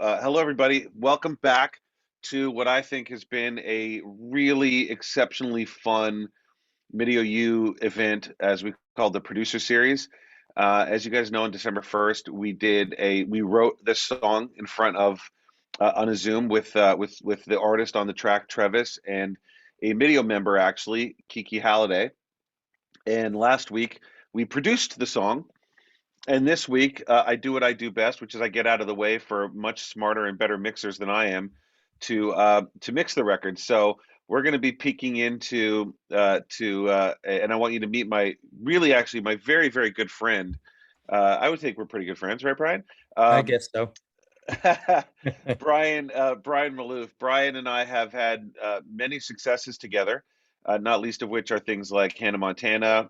Hello, everybody. Welcome back to what I think has been a really exceptionally fun MDIIO event, as we call the producer series. As you guys know, on December 1st, we wrote this song in front of on a Zoom with the artist on the track, Travis, and a MDIIO member, actually, Kiki Halliday. And last week, we produced the song. And this week, I do what I do best, which is I get out of the way for much smarter and better mixers than I am to mix the record. So we're going to be peeking into and I want you to meet my really actually my very very good friend. I would think we're pretty good friends, right, Brian? I Um, guess so. Brian Malouf. Brian and I have had many successes together, not least of which are things like Hannah Montana.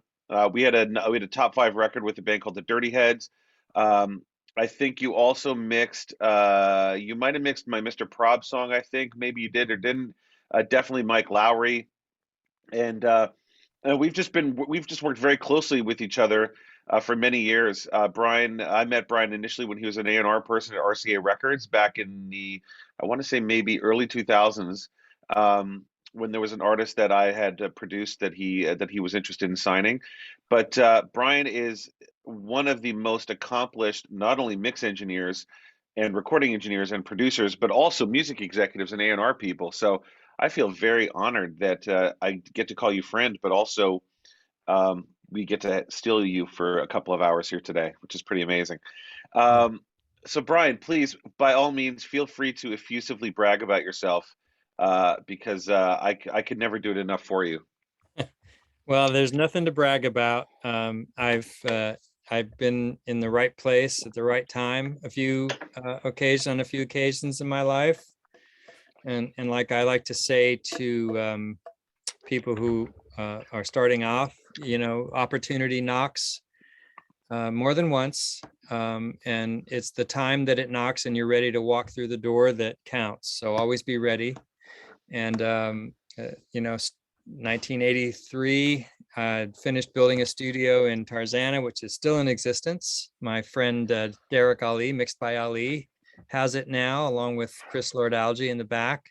We had a top five record with a band called the Dirty Heads. Um, I think you also mixed. You might have mixed my Mr. Prob song. I think maybe you did or didn't. Definitely Mike Lowry, and we've just worked very closely with each other for many years. I met Brian initially when he was an A&R person at RCA Records back in the, I want to say maybe early 2000s, when there was an artist that I had produced that he was interested in signing. But Brian is one of the most accomplished, not only mix engineers and recording engineers and producers, but also music executives and A&R people. So I feel very honored that I get to call you friend, but also we get to steal you for a couple of hours here today, which is pretty amazing. Yeah. Um, so, Brian, please, by all means, feel free to effusively brag about yourself because I could never do it enough for you. Well, there's nothing to brag about. I've been in the right place at the right time on a few occasions in my life, and like I like to say to people who are starting off, opportunity knocks more than once, and it's the time that it knocks and you're ready to walk through the door that counts. So always be ready. And you know, 1983, I finished building a studio in Tarzana, which is still in existence. My friend Derek Ali, Mixed by Ali, has it now, along with Chris Lord Alge in the back.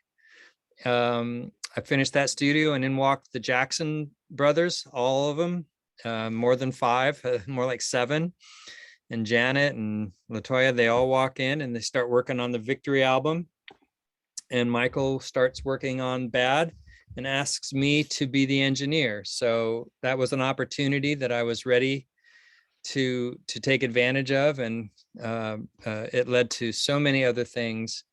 I finished that studio, and in walked the Jackson brothers, all of them, more than five, more like seven. And Janet and Latoya, they all walk in and they start working on the Victory album, and Michael starts working on Bad and asks me to be the engineer. So that was an opportunity that I was ready to take advantage of, and it led to so many other things.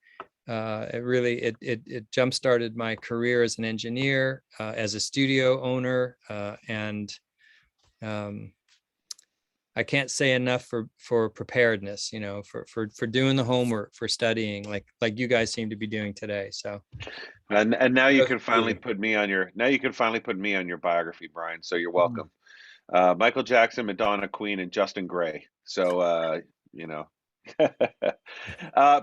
It jump started my career as an engineer, as a studio owner, and um, I can't say enough for preparedness, for doing the homework, for studying, like you guys seem to be doing today. So And now you kudos can to finally you. put me on your now you can finally put me on your biography, Brian. So you're Mm. welcome. Michael Jackson, Madonna, Queen, and Justin Gray. So you know.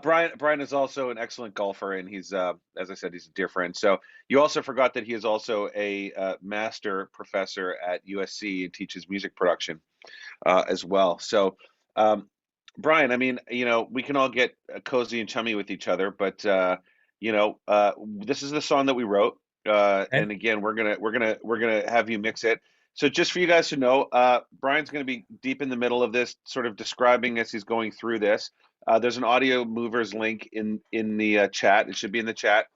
Brian is also an excellent golfer, and he's, as I said, he's a dear friend. So you also forgot that he is also a master professor at USC and teaches music production as well. So, um, Brian, I mean, we can all get cozy and chummy with each other, but this is the song that we wrote, Okay. and again, we're gonna have you mix it. So just for you guys to know, Brian's going to be deep in the middle of this, sort of describing as he's going through this. There's an audio movers link in the chat. It should be in the chat.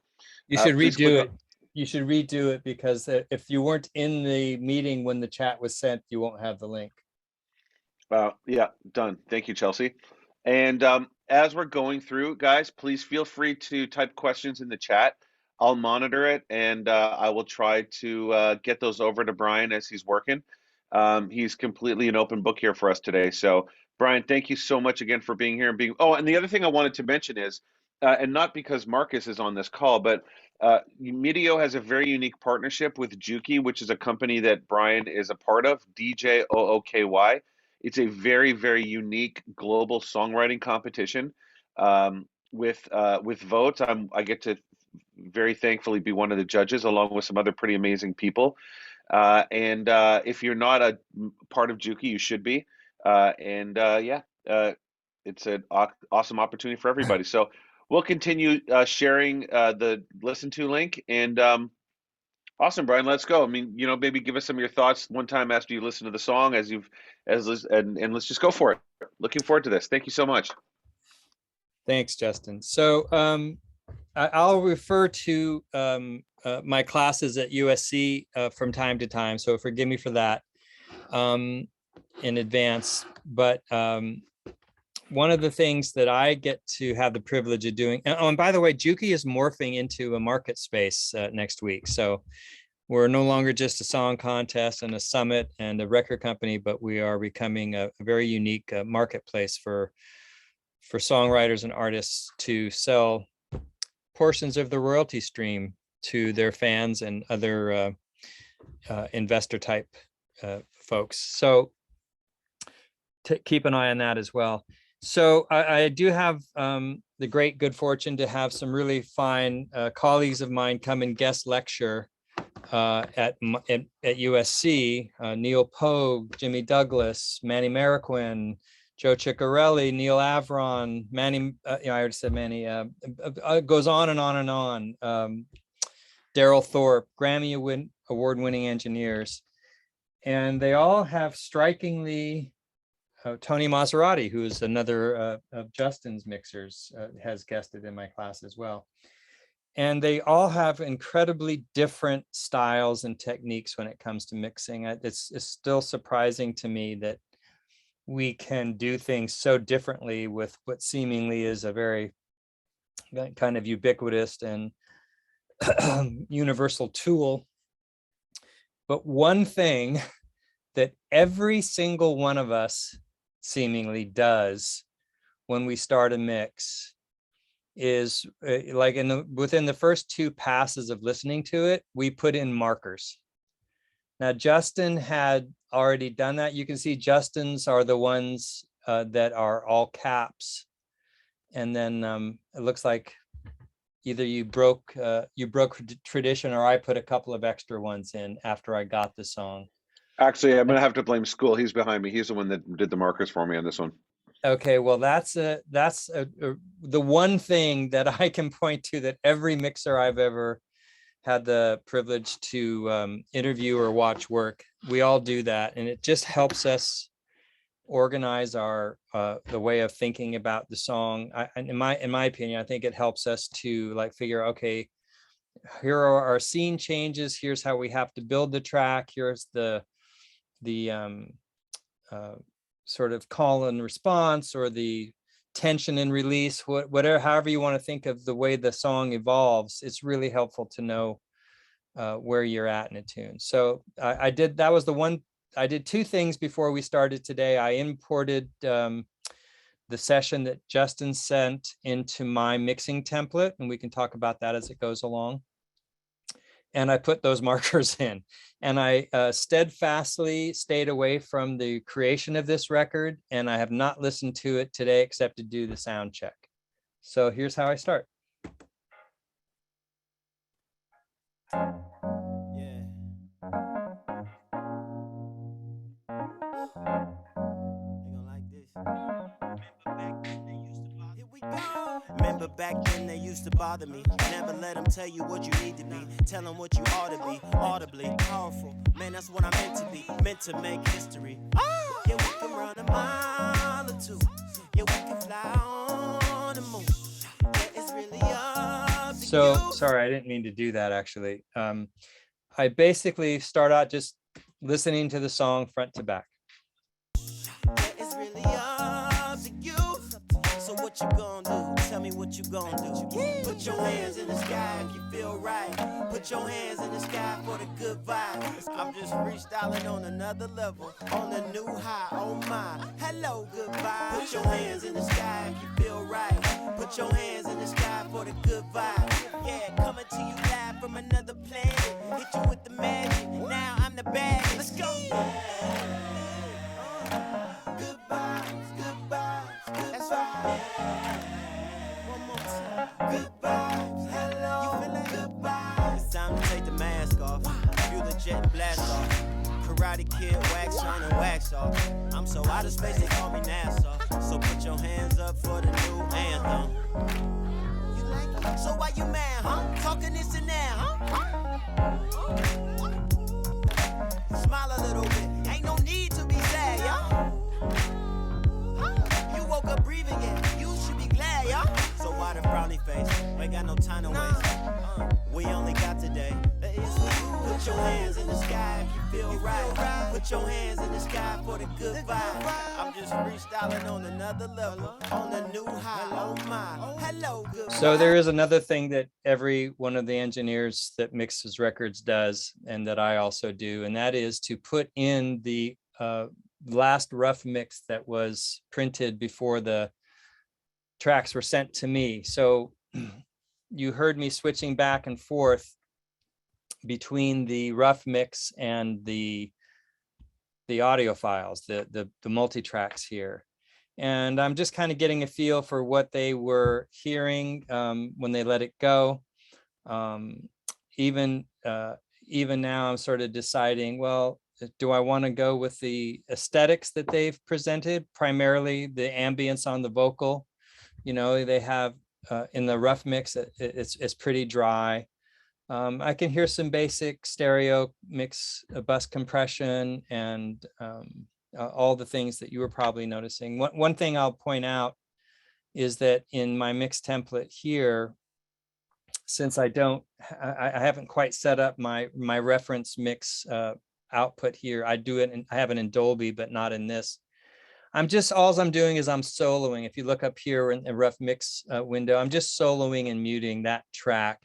You should Please click redo on. it. You should redo it because if you weren't in the meeting when the chat was sent, you won't have the link. Yeah, done. Thank you, Chelsea. And as we're going through, guys, please feel free to type questions in the chat. I'll monitor it, and I will try to get those over to Brian as he's working. He's completely an open book here for us today. So, Brian, thank you so much again for being here and being. Oh, and the other thing I wanted to mention is, and not because Marcus is on this call, but MDIIO has a very unique partnership with Juki, which is a company that Brian is a part of, DJOOKY. It's a very, very unique global songwriting competition with votes. I get to very thankfully be one of the judges along with some other pretty amazing people. And if you're not a part of Juki, you should be. And yeah, it's an awesome opportunity for everybody. So we'll continue sharing the listen to link. And awesome, Brian. Let's go. I mean, maybe give us some of your thoughts one time after you listen to the song, and let's just go for it. Looking forward to this. Thank you so much. Thanks, Justin. So I'll refer to my classes at USC from time to time, so forgive me for that in advance. But one of the things that I get to have the privilege of doing, and by the way, Juki is morphing into a market space next week. So we're no longer just a song contest and a summit and a record company, but we are becoming a very unique marketplace for songwriters and artists to sell portions of the royalty stream to their fans and other investor type folks. So keep an eye on that as well. So I do have the great good fortune to have some really fine colleagues of mine come and guest lecture at USC. Neil Pogue, Jimmy Douglas, Manny Marroquin, Joe Ciccarelli, Neil Avron, Manny, I already said Manny, goes on and on and on. Daryl Thorpe, Grammy award-winning engineers. And they all have strikingly, Tony Maserati, who is another of Justin's mixers, has guested in my class as well. And they all have incredibly different styles and techniques when it comes to mixing. It's still surprising to me that we can do things so differently with what seemingly is a very kind of ubiquitous and universal tool. But one thing that every single one of us seemingly does when we start a mix is like within the first 2 passes of listening to it, we put in markers. Now, Justin had already done that. You can see Justin's are the ones that are all caps. And then it looks like either you broke tradition or I put a couple of extra ones in after I got the song. Actually, I'm going to have to blame school. He's behind me. He's the one that did the markers for me on this one. Okay, well, that's the one thing that I can point to that every mixer I've ever had the privilege to interview or watch work, we all do that, and it just helps us organize our the way of thinking about the song. In my opinion, I think it helps us to like figure, okay, here are our scene changes. Here's how we have to build the track. Here's the sort of call and response or the tension and release, whatever, however you want to think of the way the song evolves. It's really helpful to know where you're at in a tune. So I did 2 things before we started today. I imported the session that Justin sent into my mixing template, and we can talk about that as it goes along. And I put those markers in, and I steadfastly stayed away from the creation of this record, and I have not listened to it today except to do the sound check. So here's how I start. Yeah. They gonna like this. Here we go. Remember back then they used to bother me. Never let them tell you what you need to be. Tell them what you ought to be. Audibly powerful. Man, that's what I'm meant to be. Meant to make history. Yeah, we can run a mile or 2. Yeah, we can fly on the moon. Yeah, it's really up to So you. sorry, I didn't mean to do that actually. I basically start out just listening to the song front to back. Yeah, it's really up to you. So what you gonna do? Tell me what you gonna do. Put your hands in the sky if you feel right. Put your hands in the sky for the good vibes. I'm just freestyling on another level, on a new high. Oh my, hello, good vibes. Put your hands in the sky if you feel right. Put your hands in the sky for the good vibes. Yeah, coming to you live from another planet. Hit you with the magic. Now I'm the bad. Let's go. Good vibes, good vibes, good That's right. One more time. Good vibes, hello. You feel like good vibes. It's time to take the mask off. Feel the jet and blast off. Karate Kid, wax on and wax off. I'm so out of space, they call me NASA. So put your hands up for the new anthem. So why you mad, huh? Talking this and that, huh? Smile a little bit, ain't no need to be sad, y'all. You woke up breathing, yeah, you should be glad, y'all. So why the frowny face? Ain't got no time to waste. We only got today. Put your hands in the sky if you feel right. Put your hands in the sky for the good vibe. I'm just freestyling on another level, on a new high. Oh my, hello, good. So there is another thing that every one of the engineers that mixes records does, and that I also do, and that is to put in the last rough mix that was printed before the tracks were sent to me. So you heard me switching back and forth between the rough mix and the audio files, the multi-tracks here. And I'm just kind of getting a feel for what they were hearing when they let it go. Even now I'm sort of deciding, well, do I want to go with the aesthetics that they've presented, primarily the ambience on the vocal? You know, they have in the rough mix, it's pretty dry. I can hear some basic stereo mix, bus compression, and all the things that you were probably noticing. One thing I'll point out is that in my mix template here, since I haven't quite set up my reference mix output here. I do it, and I have it in Dolby, but not in this. All I'm doing is I'm soloing. If you look up here in the rough mix window, I'm just soloing and muting that track.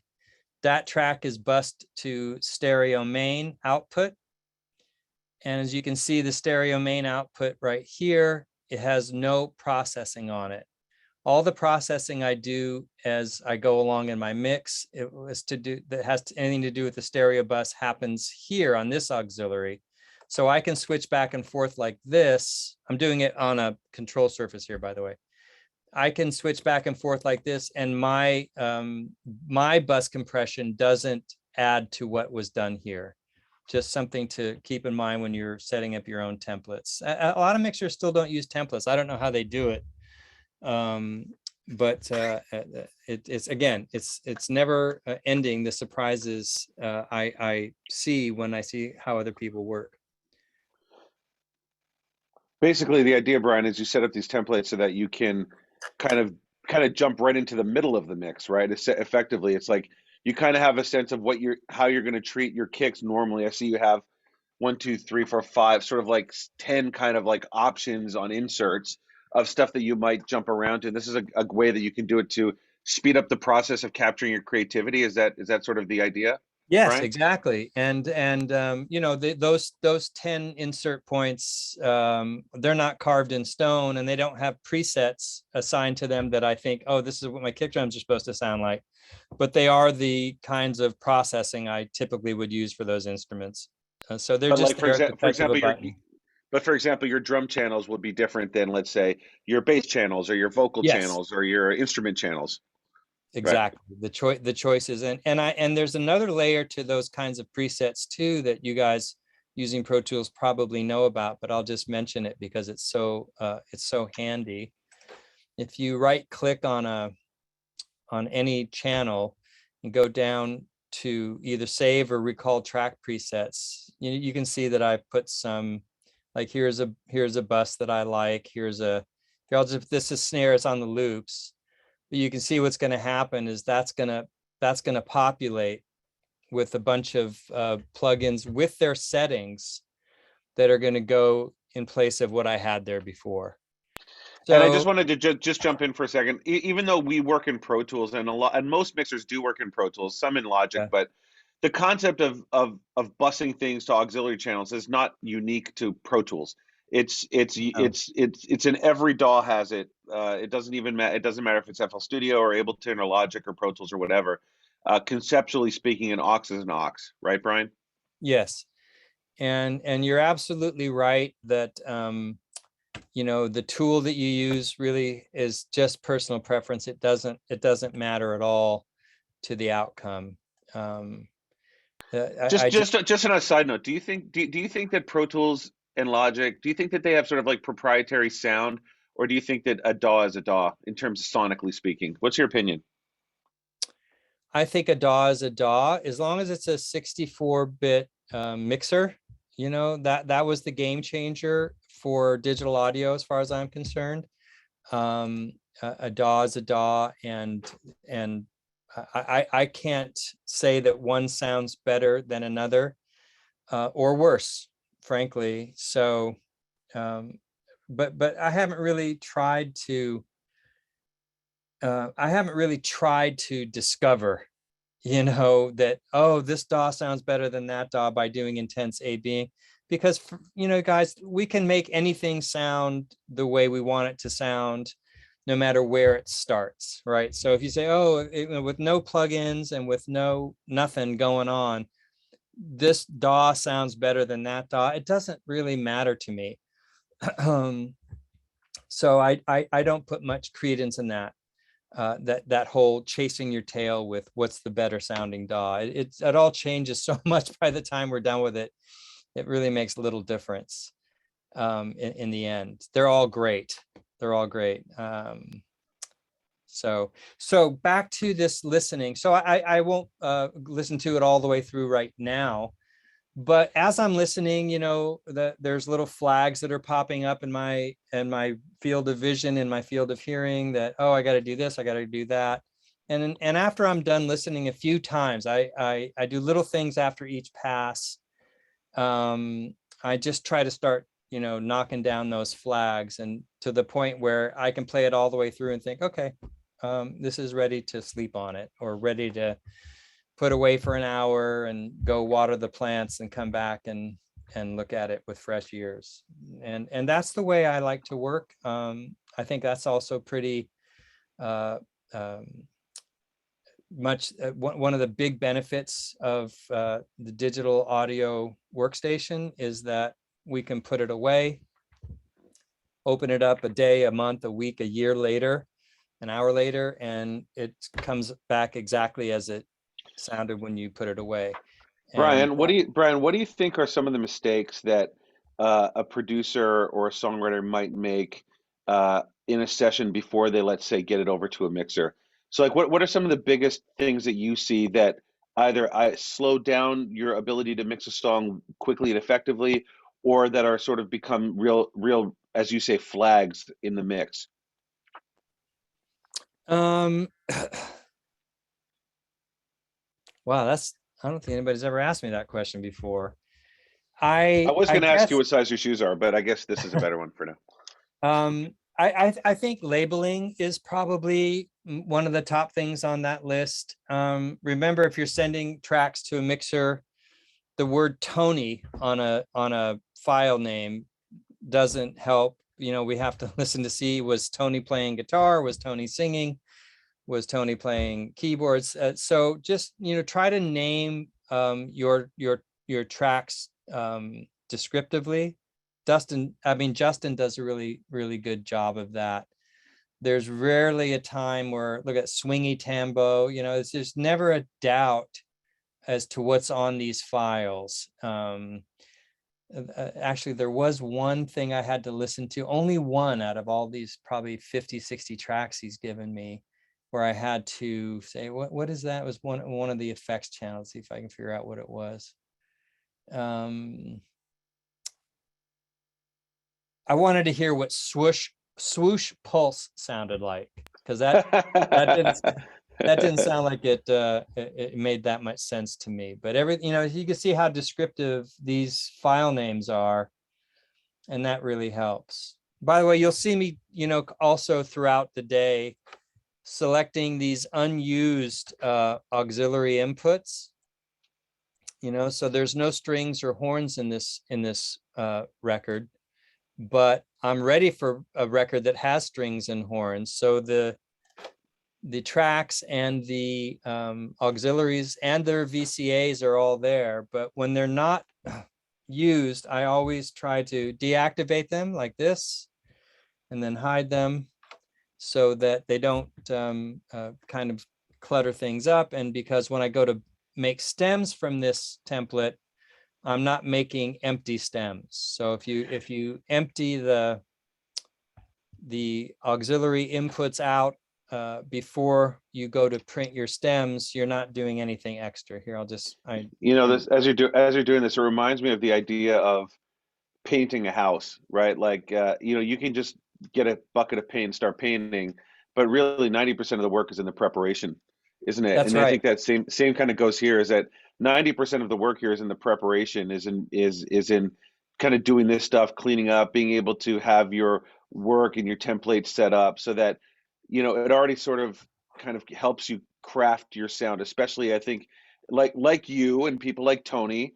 That track is bused to stereo main output. And as you can see, the stereo main output right here, it has no processing on it. All the processing I do as I go along in my mix, that has anything to do with the stereo bus happens here on this auxiliary. So I can switch back and forth like this. I'm doing it on a control surface here, by the way. I can switch back and forth like this, and my bus compression doesn't add to what was done here. Just something to keep in mind when you're setting up your own templates. A lot of mixers still don't use templates. I don't know how they do it. But it's never ending, the surprises I see when I see how other people work. Basically, the idea, Brian, is you set up these templates so that you can kind of jump right into the middle of the mix, right? Effectively, it's like you kind of have a sense of how you're going to treat your kicks normally. I see you have 1, 2, 3, 4, 5, sort of like 10 kind of like options on inserts of stuff that you might jump around to. This is a way that you can do it to speed up the process of capturing your creativity. Is that sort of the idea? Yes, Brian? exactly. And you know, those 10 insert points, they're not carved in stone, and they don't have presets assigned to them that I think, oh, this is what my kick drums are supposed to sound like. But they are the kinds of processing I typically would use for those instruments. So they're just there at the touch of a button. But for example, your drum channels would be different than, let's say, your bass channels or your vocal Yes. channels or your instrument channels. Exactly. Right. The choices, and there's another layer to those kinds of presets too that you guys using Pro Tools probably know about, but I'll just mention it because it's so handy. If you right click on any channel and go down to either save or recall track presets, you can see that I've put some, like here's a bus that I like. This is snare, it's on the loops. But you can see what's going to happen is that's going to populate with a bunch of plugins with their settings that are going to go in place of what I had there before. So, and I just wanted to just jump in for a second. Even though we work in Pro Tools, and most mixers do work in Pro Tools, some in Logic, but the concept of busing things to auxiliary channels is not unique to Pro Tools. It's in every DAW has it. It doesn't even matter. It doesn't matter if it's FL Studio or Ableton or Logic or Pro Tools or whatever. Conceptually speaking, an aux is an aux, right, Brian? Yes, and you're absolutely right that the tool that you use really is just personal preference. It doesn't matter at all to the outcome. Just on a side note, do you think that Pro Tools and Logic, do you think that they have sort of like proprietary sound, or do you think that a DAW is a DAW in terms of sonically speaking? What's your opinion? I think a DAW is a DAW, as long as it's a 64-bit mixer. You know, that was the game changer for digital audio, as far as I'm concerned. A DAW is a DAW, and I can't say that one sounds better than another, or worse, frankly. So, but I haven't really tried to. I haven't really tried to discover, you know, that, oh, this DAW sounds better than that DAW by doing intense A/Bing, because, you know, guys, we can make anything sound the way we want it to sound, no matter where it starts, right? So if you say, oh, with no plugins and with nothing going on, this DAW sounds better than that DAW, it doesn't really matter to me. So I don't put much credence in that. That whole chasing your tail with what's the better sounding DAW. It all changes so much by the time we're done with it. It really makes little difference in the end. They're all great. They're all great. So back to this listening. So I won't listen to it all the way through right now. But as I'm listening, you know, there's little flags that are popping up in my field of vision, in my field of hearing, that, oh, I got to do this, I got to do that. And after I'm done listening a few times, I do little things after each pass. I just try to start, you know, knocking down those flags, and to the point where I can play it all the way through and think, okay, this is ready to sleep on it, or ready to put away for an hour and go water the plants and come back and look at it with fresh ears. And that's the way I like to work. I think that's also pretty much one of the big benefits of the digital audio workstation, is that we can put it away, open it up a day, a month, a week, a year later, an hour later, and it comes back exactly as it sounded when you put it away. Brian, what do you think are some of the mistakes that a producer or a songwriter might make in a session before they, let's say, get it over to a mixer? So, like, what are some of the biggest things that you see that either I slow down your ability to mix a song quickly and effectively, or that are sort of become real, as you say, flags in the mix? Wow, I don't think anybody's ever asked me that question before. I was I going to ask you guess what size your shoes are, but I guess this is a better one for now. I think labeling is probably one of the top things on that list. Remember, if you're sending tracks to a mixer, the word Tony on a file name doesn't help. You know, we have to listen to see, was Tony playing guitar? Was Tony singing? Was Tony playing keyboards? So just, you know, try to name your tracks descriptively. Justin does a really good job of that. There's rarely a time where, look at Swingy Tambo, you know, there's never a doubt as to what's on these files. Actually, there was one thing I had to listen to, only one out of all these probably 50, 60 tracks he's given me, where I had to say, what is that? It was one of the effects channels. See if I can figure out what it was. I wanted to hear what swoosh pulse sounded like, because that didn't sound like it made that much sense to me. But you know, you can see how descriptive these file names are, and that really helps. By the way, you'll see me, you know, also throughout the day selecting these unused auxiliary inputs. You know, so there's no strings or horns in this record, but I'm ready for a record that has strings and horns. So the tracks and the auxiliaries and their VCAs are all there, but when they're not used, I always try to deactivate them like this and then hide them so that they don't kind of clutter things up. And because when I go to make stems from this template, I'm not making empty stems. So if you empty the auxiliary inputs out before you go to print your stems, you're not doing anything extra. Here, This as you're doing this, it reminds me of the idea of painting a house, right? Like, you can just get a bucket of paint and start painting, but really 90% of the work is in the preparation, isn't it? That's And I right. think that same kind of goes here, is that 90% of the work here is in the preparation, is in kind of doing this stuff, cleaning up, being able to have your work and your templates set up so that, it already sort of kind of helps you craft your sound, especially I think like you and people like Tony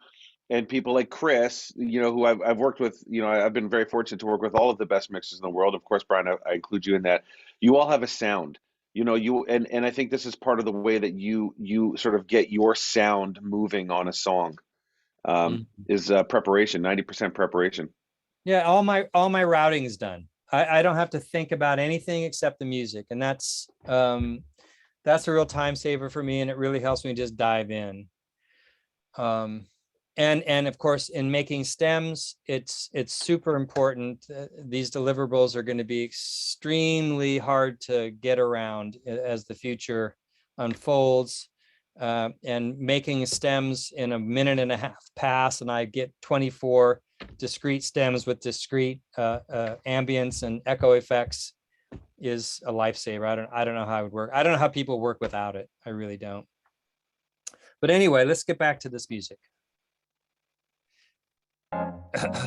and people like Chris, who I've worked with. I've been very fortunate to work with all of the best mixers in the world. Of course, Brian, I include you in that. You all have a sound, and I think this is part of the way that you sort of get your sound moving on a song, Mhm. is preparation, 90% preparation. Yeah, all my routing is done. I don't have to think about anything except the music, and that's a real time saver for me, and it really helps me just dive in. And of course, in making stems, it's super important. These deliverables are going to be extremely hard to get around as the future unfolds. And making stems in a minute and a half pass, and I get 24 discrete stems with discrete ambience and echo effects is a lifesaver. I don't know how it would work. I don't know how people work without it. I really don't. But anyway, let's get back to this music.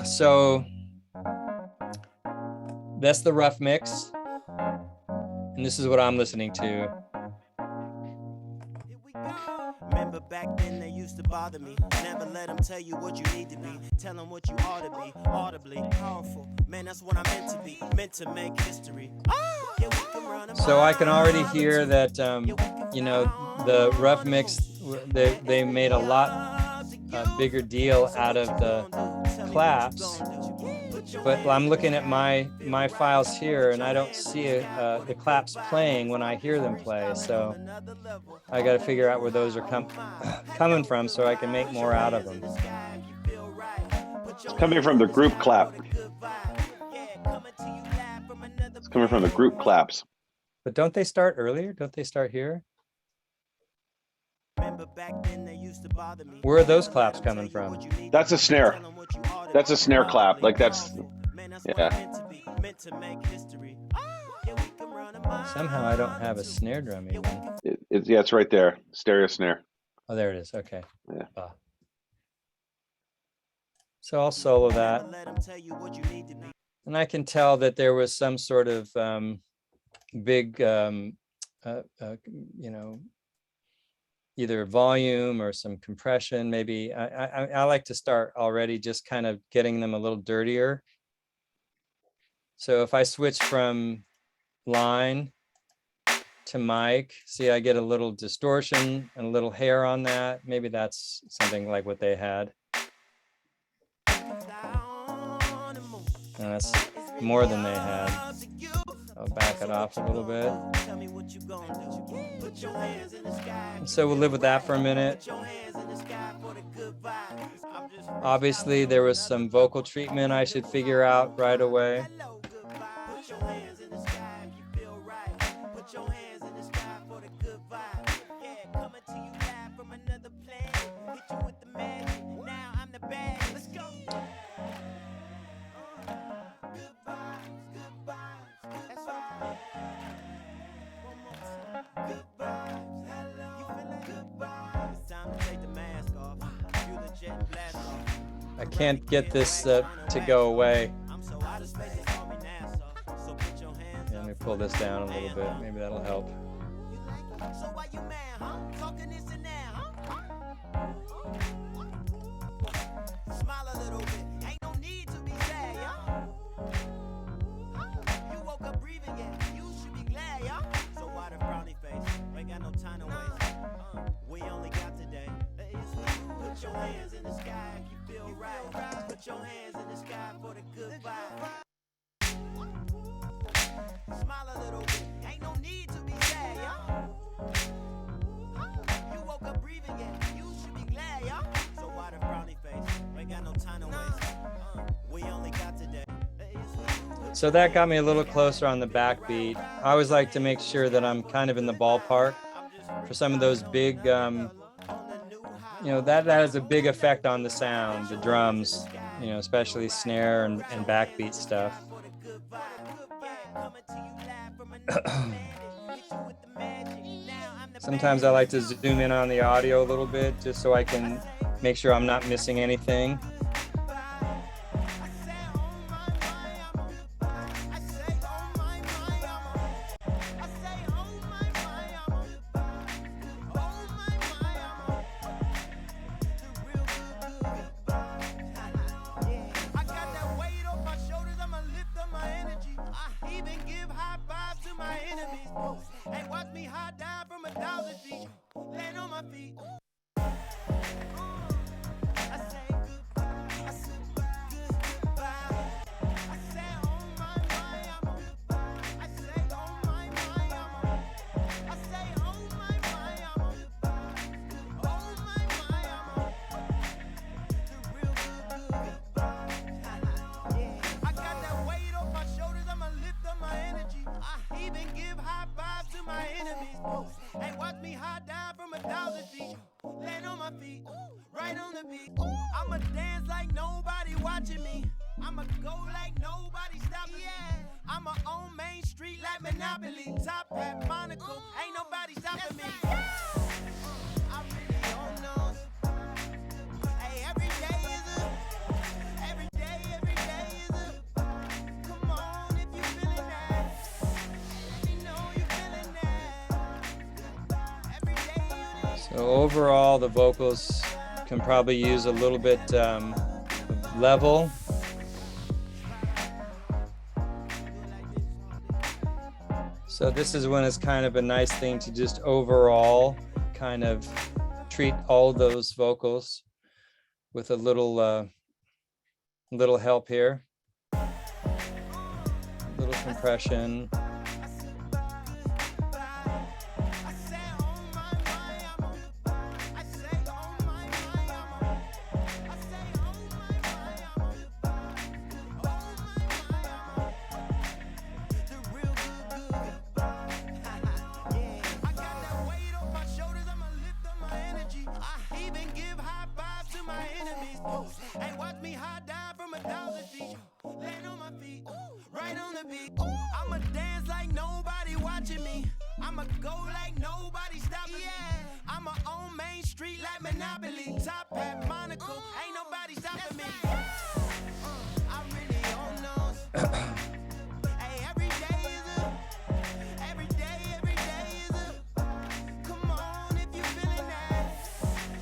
So that's the rough mix, and this is what I'm listening to. Remember back then they used to bother me. Never let them tell you what you need to be. Tell them what you ought to be. Audibly powerful. Man, that's what I'm meant to be. Meant to make history. So I can already hear that, the rough mix, they made a lot bigger deal out of the claps. But I'm looking at my files here, and I don't see the claps playing when I hear them play. So I got to figure out where those are coming from so I can make more out of them. It's coming from the group clap. It's coming from the group claps. But don't they start earlier? Don't they start here? Where are those claps coming from? That's a snare. That's a snare clap. Like that's, yeah. Somehow I don't have a snare drum even. It's right there. Stereo snare. Oh, there it is. Okay. Yeah. So I'll solo that. And I can tell that there was some sort of big, either volume or some compression. Maybe I like to start already just kind of getting them a little dirtier. So if I switch from line to mic, see, I get a little distortion and a little hair on that. Maybe that's something like what they had. And that's more than they had. I'll back it off a little bit. So we'll live with that for a minute. Obviously, there was some vocal treatment I should figure out right away. I can't get this to go away. Let me pull this down a little bit. Maybe that'll help. So that got me a little closer on the backbeat. I always like to make sure that I'm kind of in the ballpark for some of those big, that has a big effect on the sound, the drums, especially snare and backbeat stuff. Sometimes I like to zoom in on the audio a little bit just so I can make sure I'm not missing anything. I'ma dance like nobody watching me. I'ma go like nobody stopping me. I'ma own Main Street like Monopoly. Top hat, Monaco, ain't nobody stopping me. I really don't know. Hey, every day is every day is come on if you feeling that. Let me know you feeling that. Every day So overall, the vocals can probably use a little bit level. So this is when it's kind of a nice thing to just overall kind of treat all those vocals with a little help here, a little compression. I'ma dance like nobody watching me. I'ma go like nobody stopping me. I'ma own Main Street like Monopoly. Top hat, Monaco, ain't nobody stopping me. I really don't know. Hey, every day is every day is come on if you feeling that.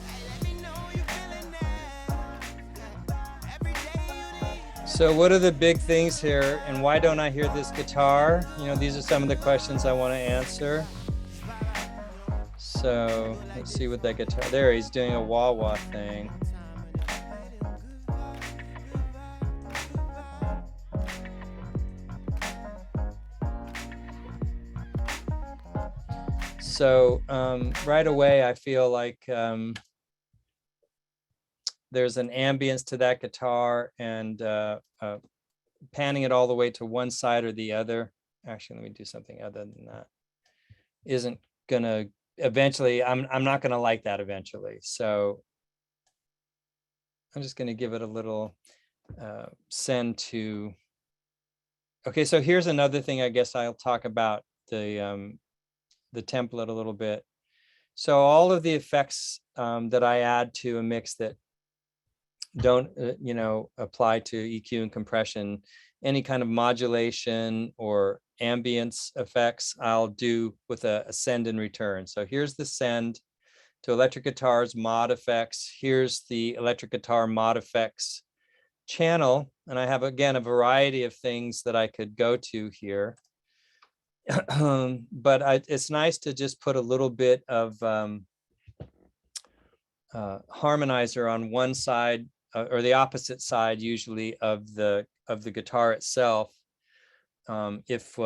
Hey, let me know you feeling that. Every day you need. So what are the big things here, and why don't I hear this guitar? These are some of the questions I want to answer. So let's see what that guitar, there he's doing a wah-wah thing. So right away, I feel like there's an ambience to that guitar, and panning it all the way to one side or the other. Actually, let me do something other than that. Isn't gonna eventually, I'm not gonna like that eventually. So I'm just gonna give it a little send to. Okay, so here's another thing. I guess I'll talk about the template a little bit. So all of the effects that I add to a mix that don't apply to EQ and compression, any kind of modulation or ambience effects, I'll do with a send and return. So here's the send to electric guitars mod effects. Here's the electric guitar mod effects channel, and I have again a variety of things that I could go to here. But it's nice to just put a little bit of harmonizer on one side or the opposite side, usually of the guitar itself. If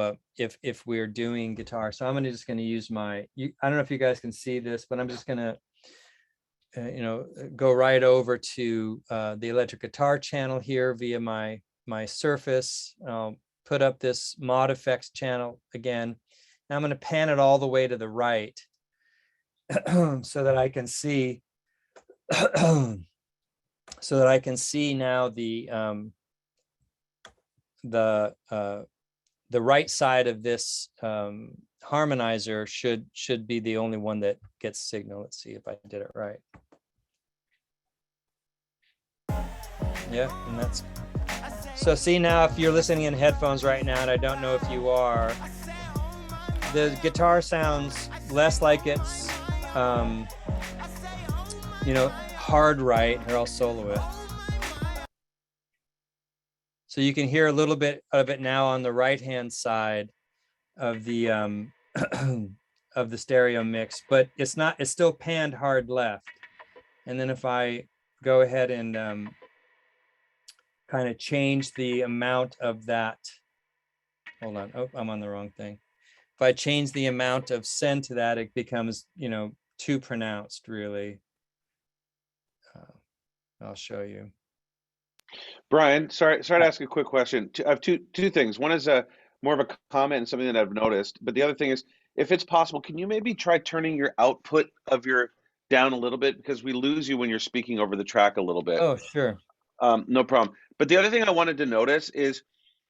we're doing guitar, so I'm just going to use I don't know if you guys can see this, but I'm just going to go right over to the electric guitar channel here via my Surface. put up this mod effects channel again. Now I'm going to pan it all the way to the right so that I can see now the right side of this harmonizer should be the only one that gets signal. Let's see if I did it right. Yeah, and that's so. See, now if you're listening in headphones right now, and I don't know if you are, the guitar sounds less like it's hard right. Here, I'll solo it. So you can hear a little bit of it now on the right-hand side of the of the stereo mix, but it's still panned hard left. And then if I go ahead and kind of change the amount of that, hold on, oh, I'm on the wrong thing. If I change the amount of send to that, it becomes, too pronounced, really. I'll show you. Brian, sorry to ask a quick question. I have two things. One is more of a comment and something that I've noticed, but the other thing is, if it's possible, can you maybe try turning your output of your down a little bit, because we lose you when you're speaking over the track a little bit. Oh, sure. No problem. But the other thing I wanted to notice is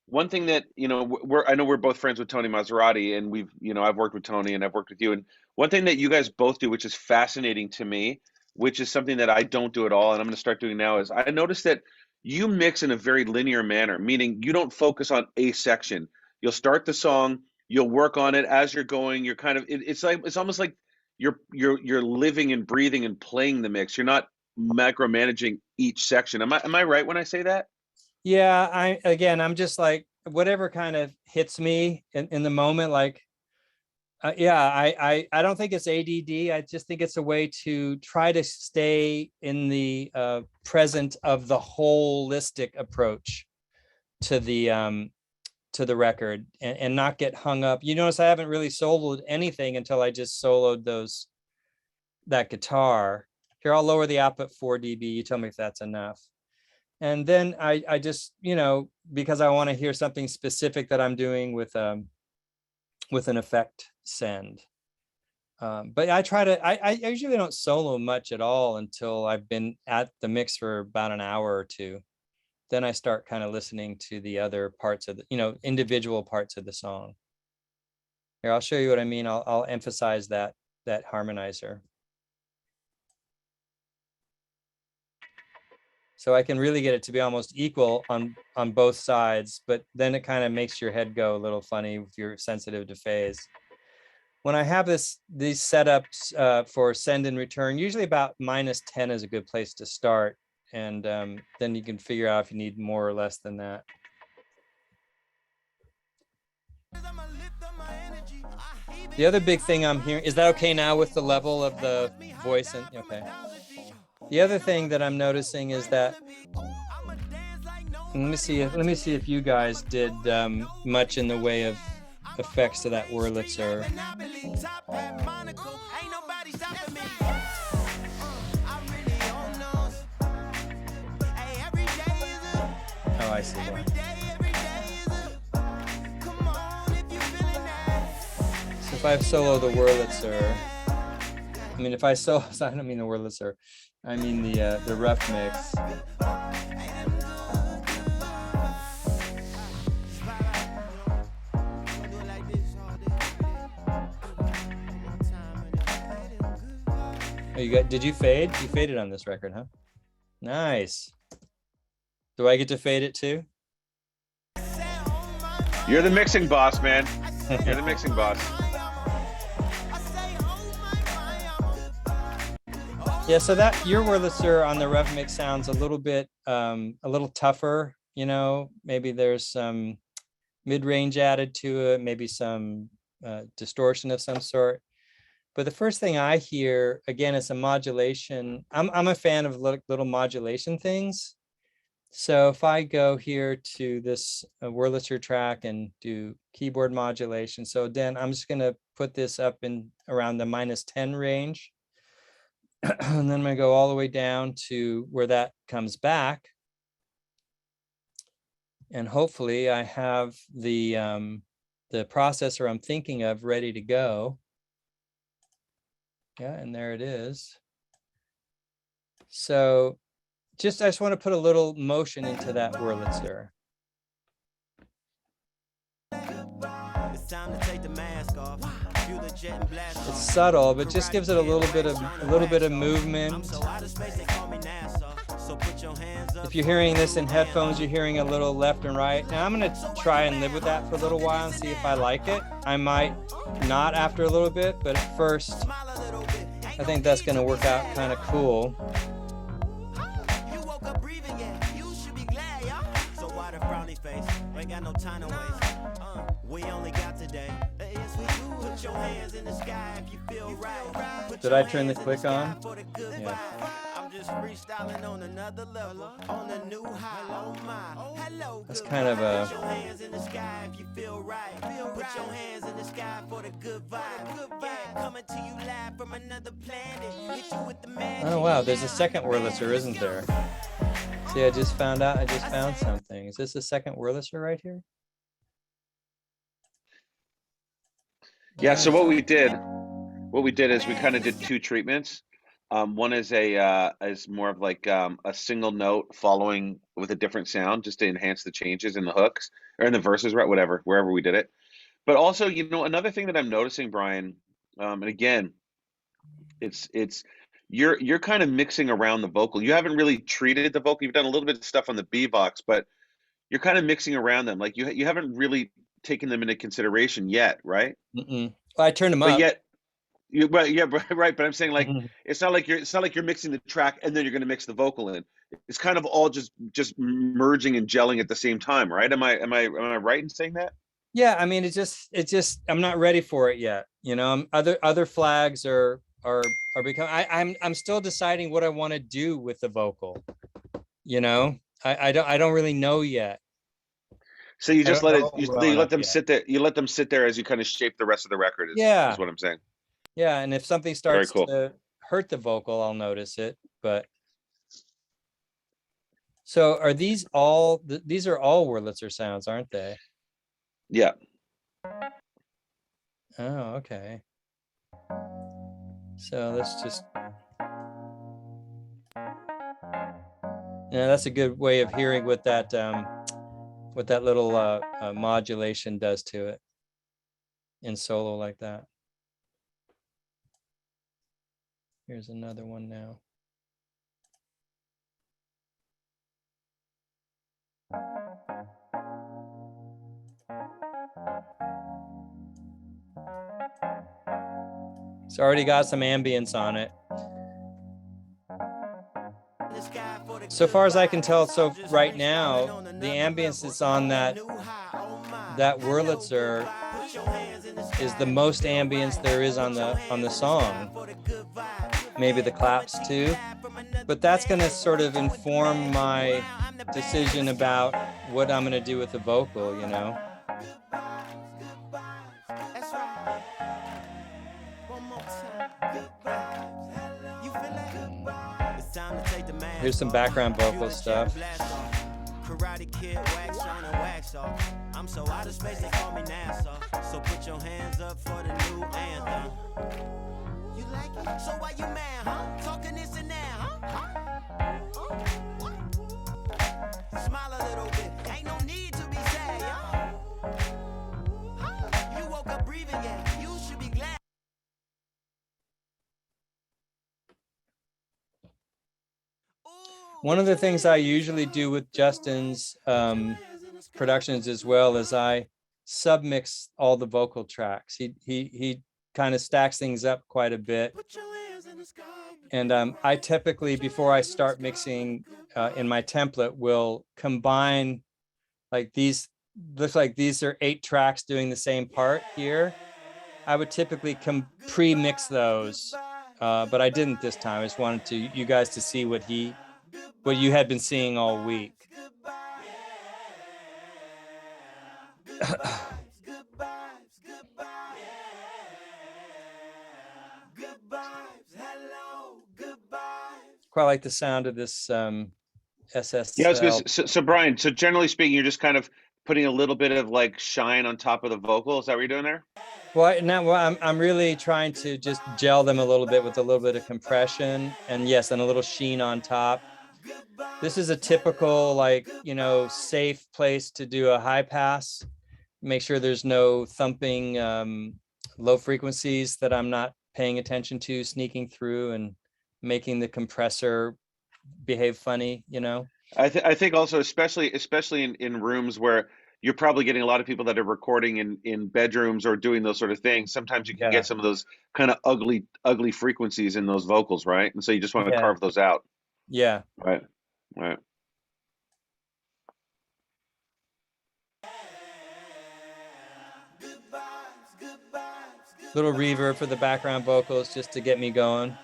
one thing that, I know we're both friends with Tony Maserati, and I've worked with Tony and I've worked with you. And one thing that you guys both do, which is fascinating to me, which is something that I don't do at all, and I'm going to start doing now, is I noticed that you mix in a very linear manner, meaning you don't focus on a section. You'll start the song, you'll work on it as you're going. You're kind of, it's almost like you're living and breathing and playing the mix. You're not micromanaging each section. Am I right when I say that? Yeah, I'm just like, whatever kind of hits me in the moment, like, I don't think it's ADD. I just think it's a way to try to stay in the present of the holistic approach to the record, and not get hung up. You notice I haven't really soloed anything until I just soloed that guitar. Here, I'll lower the output 4 dB. You tell me if that's enough. And then I just, because I want to hear something specific that I'm doing with an effect send. But I usually don't solo much at all until I've been at the mix for about an hour or two. Then I start kind of listening to the other parts of the, individual parts of the song. Here, I'll show you what I mean. I'll emphasize that harmonizer. So I can really get it to be almost equal on both sides, but then it kind of makes your head go a little funny if you're sensitive to phase. When I have these setups for send and return, usually about -10 is a good place to start. And then you can figure out if you need more or less than that. The other big thing I'm hearing, is that okay now with the level of the voice? And okay. The other thing that I'm noticing is that, let me see if you guys did much in the way of effects to that Wurlitzer. Oh, I see why. So if I solo the Wurlitzer, I mean, if I solo, I don't mean the Wurlitzer, I mean the rough mix. Oh, did you fade? You faded on this record, huh? Nice. Do I get to fade it too? You're the mixing boss, man. You're the mixing boss. Yeah, so that your Wurlitzer on the rough mix sounds a little bit a little tougher, maybe there's some mid-range added to it, maybe some distortion of some sort. But the first thing I hear, again, is a modulation. I'm a fan of little modulation things. So if I go here to this Wurlitzer track and do keyboard modulation, so then I'm just going to put this up in around the -10 range. And then I'm going to go all the way down to where that comes back. And hopefully I have the processor I'm thinking of ready to go. Yeah, and there it is. So I just want to put a little motion into that Wurlitzer. It's time to take the mask off. Fuel the jet and blast off. It's subtle, but just gives it a little bit of movement. So out of space, they call me NASA. So put your hands up. If you're hearing this in headphones, you're hearing a little left and right. Now I'm gonna try and live with that for a little while and see if I like it. I might not after a little bit, but at first, I think that's gonna work out kind of cool. You woke up breathing, yeah. You should be glad, y'all. So why the frowny face? Ain't got no time to waste. We only got today. Yes, we do. Put your hands in the sky if you feel right. Put Did your I turn the hands in click sky on? for the good Yeah. vibe. I'm just freestyling on another level, on a new high. Oh my, hello. That's good kind of vibe. a- Put your hands in the sky if you feel right. Put your hands in the sky for the good vibe. Yeah, coming to you live from another planet. Hit you with the magic. Oh wow, there's a second Wurlitzer, isn't there? See, I just found something. Is this the second Wurlitzer right here? Yeah, so what we did is we kind of did two treatments. One is is more of like a single note following with a different sound, just to enhance the changes in the hooks or in the verses, right? Whatever, wherever we did it. But also, another thing that I'm noticing, Brian, and again, it's you're kind of mixing around the vocal. You haven't really treated the vocal. You've done a little bit of stuff on the beatbox, but you're kind of mixing around them. Like you haven't really taken them into consideration yet, right? Mm-mm. Well, I turned them But up. yet, yeah, right. But I'm saying, like, it's not like you're mixing the track and then you're going to mix the vocal in. It's kind of all just merging and gelling at the same time, right? Am I right in saying that? Yeah, I mean, it just I'm not ready for it yet. Other flags are becoming. I'm still deciding what I want to do with the vocal. I don't really know yet. So you I just don't know you well enough let them yet. sit there. You let them sit there as you kind of shape the rest of the record. Yeah. Is what I'm saying. Yeah, and if something Very starts cool. to hurt the vocal, I'll notice it. But so are these all? These are all Wurlitzer sounds, aren't they? Yeah. Oh, okay. So let's just. Yeah, that's a good way of hearing what that little modulation does to it in solo like that. Here's another one now. It's already got some ambience on it. So far as I can tell, so right now, the ambience that's on that Wurlitzer is the most ambience there is on the song. Maybe the claps too, but that's going to sort of inform my decision about what I'm going to do with the vocal, Here's some background vocal stuff. Karate Kid, wax on and wax off. I'm so out of space, they call me NASA. So put your hands up for the new anthem. You like it? So why you mad, huh? Talking this and that, huh? Smile a little bit. Ain't no need to be sad, y'all. You woke up breathing, yeah. You should be glad. One of the things I usually do with Justin's productions as well is I submix all the vocal tracks. He kind of stacks things up quite a bit. And I typically, before I start mixing in my template, will combine like these. Looks like these are 8 tracks doing the same part here. I would typically pre-mix those, but I didn't this time. I just wanted you guys to see what you had been seeing all week. Quite like the sound of this Yeah, I was gonna SSL. so Brian, so generally speaking, you're just kind of putting a little bit of like shine on top of the vocal. Is that what you're doing there? Well, I'm really trying to just gel them a little bit with a little bit of compression, and yes, and a little sheen on top. This is a typical, like, safe place to do a high pass. Make sure there's no thumping low frequencies that I'm not paying attention to sneaking through and making the compressor behave funny. I think also, especially in rooms where you're probably getting a lot of people that are recording in bedrooms or doing those sort of things. Sometimes you can Yeah, get some of those kind of ugly frequencies in those vocals, right? And so you just want to yeah, carve those out, yeah. right? Right. Little reverb for the background vocals just to get me going.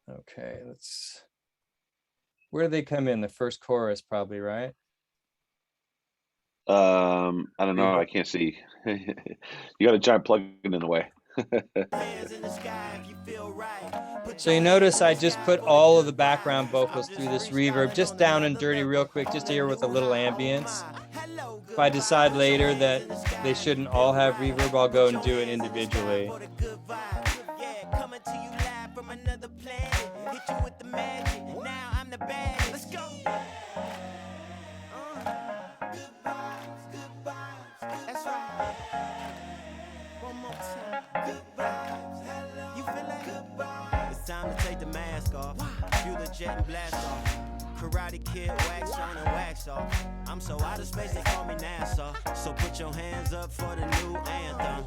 Okay, where do they come in? The first chorus, probably, right? I don't know. I Reverb. can't see. You got a giant plug in the way. So you notice I just put all of the background vocals through this reverb, just down and dirty real quick, just to hear with a little ambience. If I decide later that they shouldn't all have reverb, I'll go and do it individually. It's time to take the mask off. Fuel the jet and blast off. Karate Kid, wax on and wax off. I'm so out of space, they call me NASA. So put your hands up for the new anthem.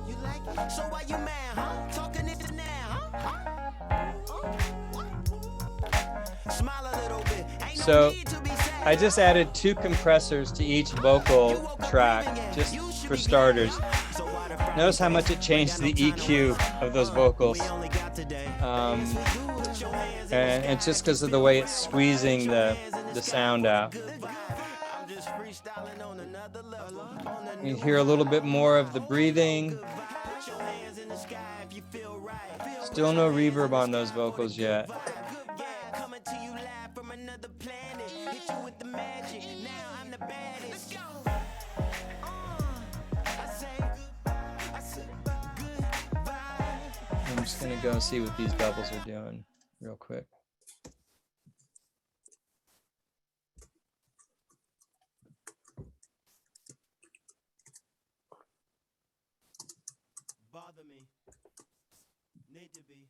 You like it? So why you mad, huh? Talking it now, huh? Smile a little bit. Ain't no So need to be sad. I just added 2 compressors to each vocal track, just for starters. Notice how much it changed the EQ of those vocals. And it's just because of the way it's squeezing the sound out. You hear a little bit more of the breathing. Still no reverb on those vocals yet. I'm just gonna go and see what these doubles are doing real quick. Bother me. Need to be.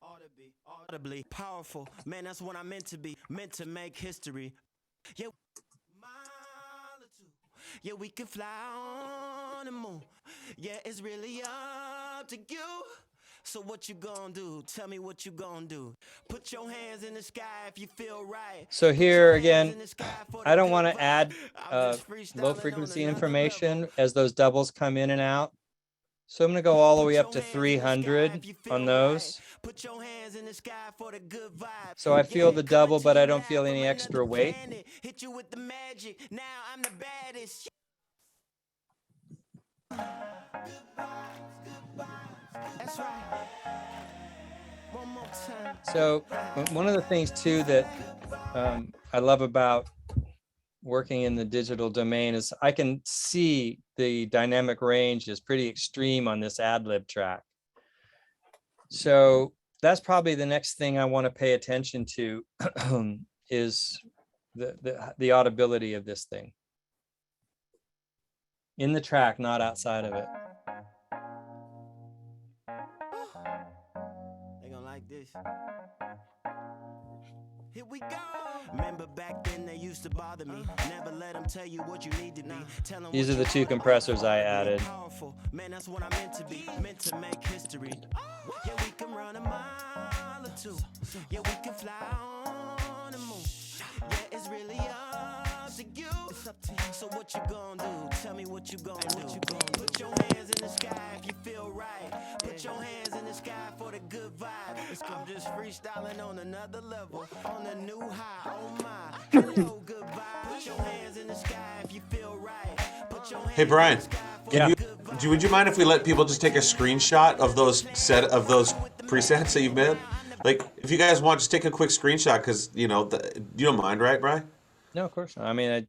Ought to be. Audibly powerful. Man, that's what I'm meant to be. Meant to make history. Yeah. Malouf. Yeah, we can fly on the moon. Yeah, it's really up to you. So what you gonna do? Tell me what you gonna do. Put your hands in the sky if you feel right. So here again, I don't want to add low frequency information as those doubles come in and out. So I'm going to go all the way up to 300 on those. So I feel the double, but I don't feel any extra weight. Hit you with the magic. Now I'm the baddest. That's right. One more time. So one of the things too that I love about working in the digital domain is I can see the dynamic range is pretty extreme on this ad-lib track. So that's probably the next thing I want to pay attention to is the audibility of this thing in the track, not outside of it. They gonna like this. Here we go. Remember back then they used to bother me. Never let them tell you what you need to be. Tell them These are the 2 compressors I added. Man, that's what I'm meant to be. Meant to make history. Yeah, we can run a mile or 2. Yeah, we can fly on the moon. Yeah, it's really up to you. So what you gonna do? Tell me what you gonna do. Put your hands in the sky if you feel right. Put your hands in the sky for the good vibe. I'm just freestyling on another level, on a new high. Oh my, hello, good vibe. Put your hands in the sky if you feel right. Put your hands Hey Brian, in the sky for Yeah. the good vibe. would you mind if we let people just take a screenshot of those presets that you've made? Like, if you guys want, just take a quick screenshot because you know you don't mind, right, Bri? No, of course not. I mean,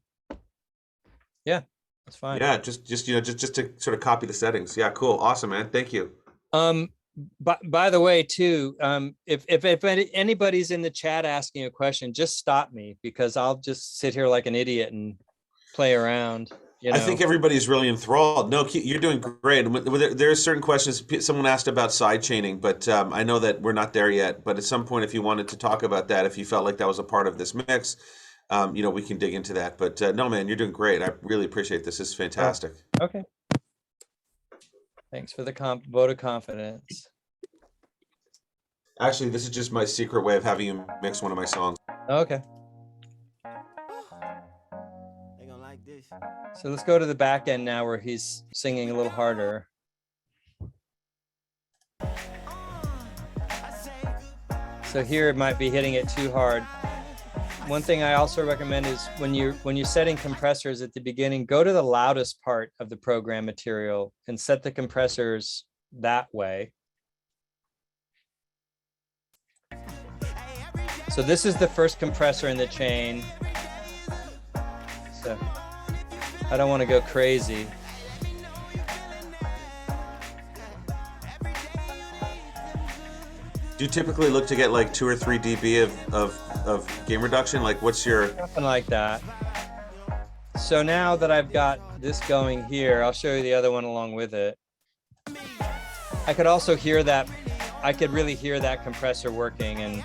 yeah, that's fine. Yeah, just you know, just to sort of copy the settings. Yeah, cool, awesome, man. Thank you. By the way, too, if anybody's in the chat asking a question, just stop me because I'll just sit here like an idiot and play around. You I know. think everybody's really enthralled. No, you're doing great. And there are certain questions. Someone asked about side chaining, but I know that we're not there yet. But at some point, if you wanted to talk about that, if you felt like that was a part of this mix, you know, we can dig into that. But no, man, you're doing great. I really appreciate this. This is fantastic. Okay. Thanks for the vote of confidence. Actually, this is just my secret way of having you mix one of my songs. Okay. They gonna like this. So let's go to the back end now where he's singing a little harder. So here it might be hitting it too hard. One thing I also recommend is when you're setting compressors at the beginning, go to the loudest part of the program material and set the compressors that way. So this is the first compressor in the chain. So I don't want to go crazy. Do you typically look to get like 2 or 3 dB of gain reduction? Like, what's your... Something like that. So now that I've got this going here, I'll show you the other one along with it. I could also hear that, I could really hear that compressor working, and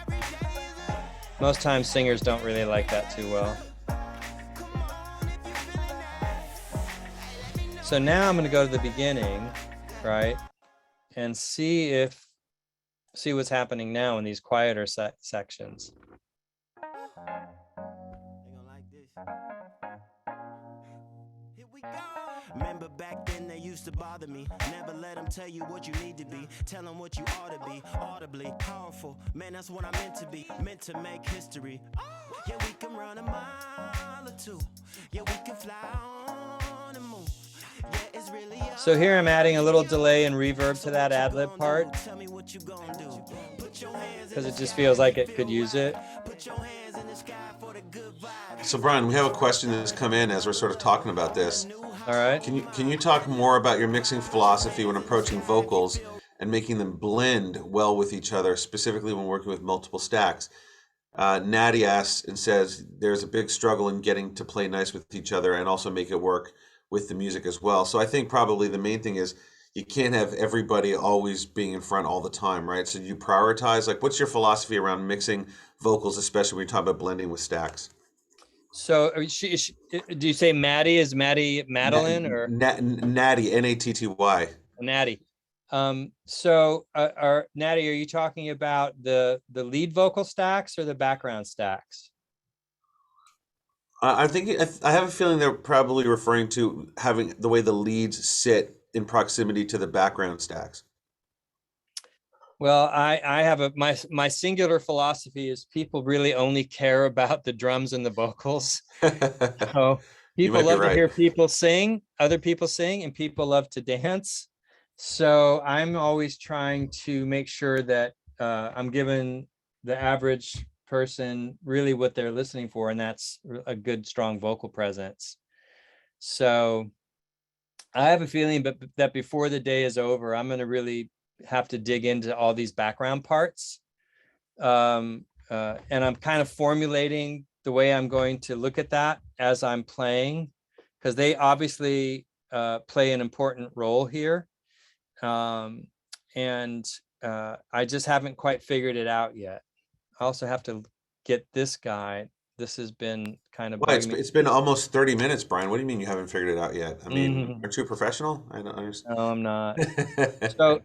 most times singers don't really like that too well. So now I'm going to go to the beginning, right? And see what's happening now in these quieter sections. They gonna like this. Here we go. Remember back then they used to bother me. Never let them tell you what you need to be. Tell them what you ought to be. Audibly powerful. Man, that's what I'm meant to be. Meant to make history. Yeah, we can run a mile or two. Yeah, we can fly on the moon. Yeah, it's really So here I'm adding a little delay and reverb to that ad-lib part because it just feels like it could use it. So Brian, we have a question that's come in as we're sort of talking about this. All right. Can you talk more about your mixing philosophy when approaching vocals and making them blend well with each other, specifically when working with multiple stacks? Natty asks and says there's a big struggle in getting to play nice with each other and also make it work with the music as well. So I think probably the main thing is you can't have everybody always being in front all the time, right? So you prioritize, like, what's your philosophy around mixing vocals, especially when you talk about blending with stacks? So do you say Maddie? Is Maddie Madeline or Natty, Natty? Natty? So Natty, are you talking about the lead vocal stacks or the background stacks? I think I have a feeling they're probably referring to having the way the leads sit in proximity to the background stacks. Well, I have my singular philosophy is people really only care about the drums and the vocals. So people love to hear people sing, other people sing, and people love to dance. So I'm always trying to make sure that I'm giving the average person really what they're listening for, and that's a good, strong vocal presence. So I have a feeling that before the day is over, I'm going to really have to dig into all these background parts. And I'm kind of formulating the way I'm going to look at that as I'm playing, because they obviously play an important role here. And I just haven't quite figured it out yet. I also have to get this guy. This has been kind of... Well, it's been almost 30 minutes, Brian. What do you mean you haven't figured it out yet? I mean, aren't you a professional? I don't understand. No, I'm not.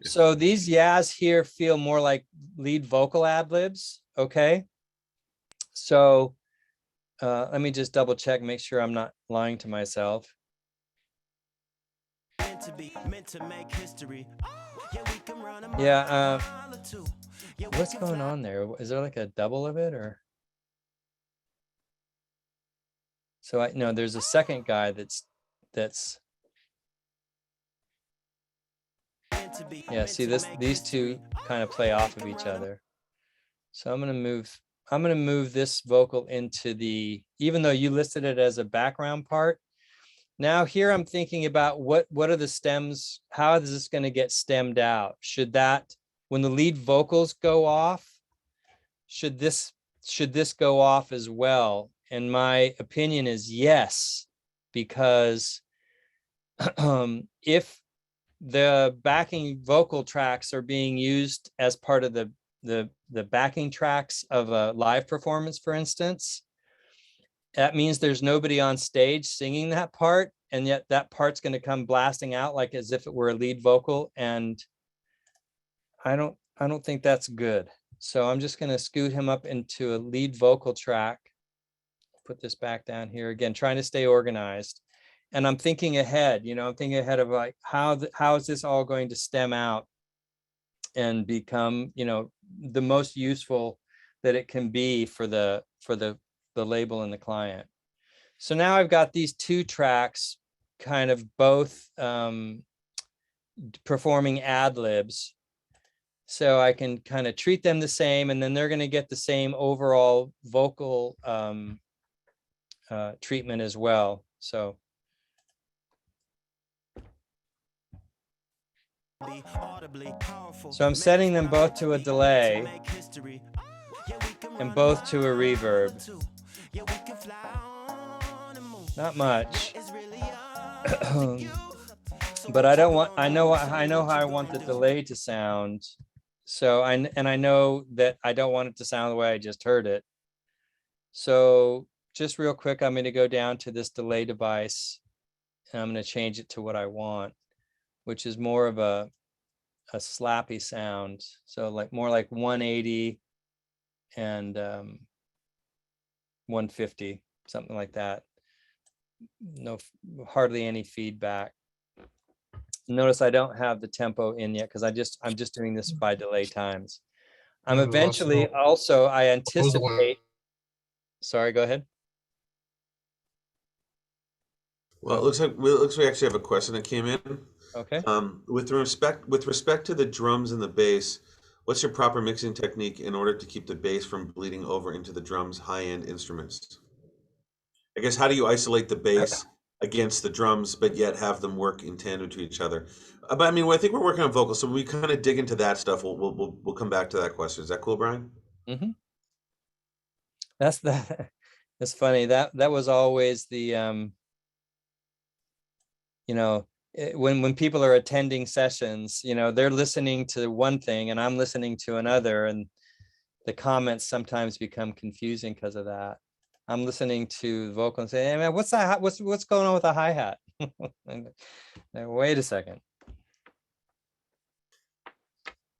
So these yas here feel more like lead vocal ad-libs, okay? So let me just double check, make sure I'm not lying to myself. Yeah, what's going on there? Is there like a double of it, or? So no, there's a second guy that's yeah, see these two kind of play off of each other. So I'm gonna move this vocal into the, even though you listed it as a background part. Now here I'm thinking about what are the stems, how is this going to get stemmed out? Should that, when the lead vocals go off, should this go off as well? And my opinion is yes, because if the backing vocal tracks are being used as part of the backing tracks of a live performance, for instance, that means there's nobody on stage singing that part, and yet that part's going to come blasting out like as if it were a lead vocal, and I don't think that's good. So I'm just going to scoot him up into a lead vocal track. Put this back down here again, trying to stay organized. And I'm thinking ahead, I'm thinking ahead of like how is this all going to stem out and become, the most useful that it can be for the label and the client. So now I've got these two tracks kind of both performing ad libs. So I can kind of treat them the same, and then they're going to get the same overall vocal treatment as well. So I'm setting them both to a delay and both to a reverb. Not much. But I don't want, I know how I want the delay to sound. So I know that I don't want it to sound the way I just heard it. So just real quick, I'm going to go down to this delay device and I'm going to change it to what I want, which is more of a slappy sound. So like more like 180 and 150, something like that. No, hardly any feedback. Notice I don't have the tempo in yet because I'm just doing this by delay times. I'm eventually also, I anticipate. Sorry, go ahead. Well, it looks like we actually have a question that came in. Okay. With respect to the drums and the bass, what's your proper mixing technique in order to keep the bass from bleeding over into the drums' high-end instruments? I guess, how do you isolate the bass against the drums, but yet have them work in tandem to each other? But I mean, I think we're working on vocals, so when we kind of dig into that stuff, we'll come back to that question. Is that cool, Brian? Mm-hmm. That's funny. That was always the when people are attending sessions, they're listening to one thing and I'm listening to another, and the comments sometimes become confusing because of that. I'm listening to the vocal and say, hey man, what's that? What's going on with the hi-hat? Wait a second.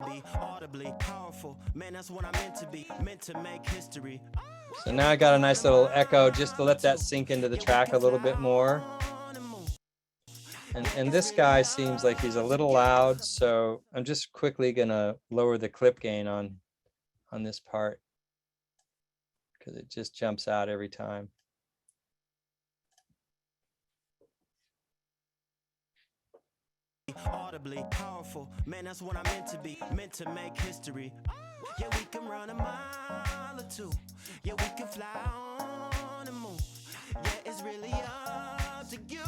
Audibly powerful, man, that's what I'm meant to be, meant to make history. So now I got a nice little echo just to let that sink into the track a little bit more. And this guy seems like he's a little loud, so I'm just quickly gonna lower the clip gain on this part because it just jumps out every time. Audibly powerful, man, that's what I'm meant to be, meant to make history. Yeah, we can run a mile or two. Yeah, we can fly on the moon. Yeah, it's really up to you.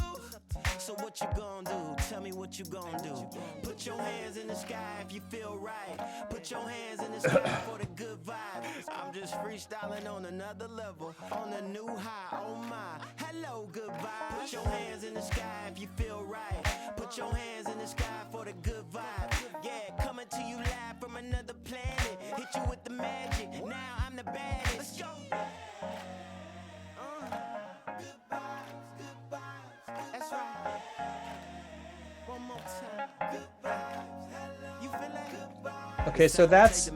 So what you gonna do? Tell me what you gonna do. Put your hands in the sky if you feel right. Put your hands in the sky for the good vibes. I'm just freestyling on another level, on a new high. Oh my, hello, good vibes. Put your hands in the sky if you feel right. Put your hands in the sky for the good vibes. Yeah, coming to you live from another planet. Hit you with the magic. Now I'm the baddest. Let's go. Good vibes, good vibes. That's right. One more time. Good vibes. You feel like good vibes. Okay, so that's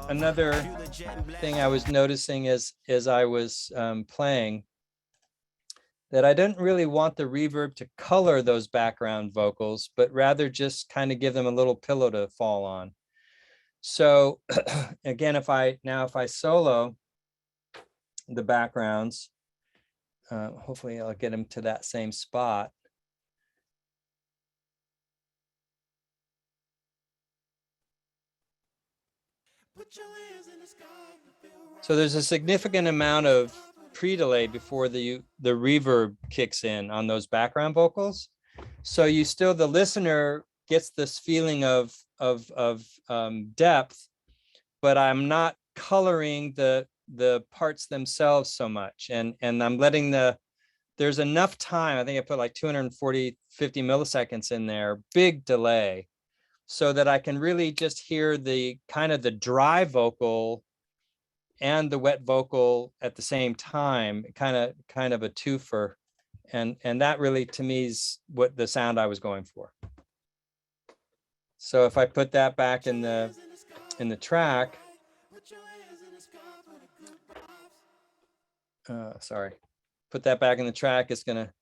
another thing I was noticing as I was playing, that I didn't really want the reverb to color those background vocals, but rather just kind of give them a little pillow to fall on. So again, if I solo the backgrounds, hopefully I'll get them to that same spot. So there's a significant amount of pre-delay before the reverb kicks in on those background vocals. So you still, the listener gets this feeling of depth, but I'm not coloring the parts themselves so much, and I'm letting there's enough time. I think I put like 50 milliseconds in there, big delay, so that I can really just hear the kind of the dry vocal and the wet vocal at the same time, kind of a twofer. And that really, to me, is what the sound I was going for. So if I put that back in the track, sorry, put that back in the track, it's gonna.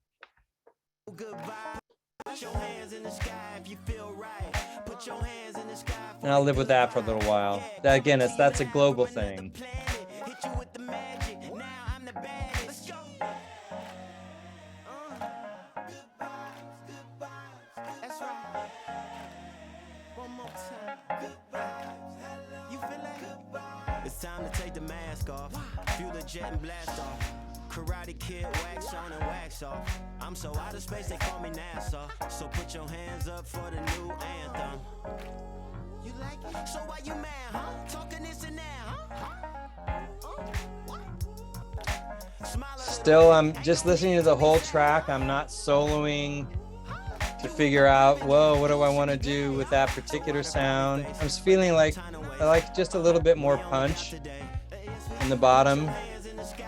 And I'll live with that for a little while. Again, that's a global thing. It's time to take the mask off, fuel the jet and blast off. Karate Kid, wax on and wax off. I'm so out of space, they call me NASA. So put your hands up for the new anthem. You like it? So why you mad, huh? Talking this and that, huh? Still, I'm just listening to the whole track. I'm not soloing to figure out, whoa, what do I want to do with that particular sound? I'm just feeling like I like just a little bit more punch in the bottom.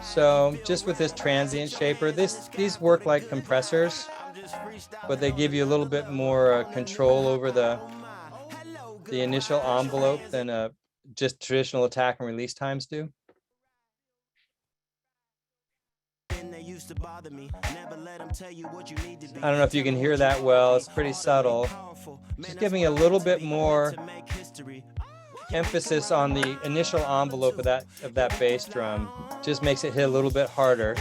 So just with this transient shaper, these work like compressors, but they give you a little bit more control over the initial envelope than just traditional attack and release times do. I don't know if you can hear that well. It's pretty subtle. Just giving a little bit more emphasis on the initial envelope of that bass drum. Just makes it hit a little bit harder.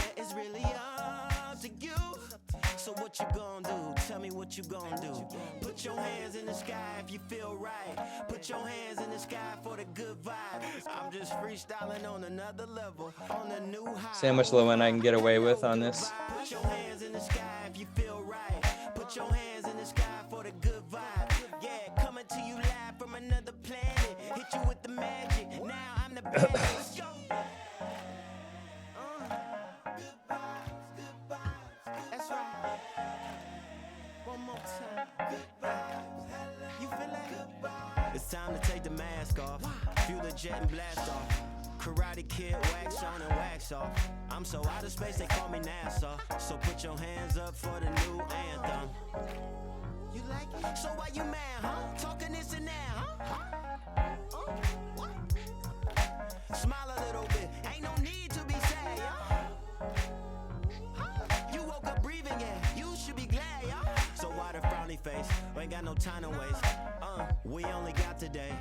So what you gonna do? Tell me what you gonna do. Put your hands in the sky if you feel right. Put your hands in the sky for the good vibes. I'm just freestyling on another level, on a new high. See how much low end I can get away with on this. Put your hands in the sky if you feel right. Put your hands in the sky for the good vibe. Yeah, coming to you live from another planet. Hit you with the magic. Now I'm the best. Let's go. Good vibes. That's right. One more time. Good vibes. You feel like good vibes. It's time to take the mask off. Fuel the jet and blast off. Karate Kid, wax on and wax off. I'm so out of space, they call me NASA. So put your hands up for the new anthem. You like it? So why you mad, huh? Talking this and that, huh? Smile a little bit, ain't no need to be sad, yeah. You woke up breathing, yeah, you should be glad, yeah. So why the frowny face? We ain't got no time to waste. We only got today.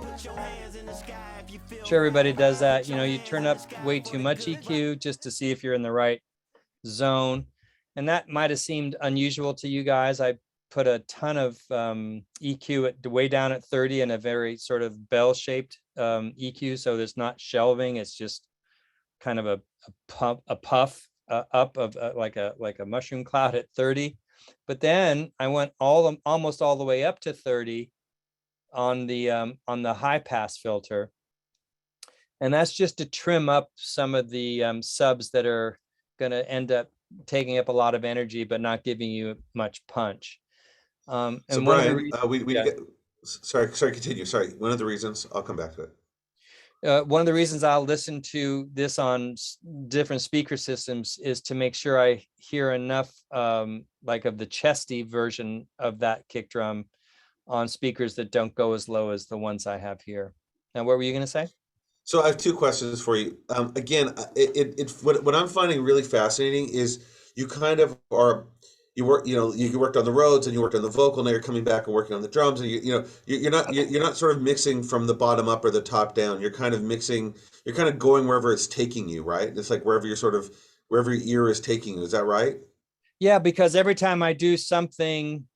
Put your hands in the sky if you feel. Sure, everybody does that. You know, you turn up way too much EQ just to see if you're in the right zone. And that might have seemed unusual to you guys. I put a ton of EQ way down at 30 and a very sort of bell-shaped EQ. So there's not shelving. It's just kind of a puff up of like a mushroom cloud at 30. But then I went almost all the way up to 30 on the high pass filter. And that's just to trim up some of the subs that are going to end up taking up a lot of energy, but not giving you much punch. And so Brian, sorry, continue. Sorry, one of the reasons, I'll come back to it. One of the reasons I'll listen to this on different speaker systems is to make sure I hear enough like of the chesty version of that kick drum on speakers that don't go as low as the ones I have here. Now, what were you going to say? So I have two questions for you. Again, what I'm finding really fascinating is you kind of are, you worked on the roads and you worked on the vocal, now you're coming back and working on the drums, and you're not sort of mixing from the bottom up or the top down. You're kind of mixing, you're kind of going wherever it's taking you, right? It's like wherever your ear is taking you. Is that right? Yeah, because every time I do something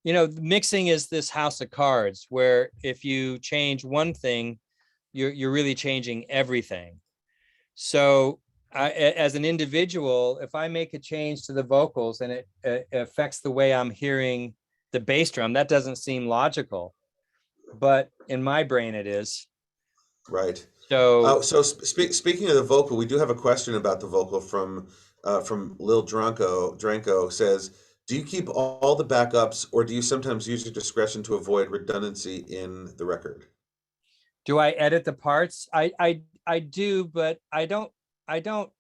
mixing is this house of cards where if you change one thing, you're really changing everything. So as an individual, if I make a change to the vocals and it affects the way I'm hearing the bass drum, that doesn't seem logical, but in my brain it is. Right. So So speaking of the vocal, we do have a question about the vocal from Lil Dranko says, do you keep all the backups, or do you sometimes use your discretion to avoid redundancy in the record? do I edit the parts? I do, but I don't I don't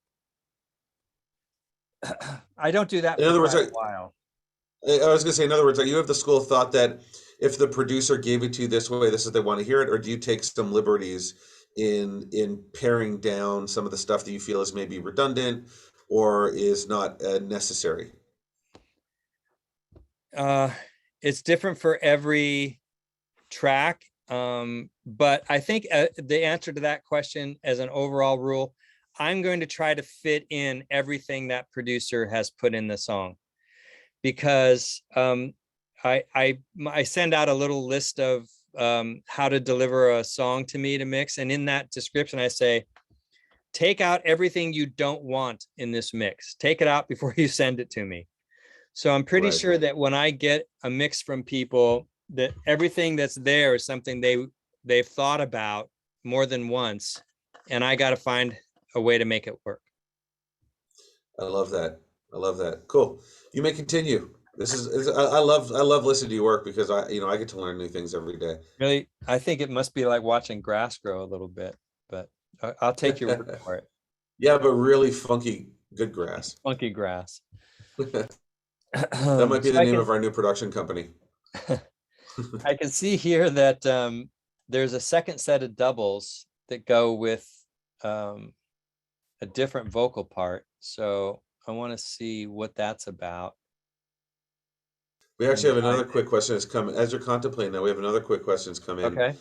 do that In for other words, quite a while. I was going to say, in other words, are you have the school of thought that if the producer gave it to you this way, this is they want to hear it, or do you take some liberties in paring down some of the stuff that you feel is maybe redundant or is not necessary? It's different for every track, but I think the answer to that question, as an overall rule, I'm going to try to fit in everything that producer has put in the song, because I send out a little list of how to deliver a song to me to mix, and in that description I say, take out everything you don't want in this mix. Take it out before you send it to me. So I'm pretty Right. sure that when I get a mix from people, that everything that's there is something they've thought about more than once, and I got to find a way to make it work. I love that. I love that. Cool. You may continue. I love listening to your work because I get to learn new things every day. Really, I think it must be like watching grass grow a little bit, but I'll take your word for it. Yeah, but really funky, good grass. Funky grass. That might be the name of our new production company. I can see here that there's a second set of doubles that go with a different vocal part. So I want to see what that's about. We actually have another quick question that's come as you're contemplating that. We have another quick question that's come in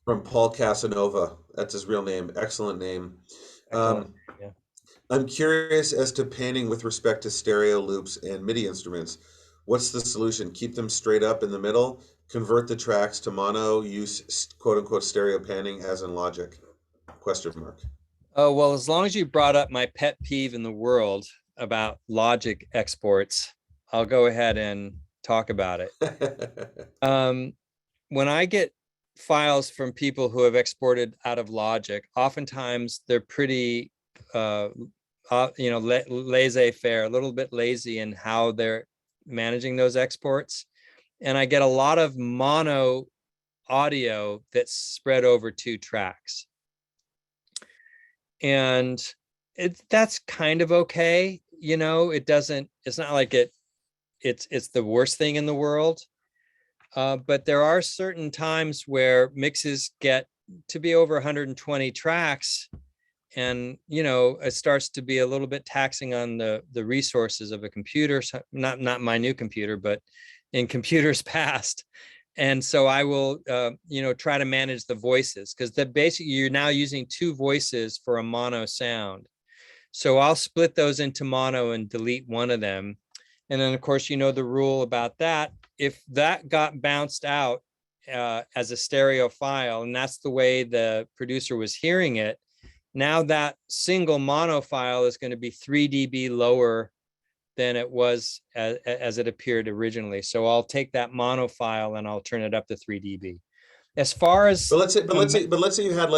from Paul Casanova. That's his real name. Excellent name. Yeah. I'm curious as to panning with respect to stereo loops and MIDI instruments. What's the solution? Keep them straight up in the middle, convert the tracks to mono, use quote unquote stereo panning as in Logic? Question mark. Oh, well, as long as you brought up my pet peeve in the world about Logic exports, I'll go ahead and talk about it. When I get files from people who have exported out of Logic, oftentimes they're pretty laissez-faire, a little bit lazy in how they're managing those exports, and I get a lot of mono audio that's spread over 2 tracks, and that's kind of okay. It's not like it's the worst thing in the world, but there are certain times where mixes get to be over 120 tracks, and it starts to be a little bit taxing on the resources of a computer. So not my new computer, but in computers past. And so I will try to manage the voices, because basically you're now using 2 voices for a mono sound. So I'll split those into mono and delete one of them. And then of course the rule about that. If that got bounced out as a stereo file, and that's the way the producer was hearing it, now that single mono file is going to be 3 dB lower than it was as it appeared originally. So I'll take that mono file and I'll turn it up to 3 dB. As far as let's say you had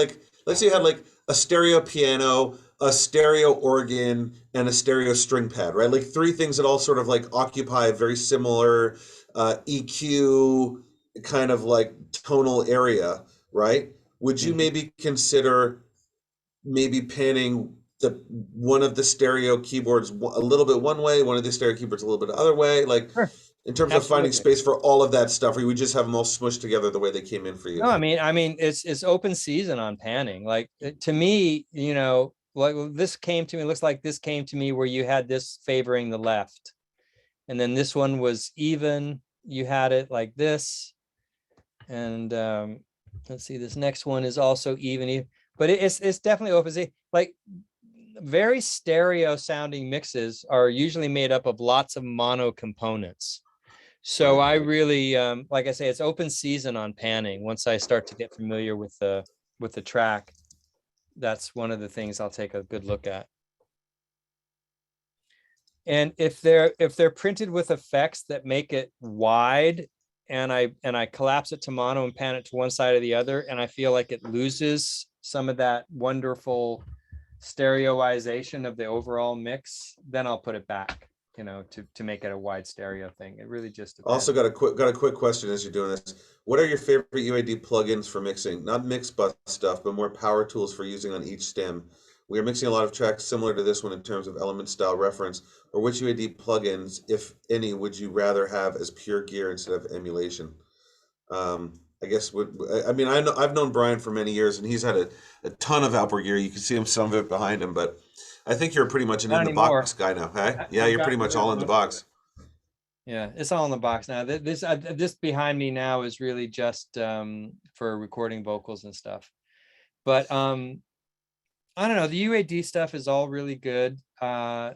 like a stereo piano, a stereo organ, and a stereo string pad, right? Like 3 things that all sort of like occupy a very similar EQ kind of like tonal area, right? Would you maybe consider panning one of the stereo keyboards a little bit one way, one of the stereo keyboards a little bit the other way, like Sure. in terms of finding space for all of that stuff, or you would just have them all smushed together the way they came in for you? No, I mean, it's open season on panning. Like to me, like this came to me, looks like this came to me where you had this favoring the left, and then this one was even. You had it like this, and let's see, this next one is also even. But it's definitely open season. Like very stereo sounding mixes are usually made up of lots of mono components. So I really, like I say, it's open season on panning. Once I start to get familiar with the track, that's one of the things I'll take a good look at. And if they're printed with effects that make it wide, and I collapse it to mono and pan it to one side or the other, and I feel like it loses some of that wonderful stereoization of the overall mix, then I'll put it back, to make it a wide stereo thing. It really just depends. Also got a quick question as you're doing this. What are your favorite UAD plugins for mixing? Not mix bus stuff, but more power tools for using on each stem. We are mixing a lot of tracks similar to this one in terms of element style reference. Or which UAD plugins, if any, would you rather have as pure gear instead of emulation? I guess I've known Brian for many years, and he's had a ton of outboard gear. You can see some of it behind him, but I think you're pretty much an Not in the anymore. box guy now, hey? Yeah, I've you're got pretty much rid of all in the most of box. Yeah, it's all in the box now. This behind me now is really just for recording vocals and stuff. But I don't know. The UAD stuff is all really good. I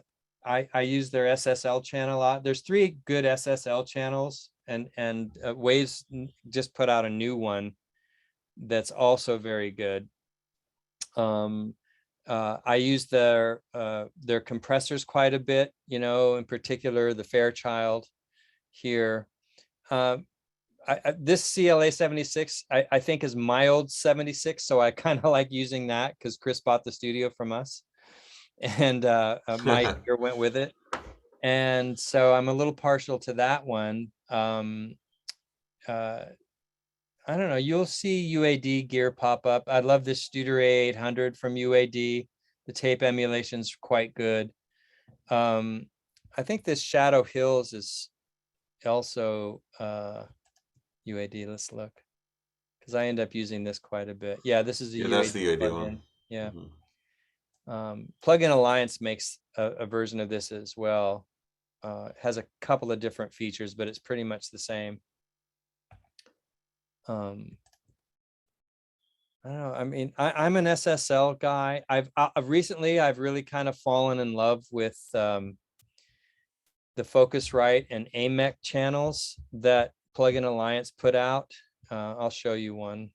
use their SSL channel a lot. There's 3 good SSL channels, and Waves just put out a new one that's also very good. I use their compressors quite a bit, in particular the Fairchild here. This CLA 76 I think is my old 76, so I kind of like using that because Chris bought the studio from us, and my gear went with it, and so I'm a little partial to that one. I don't know, you'll see UAD gear pop up. I love this Studer A800 from UAD. The tape emulation's quite good. I think this Shadow Hills is also UAD. Let's look, because I end up using this quite a bit. Yeah, this is a UAD that's the UAD plugin. one. Yeah. Mm-hmm. Plugin Alliance makes a version of this as well. It has a couple of different features, but it's pretty much the same. I don't know. I mean, I'm an SSL guy. I've really kind of fallen in love with the Focusrite and AMEC channels that Plugin Alliance put out. I'll show you one.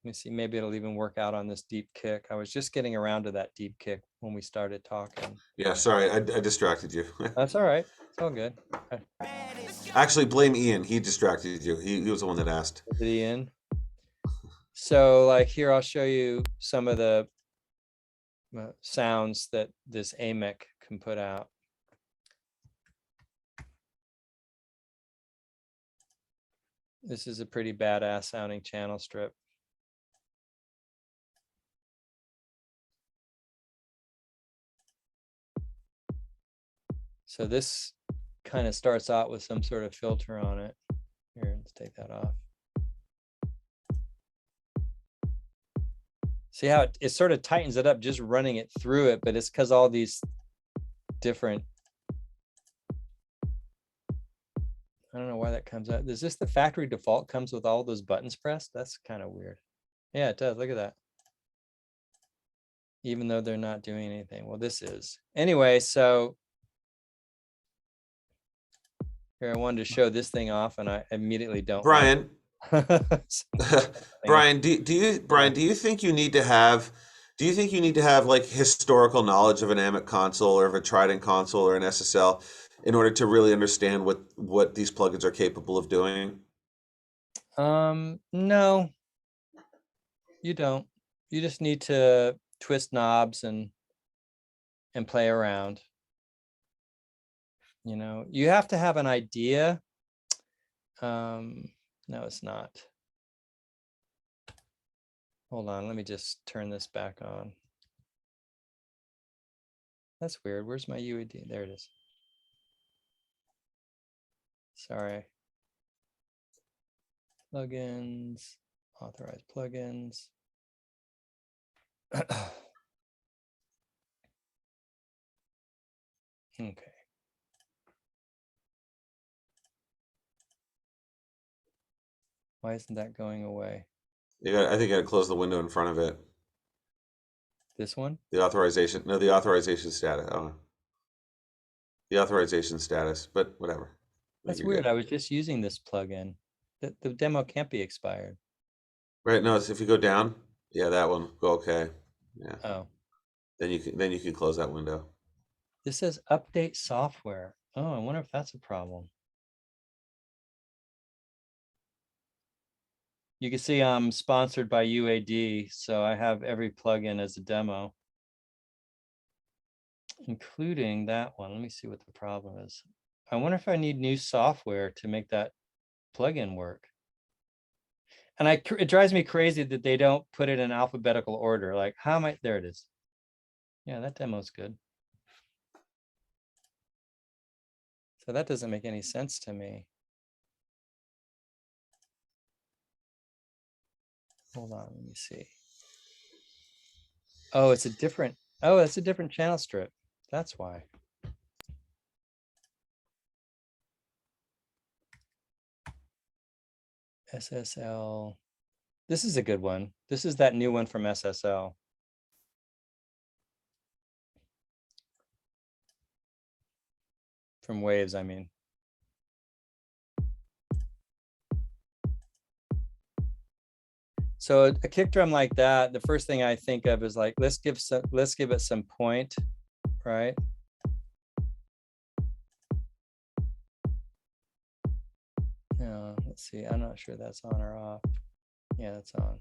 Let me see, maybe it'll even work out on this deep kick. I was just getting around to that deep kick when we started talking. Yeah, sorry, I distracted you. That's all right. It's all good. Actually, blame Ian. He distracted you. He was the one that asked. Is it Ian? So like here, I'll show you some of the sounds that this AMEC can put out. This is a pretty badass sounding channel strip. So this kind of starts out with some sort of filter on it. Here, let's take that off. See how it sort of tightens it up just running it through it, but it's because all these different, I don't know why that comes out. Is this the factory default comes with all those buttons pressed? That's kind of weird. Yeah, it does. Look at that. Even though they're not doing anything. Well, this is. Anyway, so here I wanted to show this thing off, and I immediately don't. Brian, Like Brian, do you think you need to have like historical knowledge of an AMEC console or of a Trident console or an SSL in order to really understand what these plugins are capable of doing? No, you don't. You just need to twist knobs and play around. You have to have an idea. No, it's not. Hold on, let me just turn this back on. That's weird. Where's my UAD? There it is. Sorry. Plugins, authorized plugins. Okay. Why isn't that going away? I think you got to close the window in front of it. This one? The authorization. No, the authorization status. Oh. The authorization status, but whatever. That's You're weird. good. I was just using this plugin. The demo can't be expired. Right, no, it's if you go down, yeah, that one, go okay. Yeah. Oh, Then you can close that window. this says update software. Oh, I wonder if that's a problem. You can see I'm sponsored by UAD, so I have every plugin as a demo, including that one. Let me see what the problem is. I wonder if I need new software to make that plugin work. And it drives me crazy that they don't put it in alphabetical order. Like, how am I? There it is. Yeah, that demo's good. So that doesn't make any sense to me. Hold on, let me see. Oh, it's a different, oh, it's a different channel strip. That's why. SSL. This is a good one. This is that new one from SSL. From Waves, I mean. So a kick drum like that, the first thing I think of is like, let's give it some point, right? Let's see, I'm not sure that's on or off. Yeah, that's on.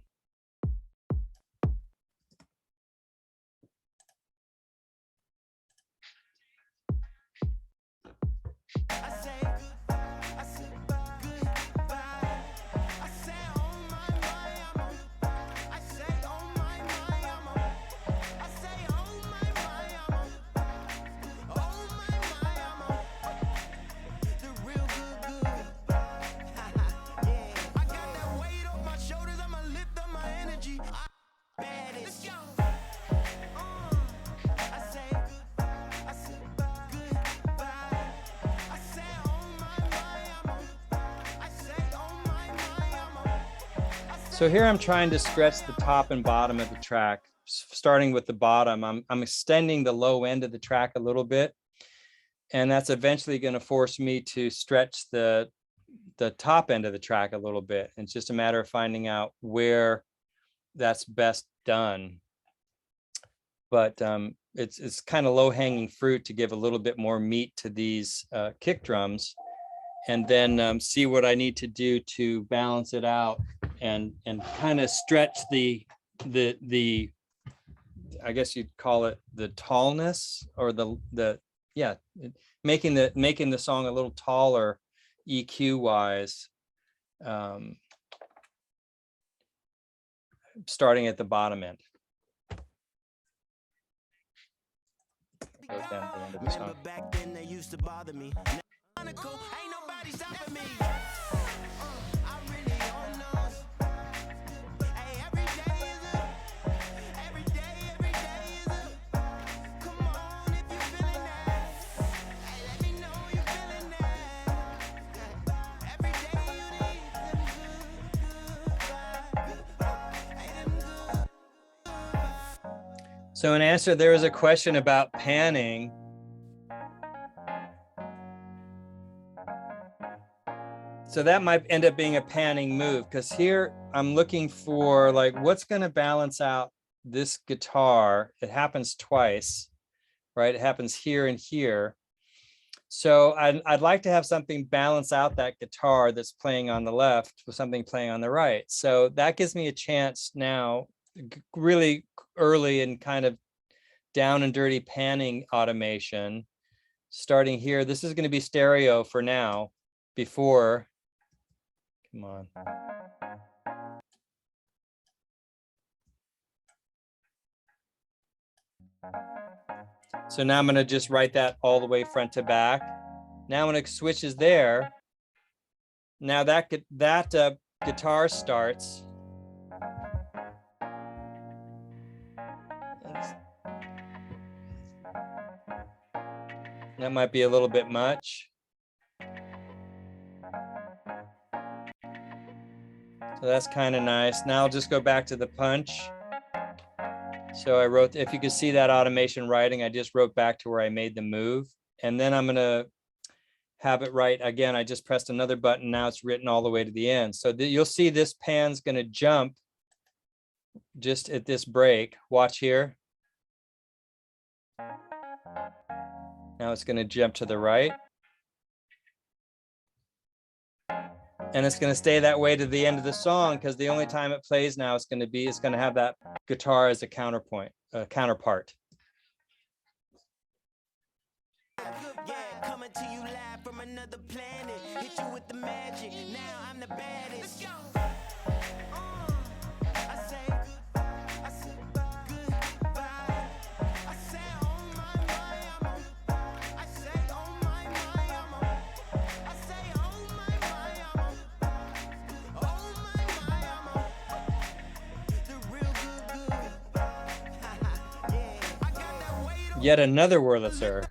So here I'm trying to stretch the top and bottom of the track. Starting with the bottom, I'm extending the low end of the track a little bit, and that's eventually going to force me to stretch the top end of the track a little bit. It's just a matter of finding out where that's best done. But it's kind of low-hanging fruit to give a little bit more meat to these kick drums, and then see what I need to do to balance it out and kind of stretch the I guess you'd call it the tallness, or yeah, making the song a little taller EQ wise, starting at the bottom end. Goes down to the end of the song. Remember back then they used to bother me. Ain't nobody stopping me. I really don't know. Hey, every day is every day is come on if you feeling that. Hey, let me know you feeling that. Every day you need them good. So in answer, there was a question about panning. So that might end up being a panning move, because here I'm looking for like, what's going to balance out this guitar. It happens twice, right? It happens here and here. So I'd like to have something balance out that guitar that's playing on the left with something playing on the right. So that gives me a chance now, really early and kind of down and dirty panning automation. Starting here, this is going to be stereo for now, before, come on. So now I'm going to just write that all the way front to back. Now when it switches there, now that guitar starts. That might be a little bit much. So that's kind of nice. Now I'll just go back to the punch. So I wrote, if you could see that automation writing, I just wrote back to where I made the move. And then I'm going to have it right again. I just pressed another button. Now it's written all the way to the end. So you'll see this pan's going to jump just at this break. Watch here. Now it's going to jump to the right. And it's going to stay that way to the end of the song, because the only time it plays now it's going to have that guitar as a counterpoint, counterpart. Yeah, coming to you live from another planet. Hit you with the magic. Now I'm the baddest. I say goodbye. I say oh my, I say oh my, I say oh my, oh my, the real good. Yeah, I got that weight on. Yet another Wurlitzer.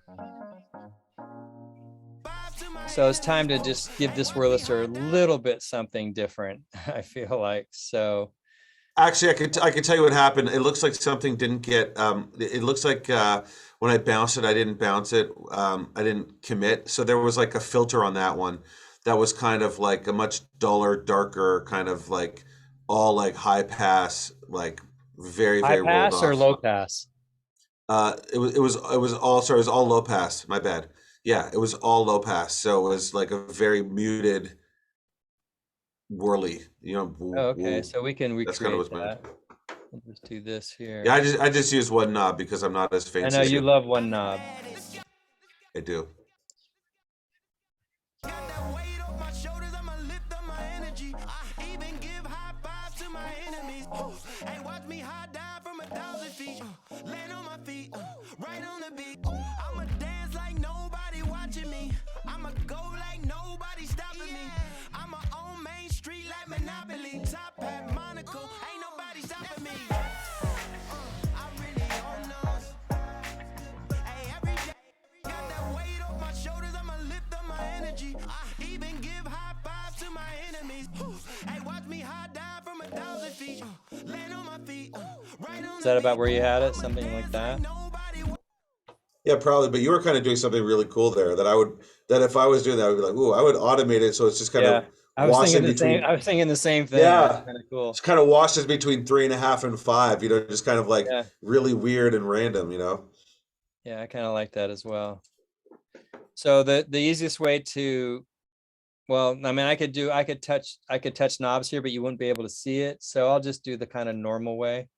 So it's time to just give this Wurlitzer a little bit something different, I feel like. So Actually, I could tell you what happened. It looks like something didn't get. It looks like when I bounced it, I didn't bounce it. I didn't commit. So there was like a filter on that one that was kind of like a much duller, darker, kind of like all like high pass, like very high rolled pass or off. low pass? It was all, sorry, it was all low pass. My bad. Yeah, it was all low pass. So it was like a very muted, whirly. You know. Oh, okay, so we can That's kind of recreate what's meant. that. We'll just do this here. Yeah, I just use one knob because I'm not as I fancy. know as you love one knob. I do. Got that weight off my shoulders, I'ma lift up my energy. I even give high fives to my enemies. Hey, watch me high dive from 1,000 feet. Land on my feet, right on the beat. I'ma dance like nobody watching me. I'ma go like nobody stopping me. I'ma own Main Street like Monopoly. Top hat Monaco, ain't nobody stopping me. I really own those. Hey, every day. Got that weight off my shoulders, I'ma lift up my energy. I even give high fives to my enemies. Hey, watch me high dive from 1,000 feet. Land on my feet, right on. Is that about where you had it? Something like that? Yeah, probably. But you were kind of doing something really cool there that if I was doing that, I would be like, ooh, I would automate it so it's just kind of I was washing thinking the between. same. I was thinking the same thing. Yeah. That's kind of cool. It's kind of washes between 3.5 and 5. You know, just kind of like Yeah. really weird and random. You know. Yeah, I kind of like that as well. So the easiest way to, well, I mean, I could touch knobs here, but you wouldn't be able to see it. So I'll just do the kind of normal way,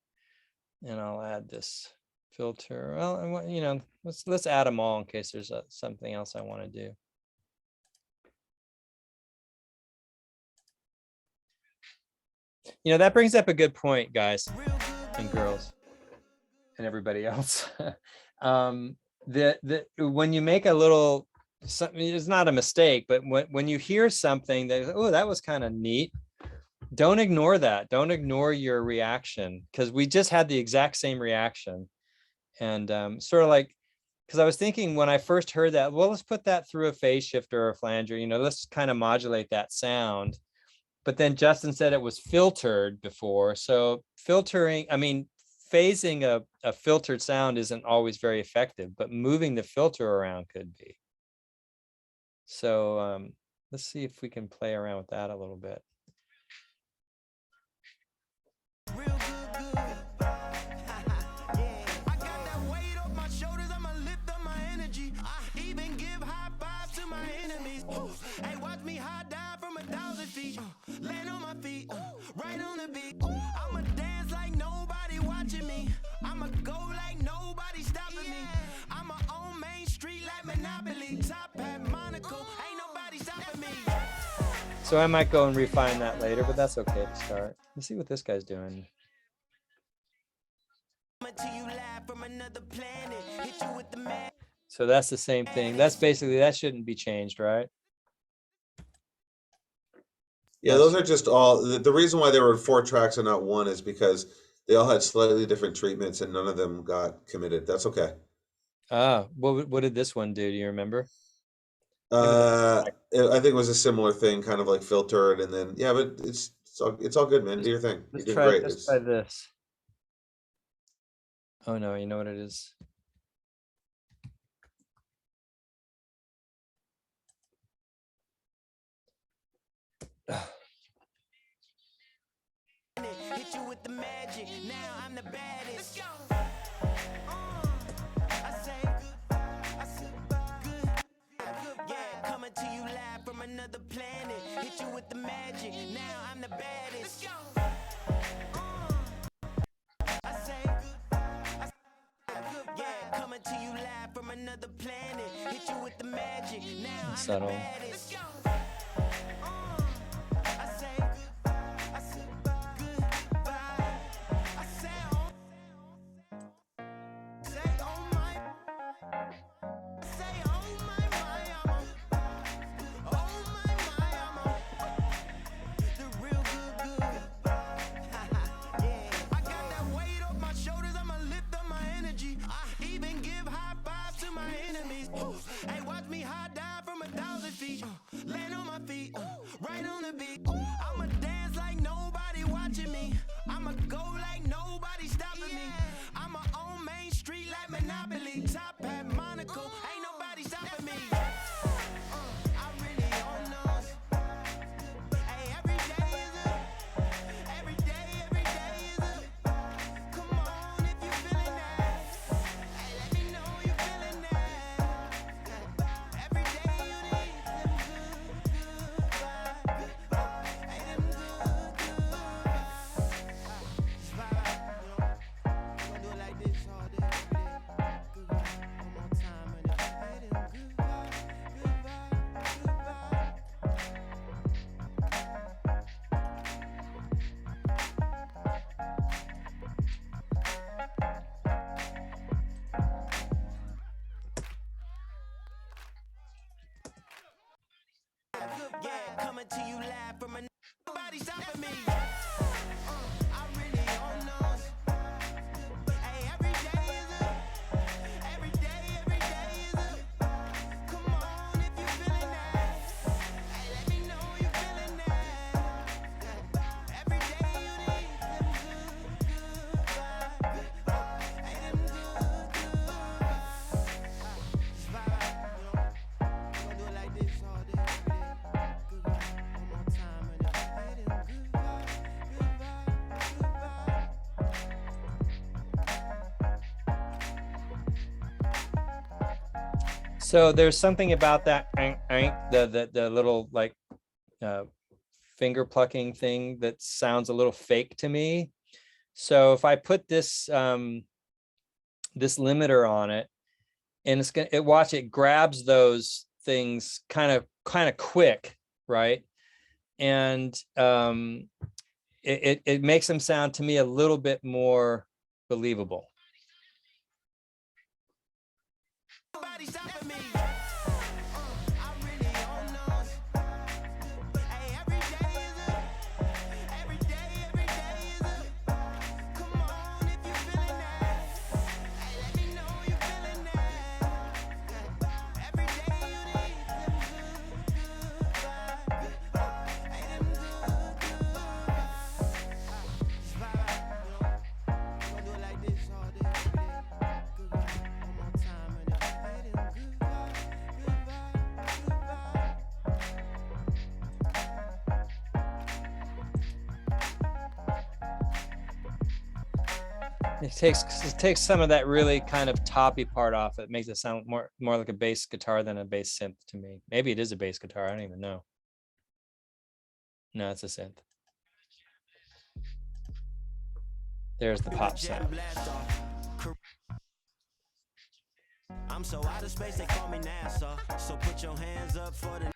and I'll add this filter. Well, you know, let's add them all in case there's something else I want to do. You know, that brings up a good point, guys and girls and everybody else. When you make a little something, it's not a mistake, but when you hear something that, oh, that was kind of neat, don't ignore that. Don't ignore your reaction, because we just had the exact same reaction. And sort of like, because I was thinking when I first heard that, well, let's put that through a phase shifter or a flanger, you know, let's kind of modulate that sound. But then Justin said it was filtered before. So filtering, I mean, phasing a filtered sound isn't always very effective, but moving the filter around could be. So let's see if we can play around with that a little bit. Hey, watch me high dive from 1,000 feet. Land on my feet, right on the beat. I'ma dance like nobody watching me. I'ma go like nobody stopping me. I'ma own Main Street like Monopoly. Top hat Monaco, ain't nobody stopping me. So I might go and refine that later, but that's okay to start. Let's see what this guy's doing. So that's the same thing. That's basically, that shouldn't be changed, right? Yeah, those are just all. The reason why there were 4 tracks and not 1 is because they all had slightly different treatments and none of them got committed. That's okay. What did this one do? Do you remember? I think it was a similar thing, kind of like filtered, and then yeah, but it's all good, man. Do your thing. You did great. Let's try this. Oh no, you know what it is? magic. Now I'm the baddest. Yeah, coming to you live from another planet. Hit you with the magic. Now I'm the baddest. Yeah, coming to you live from another planet. Hit you with the magic. Now I'm Subtle. the baddest. Hey, watch me high dive from 1,000 feet. Land on my feet, right on the beat. I'ma dance like nobody watching me. I'ma go like nobody stopping me. I'ma own Main Street like Monopoly. Top hat Monaco, ain't nobody stopping me. I really own those. Hey, every day is a, every day is a. Come on if you feeling that. Hey, let me know you feeling that. Every day you need them good vibes. Hey, them good vibes. Gonna do it like this all day, every day. Good vibes, one more time, and hey, them good vibes, good vibes, good vibes. Yeah, coming to you live from a nobody stopping me. I really own those. Hey, every day is a, every day is a. Come on if you feeling that. Hey, let me know you feeling that. Every day you need them good vibes. Hey, them good vibes. Gonna do it like this all day, every day. Good vibes, one more time, and hey, them good vibes, good vibes, good vibes. So there's something about that the little like finger plucking thing that sounds a little fake to me. So if I put this this limiter on it, and it's gonna watch it grabs those things kind of quick, right? And it makes them sound to me a little bit more believable. Nobody stopping me. I really own those. Hey, every day is a, every day is a. Come on if you feeling that. Hey, let me know you feeling that. Every day you need them good vibes. Hey, them good vibes. Gonna do it like this all day, every day. Good vibes, one more time, and hey, them good vibes, good vibes, good vibes. It takes some of that really kind of toppy part off. It makes it sound more like a bass guitar than a bass synth to me. Maybe it is a bass guitar. I don't even know. No, it's a synth. There's the pop sound. Blast off. I'm so out of space, they call me NASA. So put your hands up for the.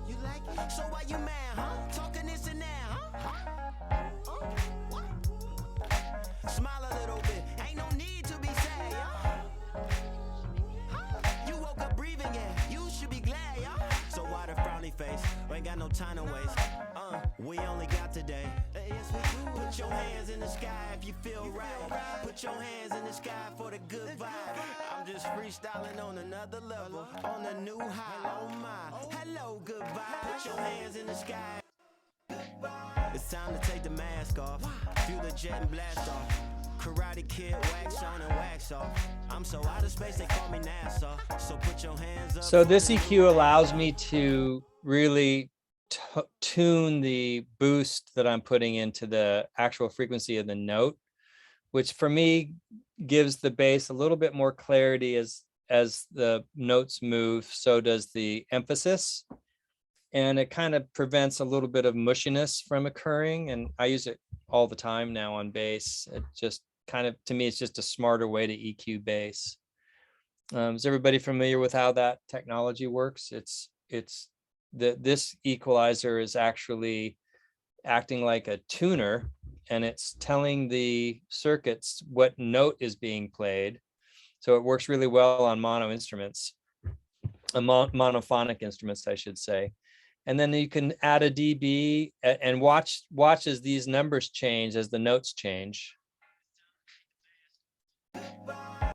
You like it? So why you mad, huh? Talking this and that, huh? What? Smile a little bit, ain't no need to be sad, yeah. You woke up breathing, yeah. You should be glad, yeah. So why the frowny face? We ain't got no time to waste. We only got today. Yes, we do. Put your hands in the sky if you feel right. Put your hands in the sky for the good vibe. I'm just freestyling on another level, on a new high. Oh my, hello, good vibe. Put your hands in the sky. It's time to take the mask off. Feel the jet and blast off. Karate Kid, wax on and wax off. I'm so out of space, they call me NASA. So put your hands up. So this EQ allows me to really tune the boost that I'm putting into the actual frequency of the note, which for me gives the bass a little bit more clarity as the notes move. So does the emphasis, and it kind of prevents a little bit of mushiness from occurring. And I use it all the time now on bass. It just kind of, to me, it's just a smarter way to EQ bass. Is everybody familiar with how that technology works? This equalizer is actually acting like a tuner, and it's telling the circuits what note is being played. So it works really well on mono instruments, monophonic instruments, I should say. And then you can add a dB and watch as these numbers change, as the notes change.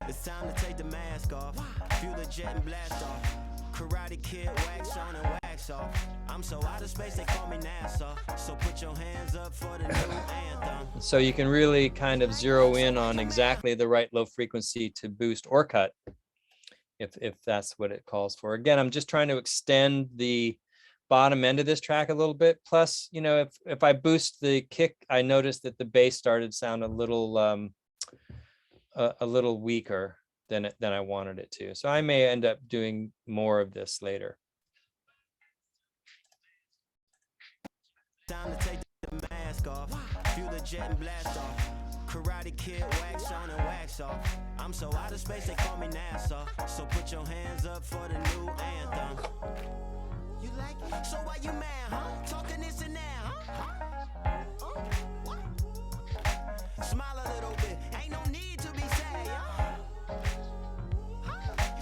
It's time to take the mask off, fuel the jet and blast off. Karate Kid, wax on and wax off. I'm so out of space, they call me NASA. So put your hands up for the new anthem. So you can really kind of zero in on exactly the right low frequency to boost or cut, if that's what it calls for. Again, I'm just trying to extend the bottom end of this track a little bit. Plus, you know, if I boost the kick, I noticed that the bass started to sound a little weaker than I wanted it to. So I may end up doing more of this later. Time to take the mask off, fuel the jet and blast off. Karate Kid, wax on and wax off. I'm so out of space, they call me NASA. So put your hands up for the new anthem. You like it? So why you mad, huh? Talking this and that, huh? Smile a little bit, ain't no need to be sad, yeah.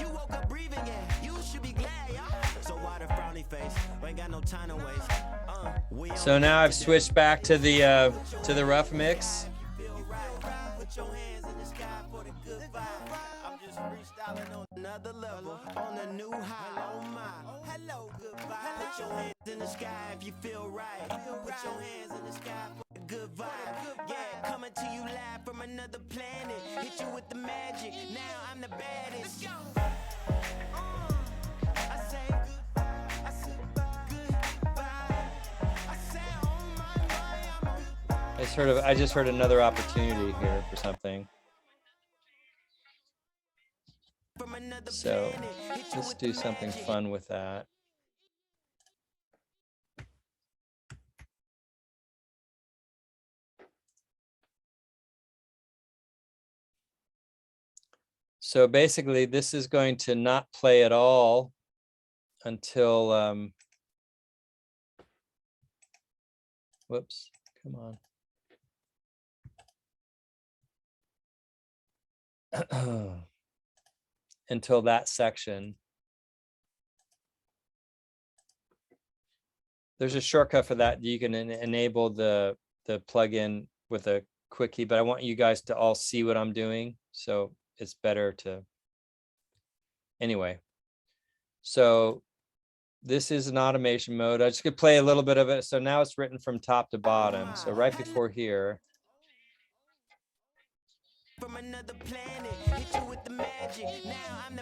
You woke up breathing, yeah, you should be glad, yeah. So why the frowny face? We ain't got no time to waste. So now I've switched back to the rough mix. Put your hands in the sky for the good vibe. I'm just freestyling on another level, on a new high. Oh my, hello, good vibe. Put your hands in the sky if you feel right. Put your hands in the sky for the good vibe. Yeah, coming to you live from another planet. Hit you with the magic. Now I'm the baddest. I say good. I say good vibe. I say on my mind, I'm good. I just heard another opportunity here for something. So let's do something fun with that. So basically, this is going to not play at all until, whoops, come on. Until that section. There's a shortcut for that. You can enable the plugin with a quick key, but I want you guys to all see what I'm doing. So it's better to, anyway. So this is an automation mode. I just could play a little bit of it. So now it's written from top to bottom. So right before here.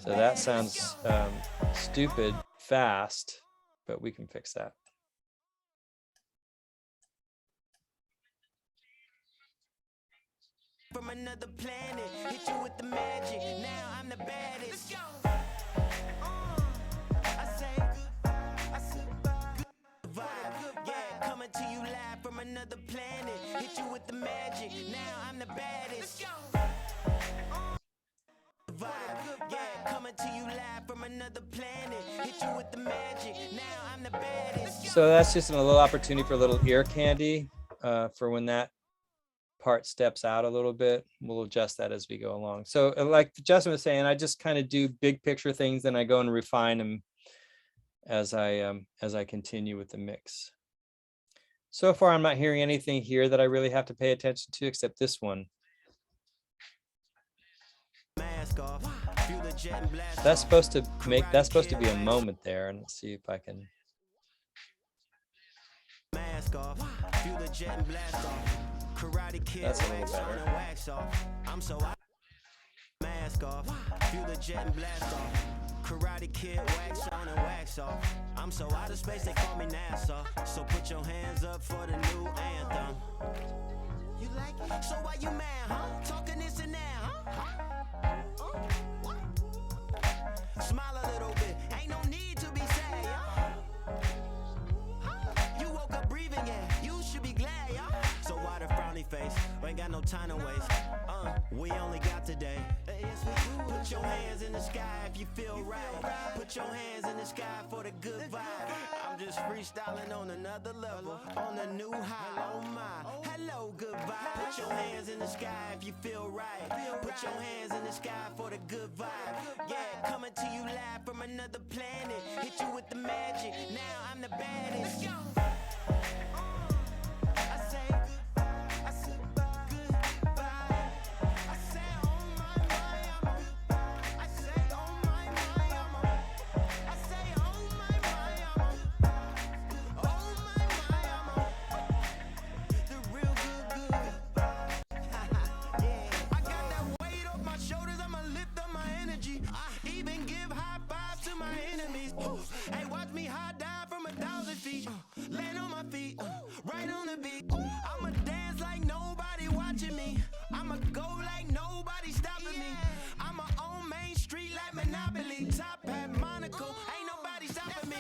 So that sounds stupid fast, but we can fix that. From another planet, hit you with the magic. Now I'm the baddest. I say good. I say good vibe. Yeah, coming to you live from another planet. Hit you with the magic. Now I'm the baddest. Vibe. Yeah, coming to you live from another planet. Hit you with the magic. Now I'm the baddest. So that's just a little opportunity for a little ear candy for when that part steps out a little bit. We'll adjust that as we go along. So like Justin was saying, I just kind of do big picture things, then I go and refine them as I continue with the mix. So far, I'm not hearing anything here that I really have to pay attention to, except this one. That's supposed to be a moment there, and let's see if I can. That's a little better. mask off. Feel the jet and blast off. Karate Kid, wax on and wax off. I'm so out of space, they call me NASA. So put your hands up for the new anthem. You like it? So why you mad, huh? Talking this and that, huh? Smile a little bit, ain't no need to be sad, yeah. You woke up breathing, yeah, you should be glad, yeah. So why the frowny face? We ain't got no time to waste. We only got today. Yes, we do. Put your hands in the sky if you feel right. Put your hands in the sky for the good vibe. I'm just freestyling on another level, on a new high. Oh my, hello, good vibe. Put your hands in the sky if you feel right. Put your hands in the sky for the good vibe. Yeah, coming to you live from another planet. Hit you with the magic. Now I'm the baddest. Hey, watch me high dive from 1,000 feet. Land on my feet, right on the beat. I'ma dance like nobody watching me. I'ma go like nobody stopping me. I'ma own Main Street like Monopoly. Top hat Monaco, ain't nobody stopping me.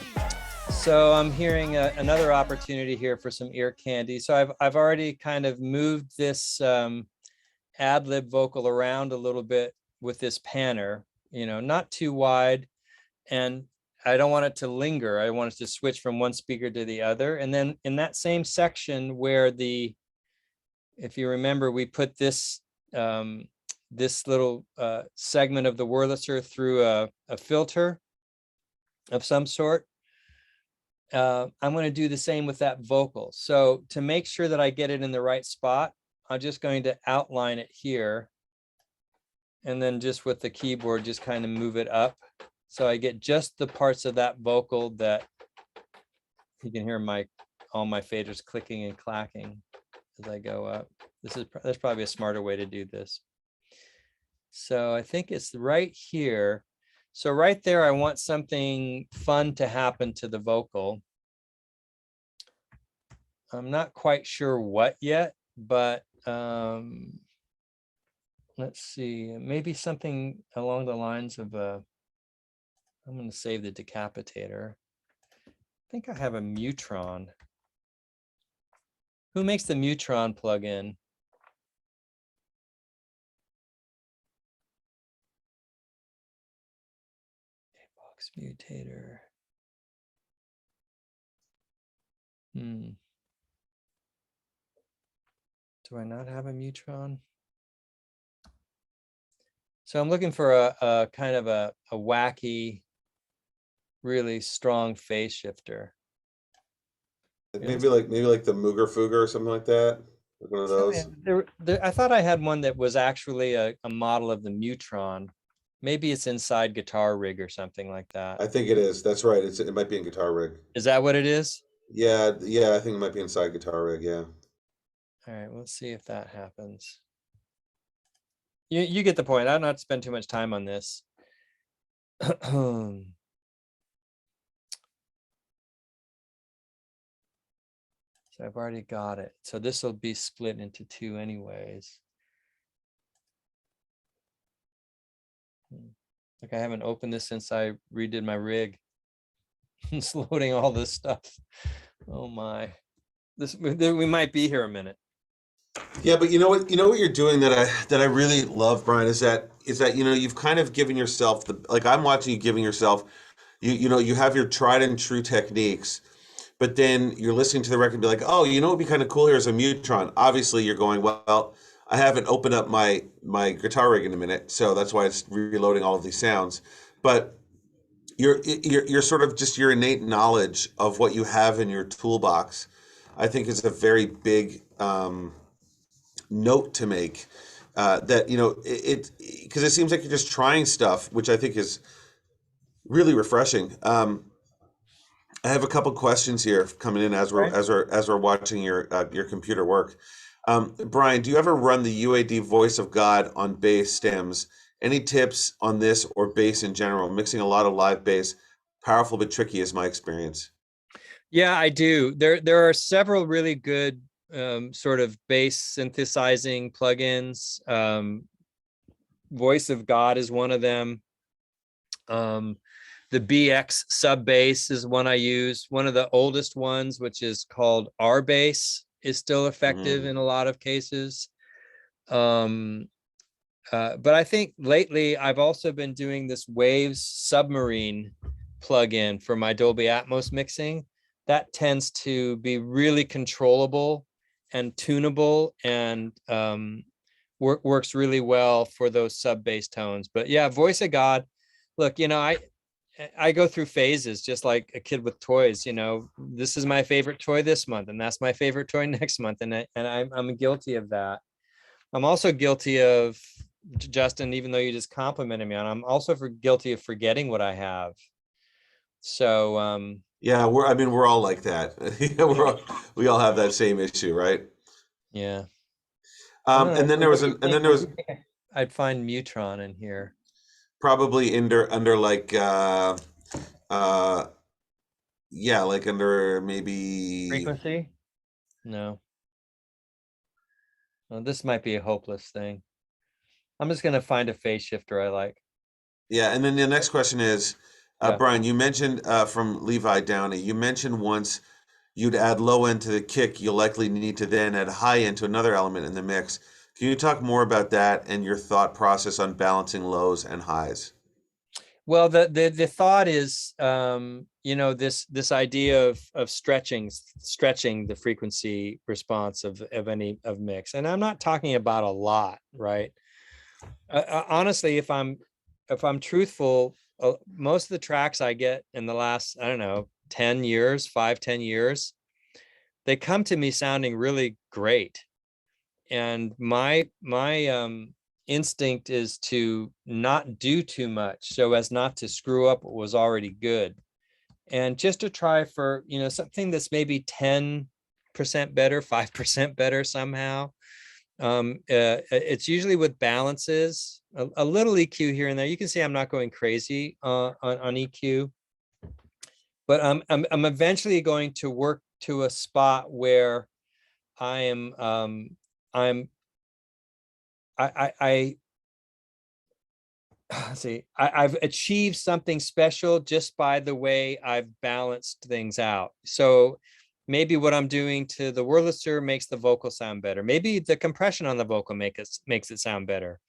So I'm hearing another opportunity here for some ear candy. So I've already kind of moved this ad lib vocal around a little bit with this panner, you know, not too wide, and I don't want it to linger. I want it to switch from one speaker to the other. And then in that same section where if you remember, we put this this little segment of the Wurlitzer through a filter of some sort. I'm going to do the same with that vocal. So to make sure that I get it in the right spot, I'm just going to outline it here. And then just with the keyboard, just kind of move it up. So I get just the parts of that vocal that you can hear all my faders clicking and clacking as I go up. That's probably a smarter way to do this. So I think it's right here. So right there, I want something fun to happen to the vocal. I'm not quite sure what yet, but let's see, maybe something along the lines of I'm going to save the decapitator. I think I have a Mutron. Who makes the Mutron plugin? Box mutator. Do I not have a Mutron? So I'm looking for a kind of a wacky, really strong phase shifter. Maybe like the Mooger Fooger or something like that. Like one of those. I thought I had one that was actually a model of the Mutron. Maybe it's inside Guitar Rig or something like that. I think it is. That's right. It might be in Guitar Rig. Is that what it is? Yeah, I think it might be inside Guitar Rig. Yeah. All right, let's see if that happens. You get the point. I don't have to spend too much time on this. So I've already got it. So this will be split into two anyways. Like I haven't opened this since I redid my rig. It's loading all this stuff. Oh my. We might be here a minute. Yeah, but you know what you're doing that I really love, Brian, is that you've kind of given yourself like I'm watching you giving yourself you have your tried and true techniques, but then you're listening to the record and be like, oh, what would be kind of cool here is a Mutron. Obviously you're going, well, I haven't opened up my Guitar Rig in a minute, so that's why it's reloading all of these sounds. But you're sort of just your innate knowledge of what you have in your toolbox, I think is a very big note to make, that it because it seems like you're just trying stuff, which I think is really refreshing. I have a couple questions here coming in as we're watching your computer work. Brian, do you ever run the UAD Voice of God on bass stems, Any tips on this or bass in general? Mixing a lot of live bass, powerful but tricky is my experience. Yeah, I do. There are several really good sort of bass synthesizing plugins. Voice of God is one of them. The BX sub bass is one I use. One of the oldest ones, which is called R bass, is still effective in a lot of cases. But I think lately I've also been doing this Waves Submarine plugin for my Dolby Atmos mixing. That tends to be really controllable and tunable, and works really well for those sub bass tones. But yeah, Voice of God, look, I go through phases just like a kid with toys. This is my favorite toy this month, and that's my favorite toy next month, and I'm guilty of that. I'm also guilty of, Justin, even though you just complimented me on, I'm also guilty of forgetting what I have. So yeah, we're all like that. We all have that same issue, right? yeah. And then there was I'd find Mutron in here. Probably under like yeah, like under maybe Frequency? No. Well, this might be a hopeless thing. I'm just gonna find a phase shifter I like. Yeah, and then the next question is, Yeah. Brian, you mentioned from Levi Downey, you mentioned once you'd add low end to the kick, you'll likely need to then add high end to another element in the mix. Can you talk more about that and your thought process on balancing lows and highs? Well, the thought is, this idea of stretching the frequency response of any mix, and I'm not talking about a lot, right? Honestly, if I'm truthful, most of the tracks I get in the last, I don't know, 10 years, 5-10 years, they come to me sounding really great. And my instinct is to not do too much so as not to screw up what was already good. And just to try for, something that's maybe 10% better, 5% better somehow. It's usually with balances, a little EQ here and there. You can see I'm not going crazy on EQ, but I'm eventually going to work to a spot where let's see, I've achieved something special just by the way I've balanced things out. So maybe what I'm doing to the Wurlitzer makes the vocal sound better. Maybe the compression on the vocal makes it sound better.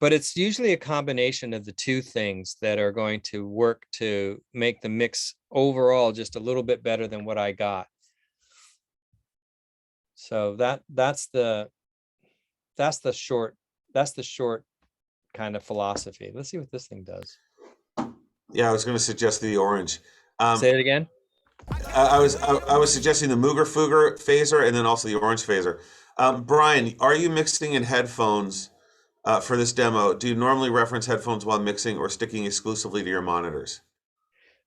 But it's usually a combination of the two things that are going to work to make the mix overall just a little bit better than what I got. So that's the short kind of philosophy. Let's see what this thing does. Yeah, I was going to suggest the orange. Say it again. I was suggesting the Mooger Fooger phaser and then also the orange phaser. Brian, are you mixing in headphones for this demo? Do you normally reference headphones while mixing or sticking exclusively to your monitors?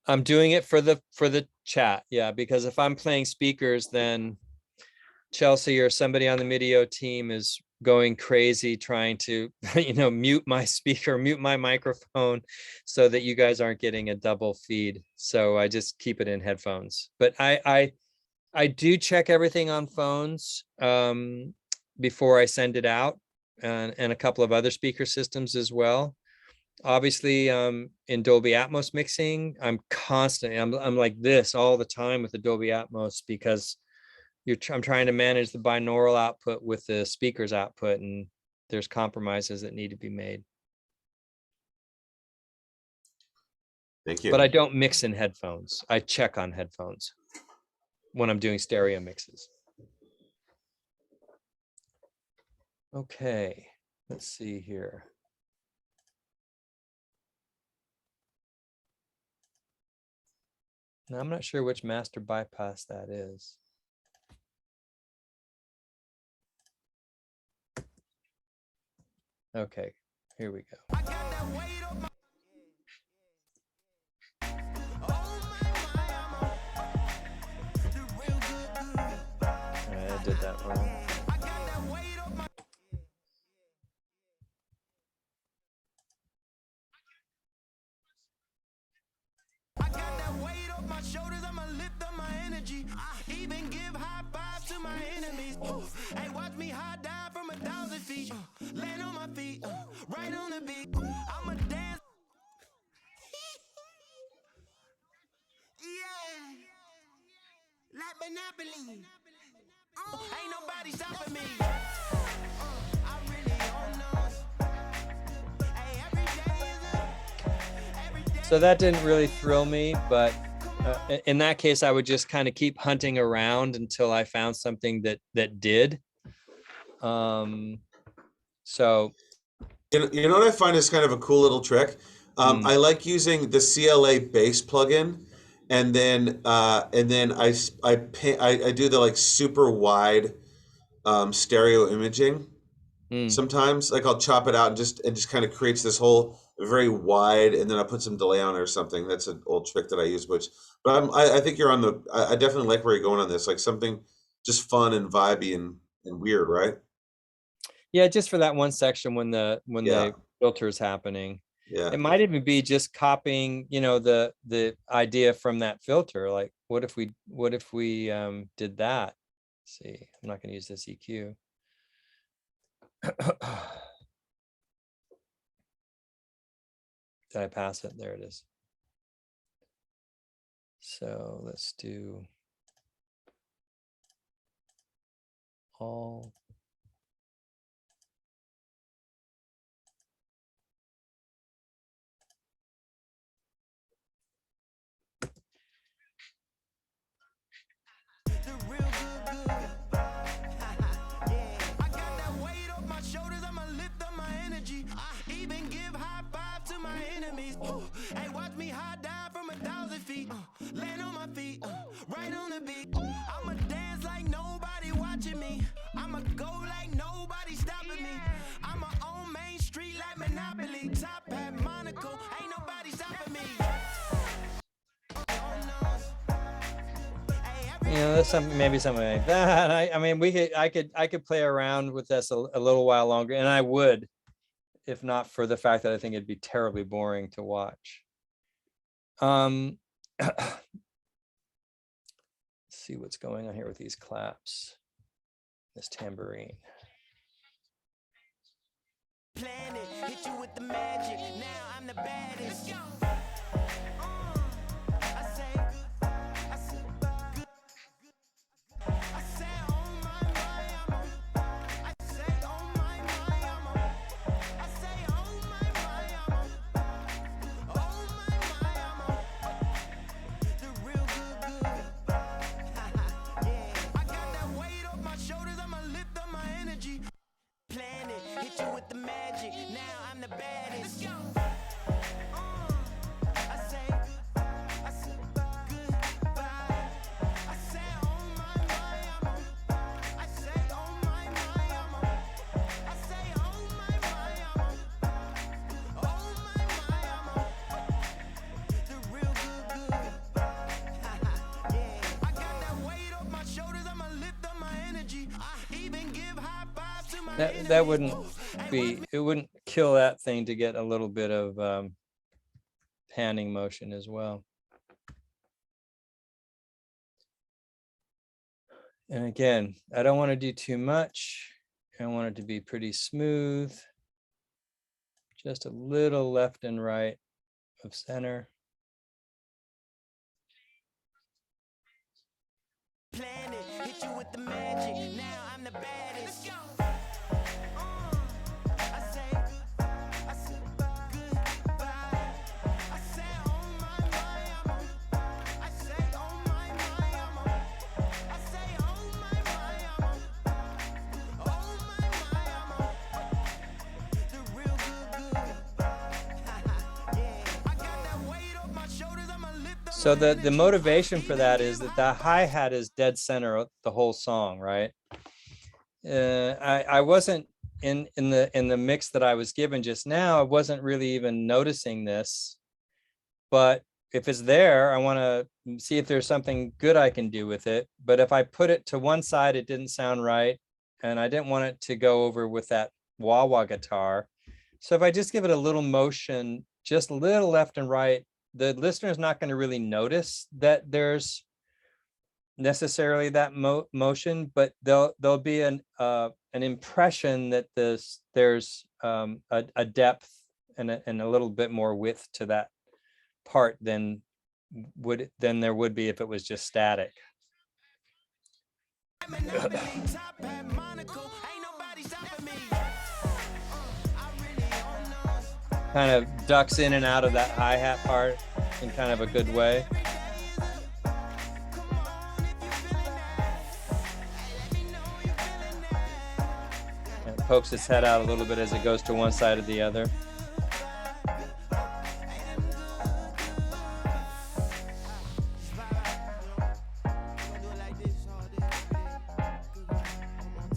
I'm doing it for the chat, yeah, because if I'm playing speakers, then Chelsea or somebody on the MDIIO team is going crazy trying to mute my speaker, mute my microphone so that you guys aren't getting a double feed. So I just keep it in headphones. But I do check everything on phones before I send it out, and a couple of other speaker systems as well. Obviously, in Dolby Atmos mixing, I'm like this all the time with the Dolby Atmos, because I'm trying to manage the binaural output with the speaker's output, and there's compromises that need to be made. Thank you. But I don't mix in headphones. I check on headphones when I'm doing stereo mixes. Okay, let's see here. Now, I'm not sure which master bypass that is. Okay, here we go. I did that wrong. energy. I even give high fives to my enemies. Hey, watch me high dive from 1,000 feet. Land on my feet, right on the beat. I'ma dance. Yeah. Like Monopoly. Ain't nobody stopping me. I really don't know. Hey, every day is So that didn't really thrill me, but in that case, I would just kind of keep hunting around until I found something that did. So You know what I find is kind of a cool little trick? I like using the CLA bass plugin, and then I do the like super wide stereo imaging. Sometimes like I'll chop it out and just kind of creates this whole very wide, and then I put some delay on it or something. That's an old trick that I use, but I think you're on the. I definitely like where you're going on this, like something just fun and vibey and weird, right? yeah, just for that one section when the Yeah, filter is happening. yeah. It might even be just copying, the idea from that filter. Like, what if we did that? Let's see, I'm not going to use this EQ. Did I pass it? There it is. So let's do all. the real good. Yeah. I got that weight off my shoulders. I'ma lift up my energy. I even give high five to my enemies. Hey, watch me high dive from 1,000 feet. Land on my feet, right on the beat. I'ma dance like nobody watching me. I'ma go like nobody stopping me. I'ma own Main Street like Monopoly. Top hat Monaco, ain't nobody stopping me. That's maybe something like that. I mean, I could play around with this a little while longer, and I would, if not for the fact that I think it'd be terribly boring to watch. Let's see what's going on here with these claps, this tambourine. Planet, hit you with the magic. Now I'm the baddest. Planet, hit you with the magic. Now I'm the baddest. I say goodbye. I say oh my, I say oh my, I say oh my, oh my, the real good. Yeah, I got that weight off my shoulders. I'ma lift up my energy. I even give high fives to my enemies. That wouldn't be, it wouldn't kill that thing to get a little bit of panning motion as well. And again, I don't want to do too much. I want it to be pretty smooth. Just a little left and right of center. Planet, hit you with the magic. Now I'm the baddest. I say goodbye. I say oh my, I say oh my, I say oh my, the real good. Yeah, I got that weight off my shoulders. I'ma lift up. So the motivation for that is that the hi-hat is dead center of the whole song, right? I wasn't in the mix that I was given just now. I wasn't really even noticing this, but if it's there, I want to see if there's something good I can do with it. But if I put it to one side, it didn't sound right, and I didn't want it to go over with that wah-wah guitar. So if I just give it a little motion, just a little left and right, the listener is not going to really notice that there's necessarily that motion, but there'll be an impression that there's a depth and a little bit more width to that part than there would be if it was just static. Kind of ducks in and out of that hi-hat part in kind of a good way. And pokes its head out a little bit as it goes to one side or the other.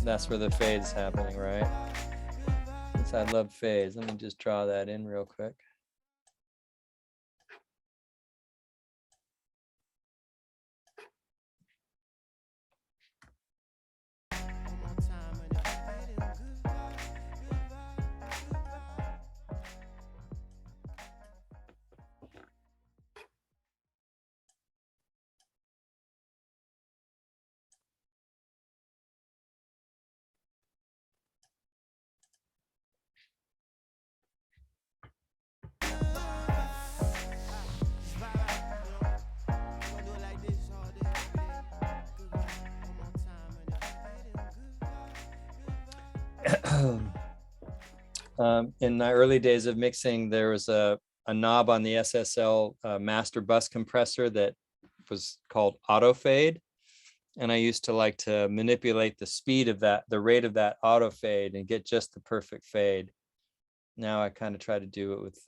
That's where the fade's happening, right? Since I love fades, let me just draw that in real quick. In the early days of mixing, there was a knob on the SSL master bus compressor that was called auto fade. And I used to like to manipulate the speed of that, the rate of that auto fade, and get just the perfect fade. Now I kind of try to do it with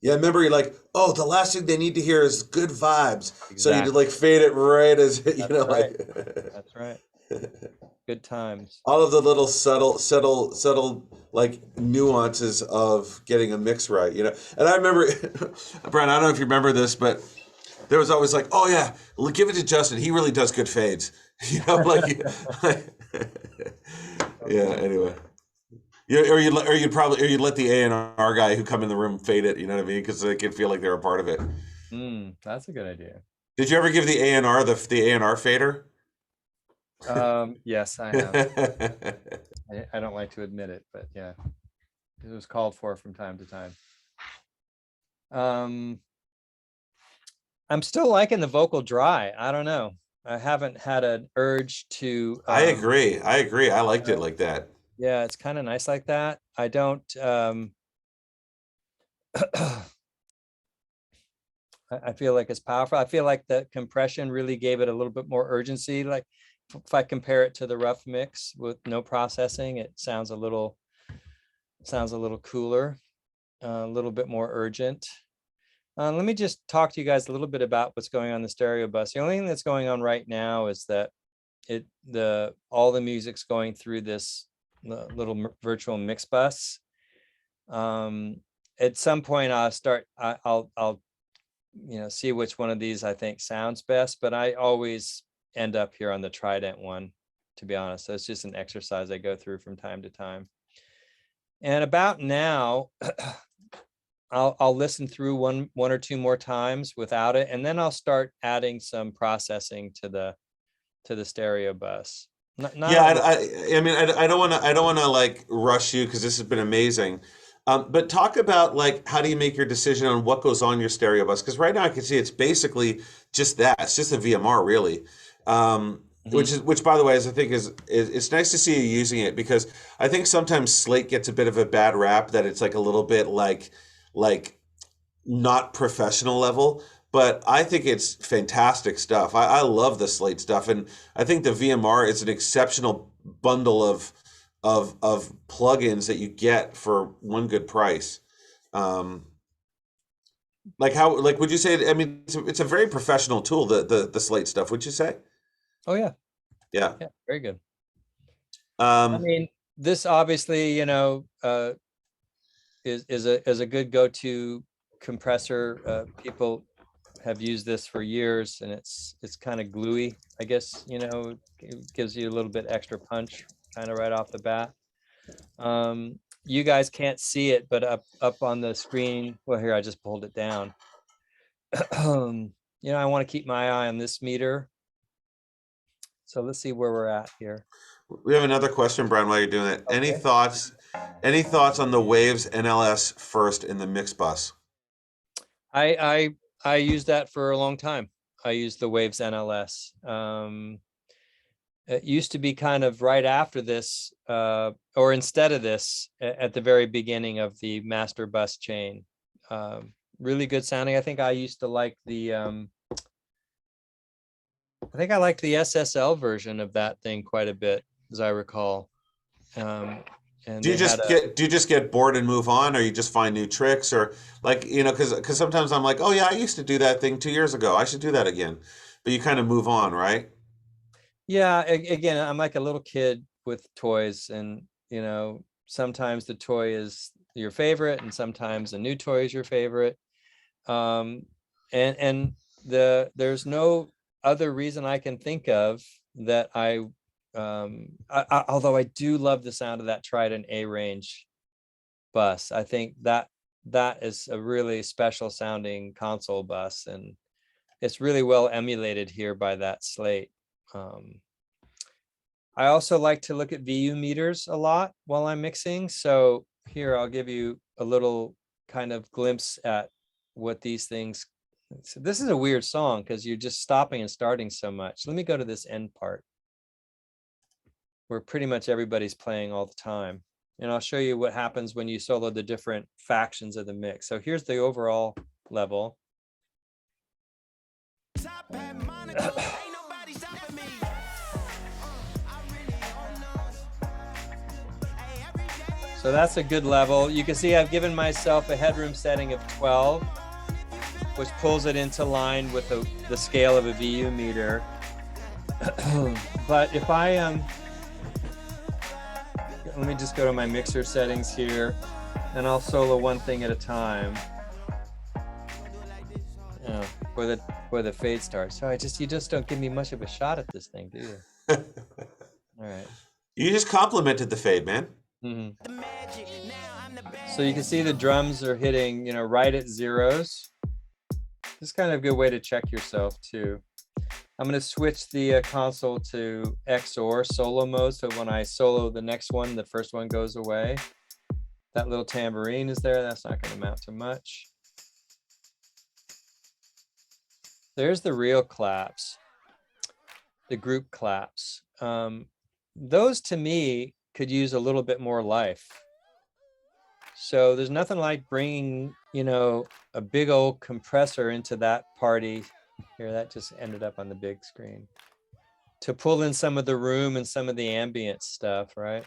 Yeah, remember you're like, oh, the last thing they need to hear is good vibes. Exactly. So you did like fade it right as you That's know, right. like That's right. Good times. all of the little subtle like nuances of getting a mix right, you know. And I remember, Brian, I don't know if you remember this, but there was always like, oh yeah, give it to Justin. He really does good fades, you know, like yeah. Anyway, or you'd let the A&R guy who come in the room fade it, you know what I mean, because they can feel like they're a part of it. That's a good idea. Did you ever give the A&R the A&R fader? Yes, I have. I don't like to admit it, but yeah, it was called for from time to time. I'm still liking the vocal dry. I don't know. I haven't had an urge to. I agree. I liked it like that. Yeah, it's kind of nice like that. I don't. I feel like it's powerful. I feel like the compression really gave it a little bit more urgency. Like if I compare it to the rough mix with no processing, it sounds a little cooler, a little bit more urgent. Let me just talk to you guys a little bit about what's going on in the stereo bus. The only thing that's going on right now is that all the music's going through this little virtual mix bus. At some point I'll see which one of these I think sounds best, but I always end up here on the Trident one, to be honest. So it's just an exercise I go through from time to time. And about now, I'll listen through one or two more times without it, and then I'll start adding some processing to the stereo bus. I mean, I don't want to like rush you because this has been amazing. But talk about like how do you make your decision on what goes on your stereo bus? Because right now I can see it's basically just that. It's just a VMR really. Which by the way, I think is it's nice to see you using it, because I think sometimes Slate gets a bit of a bad rap that it's like a little bit like not professional level, but I think it's fantastic stuff. I love the Slate stuff, and I think the VMR is an exceptional bundle of plugins that you get for one good price. Like would you say? I mean, it's a very professional tool. The Slate stuff. Would you say? Oh yeah. Yeah. Yeah. Very good. I mean, this obviously, is a good go-to compressor. People have used this for years, and it's kind of gluey, I guess. It gives you a little bit extra punch kind of right off the bat. You guys can't see it, but up on the screen, well, here I just pulled it down. I want to keep my eye on this meter, So let's see where we're at here. We have another question, Brian, while you're doing that. Any Okay. thoughts on the Waves NLS first in the mix bus? I used that for a long time. I used the Waves NLS. It used to be kind of right after this, or instead of this, at the very beginning of the master bus chain. Really good sounding. I think I used to like the I think I liked the SSL version of that thing quite a bit, as I recall. And Do you just get bored and move on, or you just find new tricks, or like, because sometimes I'm like, oh yeah, I used to do that thing 2 years ago. I should do that again. But you kind of move on, right? Yeah, again, I'm like a little kid with toys, and sometimes the toy is your favorite, and sometimes a new toy is your favorite. And there's no other reason I can think of that although I do love the sound of that Trident A range bus. I think that is a really special sounding console bus, and it's really well emulated here by that slate. I also like to look at VU meters a lot while I'm mixing. So here I'll give you a little kind of glimpse at what these things. So this is a weird song because you're just stopping and starting so much. Let me go to this end part where pretty much everybody's playing all the time. And I'll show you what happens when you solo the different factions of the mix. So here's the overall level. So that's a good level. You can see I've given myself a headroom setting of 12, which pulls it into line with the scale of a VU meter. But if I let me just go to my mixer settings here, and I'll solo one thing at a time. Where the fade starts. So you just don't give me much of a shot at this thing, do you? All right. You just complimented the fade, man. Mm-hmm. So you can see the drums are hitting, right at zeros. This is kind of a good way to check yourself too. I'm going to switch the console to XOR solo mode. So when I solo the next one, the first one goes away. That little tambourine is there. That's not going to amount to much. There's the real claps, the group claps. Those to me could use a little bit more life. So there's nothing like bringing, a big old compressor into that party. Here, that just ended up on the big screen. To pull in some of the room and some of the ambient stuff, right?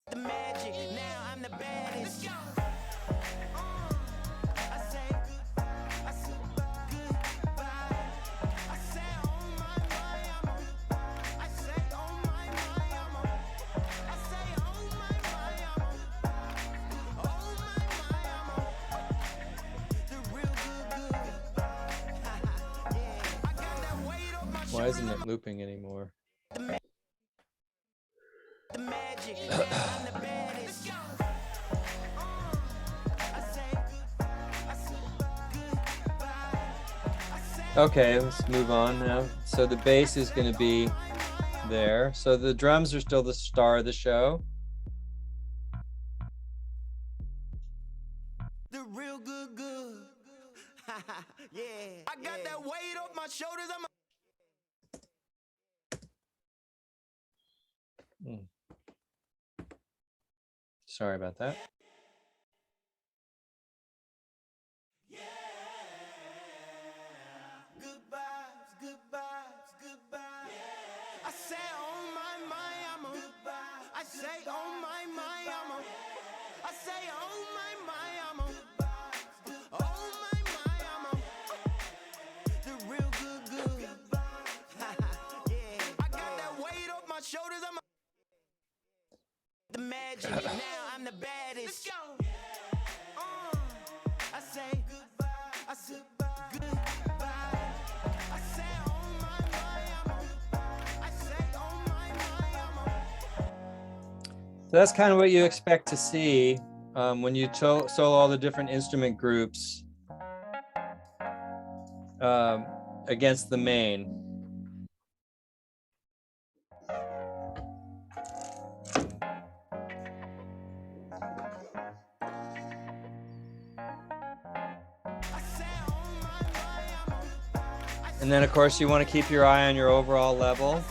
The magic, now I'm the baddest. Why isn't it looping anymore? The magic, now I'm the baddest. Okay, let's move on now. So the bass is going to be there. So the drums are still the star of the show. The real good. Yeah. I got that weight off my shoulders. Sorry about that. Good vibes. I say, oh my, I'm a goodbye. I say, oh my, I'm a. I say, oh my, I'm a. Oh my, I'm a. The real good. Yeah. I got that weight off my shoulders. I'm a. The magic, now I'm the baddest. Let's go. I say goodbye. I say goodbye. I say oh my, I'm a. I say oh my, I'm a. So that's kind of what you expect to see when you solo all the different instrument groups against the main. And then of course you want to keep your eye on your overall level.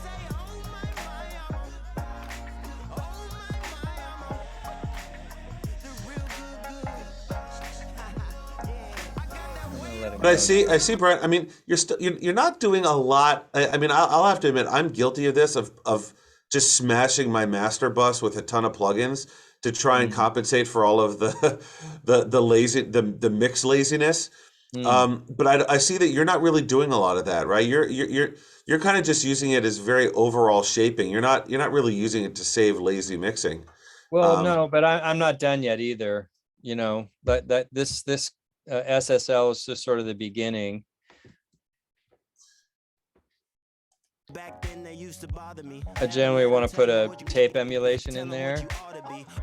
But I see, Brian. I mean, you're not doing a lot. I mean, I'll have to admit, I'm guilty of this, of just smashing my master bus with a ton of plugins to try and compensate for all of the mix laziness. But I see that you're not really doing a lot of that, right? You're kind of just using it as very overall shaping. You're not really using it to save lazy mixing. Well, no, but I'm not done yet either. You know, but this SSL is just sort of the beginning. Back then they used to bother me. I generally want to put a tape emulation in there.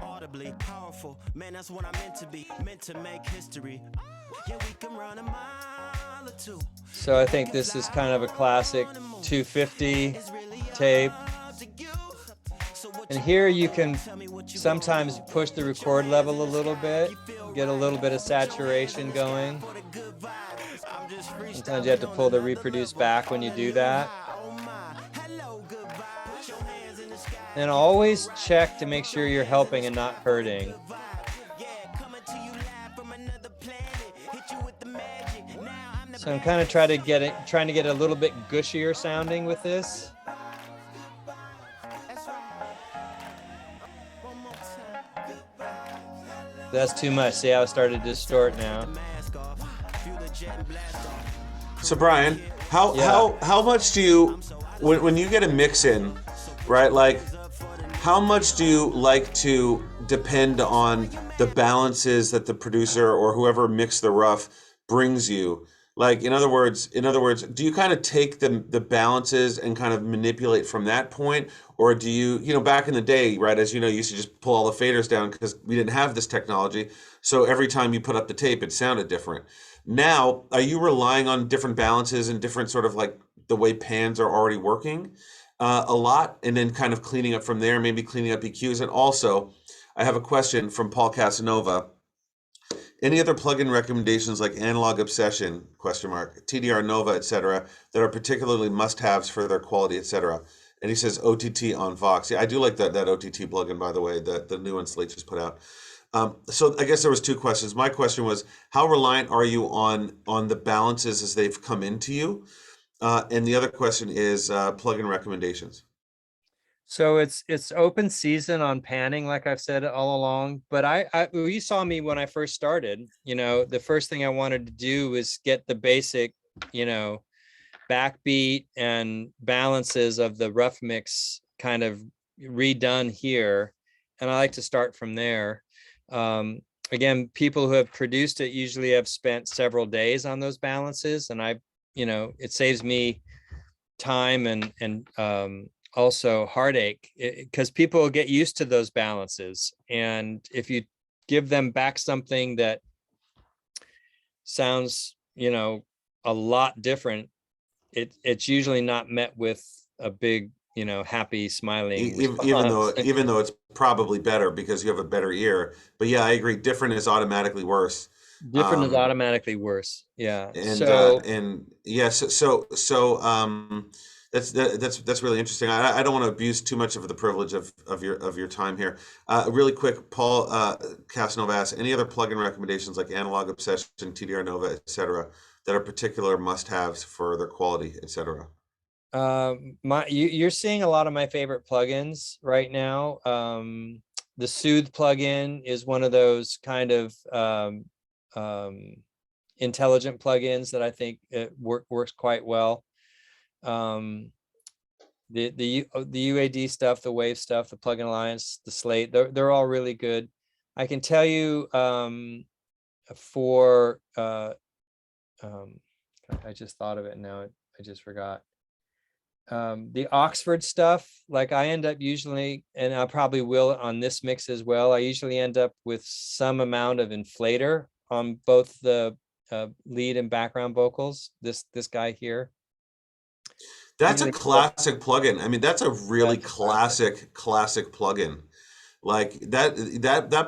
Audibly powerful. Man, that's what I'm meant to be. Meant to make history. Yeah, we can run a mile or two. So I think this is kind of a classic 250 tape. And here you can sometimes push the record level a little bit, get a little bit of saturation going. Sometimes you have to pull the reproduce back when you do that. And always check to make sure you're helping and not hurting. So I'm kind of trying to get a little bit gushier sounding with this. That's too much. See how it started to distort now. So Brian, how much do you, when you get a mix in, right? Like, how much do you like to depend on the balances that the producer or whoever mixed the rough brings you? Like, in other words, do you kind of take the balances and kind of manipulate from that point? Or do you, back in the day, right, as you know, you used to just pull all the faders down because we didn't have this technology. So every time you put up the tape, it sounded different. Now, are you relying on different balances and different sort of like the way pans are already working a lot, and then kind of cleaning up from there, maybe cleaning up EQs? And also, I have a question from Paul Casanova. Any other plugin recommendations like Analog Obsession, TDR Nova, etc., that are particularly must-haves for their quality, etc.? And he says OTT on Vox. Yeah, I do like that OTT plugin, by the way, the new one Slate just put out. So I guess there was two questions. My question was, how reliant are you on the balances as they've come into you? And the other question is plugin recommendations. So it's open season on panning, like I've said all along. But you saw me when I first started. The first thing I wanted to do was get the basic, backbeat and balances of the rough mix kind of redone here, and I like to start from there. Again, people who have produced it usually have spent several days on those balances, and it saves me time and also heartache, because people get used to those balances, and if you give them back something that sounds a lot different, it's usually not met with a big happy smiling even though it's probably better because you have a better ear. But yeah, I agree, different is automatically worse. Different is automatically worse. Yeah. And yes, that's really interesting. I don't want to abuse too much of the privilege of your time here. Really quick, Paul Casanova asks, any other plugin recommendations like Analog Obsession, TDR Nova, etc., that are particular must-haves for their quality, etc.? You're seeing a lot of my favorite plugins right now. The Soothe plugin is one of those kind of intelligent plugins that I think it works quite well. The UAD stuff, the Wave stuff, the Plugin Alliance, the Slate, they're all really good. I can tell you for I just thought of it now, I just forgot. the Oxford stuff, like I end up usually, and I probably will on this mix as well, I usually end up with some amount of inflator on both the lead and background vocals. This guy here. That's a Usually classic plugin. I mean, that's a really That's a classic. classic plugin. Like that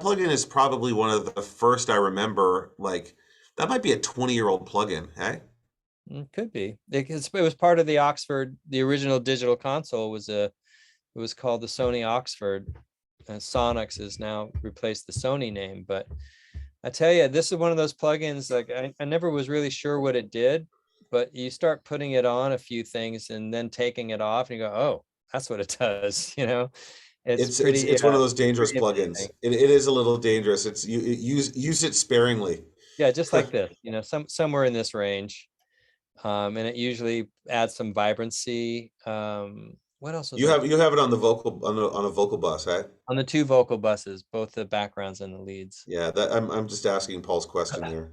plugin is probably one of the first I remember. Like that might be a 20-year-old plugin. Hey, Could be. It was part of the Oxford, the original digital console it was called the Sony Oxford. Sonix has now replaced the Sony name, but I tell you, this is one of those plugins, like I never was really sure what it did, but you start putting it on a few things and then taking it off and you go, oh, that's what it does. It's pretty, it's one of those dangerous pretty plugins. amazing. It is a little dangerous. It's use it sparingly. Yeah, just like this, somewhere in this range. And it usually adds some vibrancy. What else was You have it on the vocal on a vocal bus, eh? on the two vocal buses, both the backgrounds and the leads. Yeah, that I'm just asking Paul's question there.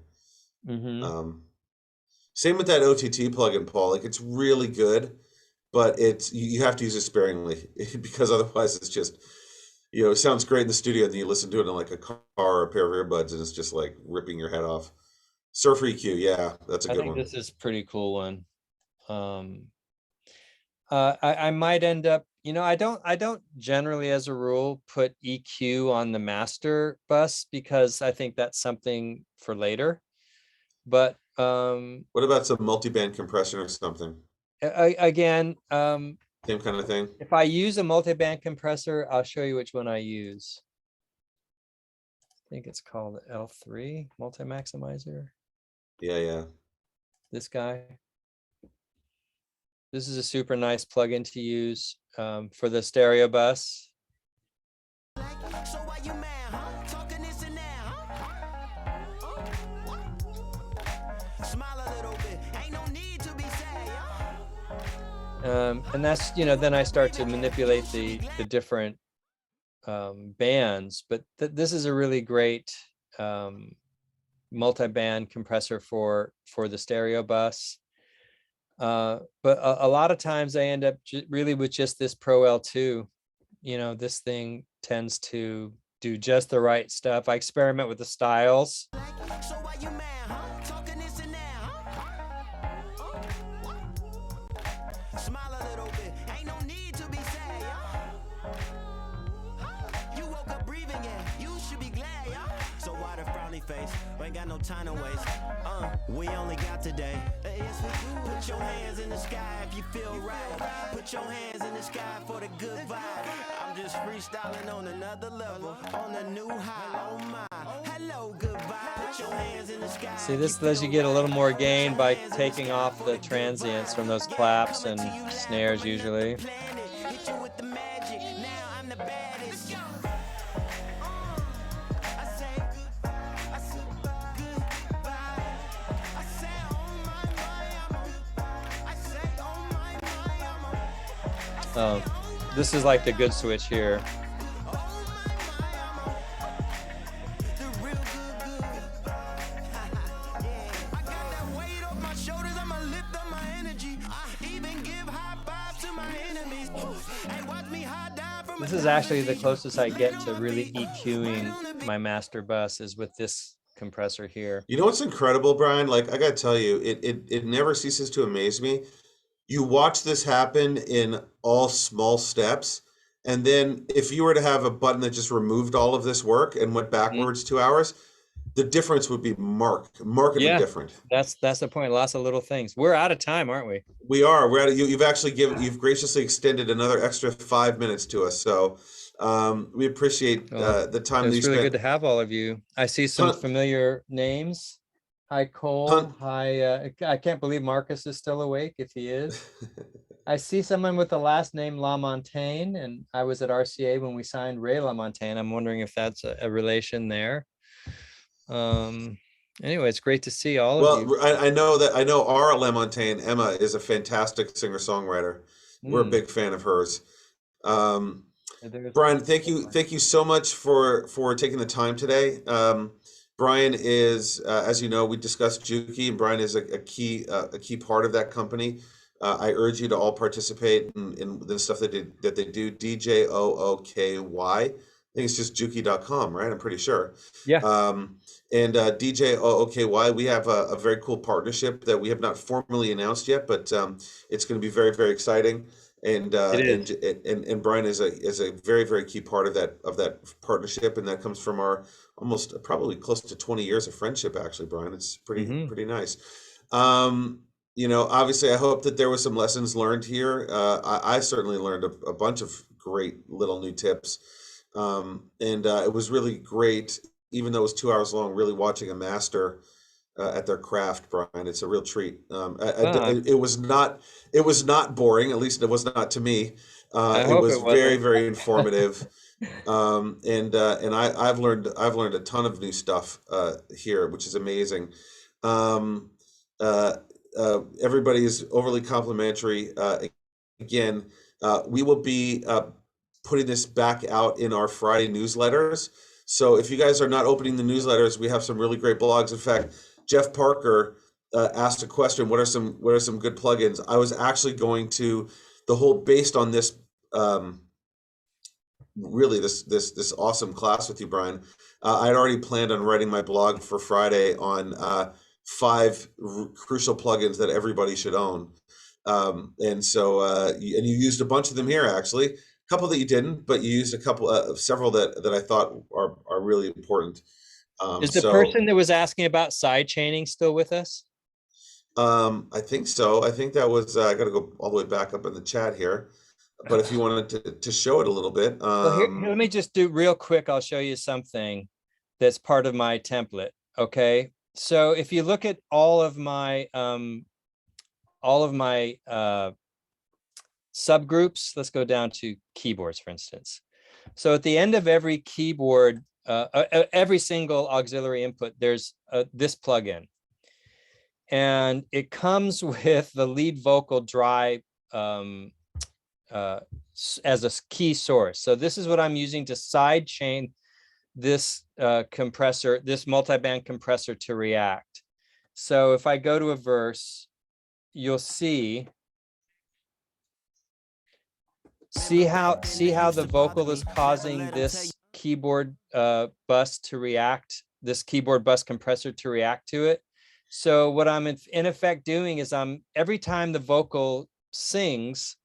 Mm-hmm. Same with that OTT plugin, Paul. Like it's really good, but you have to use it sparingly because otherwise it's just it sounds great in the studio, and then you listen to it in like a car or a pair of earbuds, and it's just like ripping your head off. Surfer EQ, yeah, that's a I good think one. this is a pretty cool one. I might end up, I don't generally as a rule put EQ on the master bus because I think that's something for later. But what about some multi-band compression or something? Again, Same kind of thing. if I use a multi-band compressor, I'll show you which one I use. I think it's called L3 multi-maximizer. Yeah. This guy. This is a super nice plugin to use for the stereo bus. So why you mad, huh? Talking this and that, huh? Smile a little bit. Ain't no need to be sad. And that's, then I start to manipulate the different bands, but this is a really great multi-band compressor for the stereo bus. But a lot of times I end up really with just this Pro L2. This thing tends to do just the right stuff. I experiment with the styles. So why you mad, huh? Talking this and that, huh? Smile a little bit. Ain't no need to be sad, yeah. You woke up breathing, yeah. You should be glad, yeah. So why the frowny face? We ain't got no time to waste. We only got today. Yes, we do. Put your hands in the sky if you feel right. Put your hands in the sky for the good vibe. I'm just freestyling on another level, on a new high. Oh my, hello, goodbye. Put your hands in the sky. See, this lets you get a little more gain by taking off the transients from those claps and snares usually. Hit you with the magic. Now I'm the baddest. This is like the good switch here. This is actually the closest I get to really EQing my master bus is with this compressor here. You know what's incredible, Brian? Like I gotta tell you, it never ceases to amaze me. You watch this happen in all small steps, and then if you were to have a button that just removed all of this work and went backwards 2 hours, the difference would be markedly different. That's the point. Lots of little things. We're out of time, aren't we? We are. We're at you've graciously extended another extra 5 minutes to us. So we appreciate the time that you It's really spent. good to have all of you. I see some familiar names. Hi, Cole. Hi, I can't believe Marcus is still awake, if he is. I see someone with the last name LaMontagne, and I was at RCA when we signed Ray LaMontagne. I'm wondering if that's a relation there. Anyway, it's great to see all of you. Well, I know our LaMontagne, Emma, is a fantastic singer-songwriter. We're a big fan of hers. Brian, thank you so much for taking the time today. Brian is, as you know, we discussed Juki, and Brian is a key part of that company. I urge you to all participate in the stuff that they do. DJOOKY. I think it's just juki.com, right? I'm pretty sure. Yeah. And DJOOKY, we have a very cool partnership that we have not formally announced yet, but it's going to be very, very exciting. And It is. and Brian is a very, very key part of that partnership, and that comes from our almost probably close to 20 years of friendship. Actually, Brian, it's pretty nice. Obviously, I hope that there was some lessons learned here. I certainly learned a bunch of great little new tips. And it was really great, even though it was 2 hours long, really watching a master at their craft, Brian. It's a real treat. It was not boring, at least it was not to me. I It hope was it very, wasn't. very informative. And I've learned a ton of new stuff here, which is amazing. Um, Everybody is overly complimentary. Again, we will be putting this back out in our Friday newsletters. So if you guys are not opening the newsletters, we have some really great blogs. In fact, Jeff Parker asked a question: What are some good plugins? I was actually going to based on this. Really, this awesome class with you, Brian. I had already planned on writing my blog for Friday on 5 crucial plugins that everybody should own. And you used a bunch of them here, actually. A couple that you didn't, but you used several that I thought are really important. Is the person that was asking about side chaining still with us? I think so. I think that was, I got to go all the way back up in the chat here. But if you wanted to show it a little bit. Well, here, let me just do real quick. I'll show you something that's part of my template. Okay. So if you look at all of my subgroups, let's go down to keyboards, for instance. So at the end of every keyboard, every single auxiliary input, there's this plugin. And it comes with the lead vocal dry as a key source. So this is what I'm using to side chain this compressor, this multiband compressor to react. So if I go to a verse, you'll see how the vocal is causing this keyboard bus to react, this keyboard bus compressor to react to it. So what I'm in effect doing is every time the vocal sings,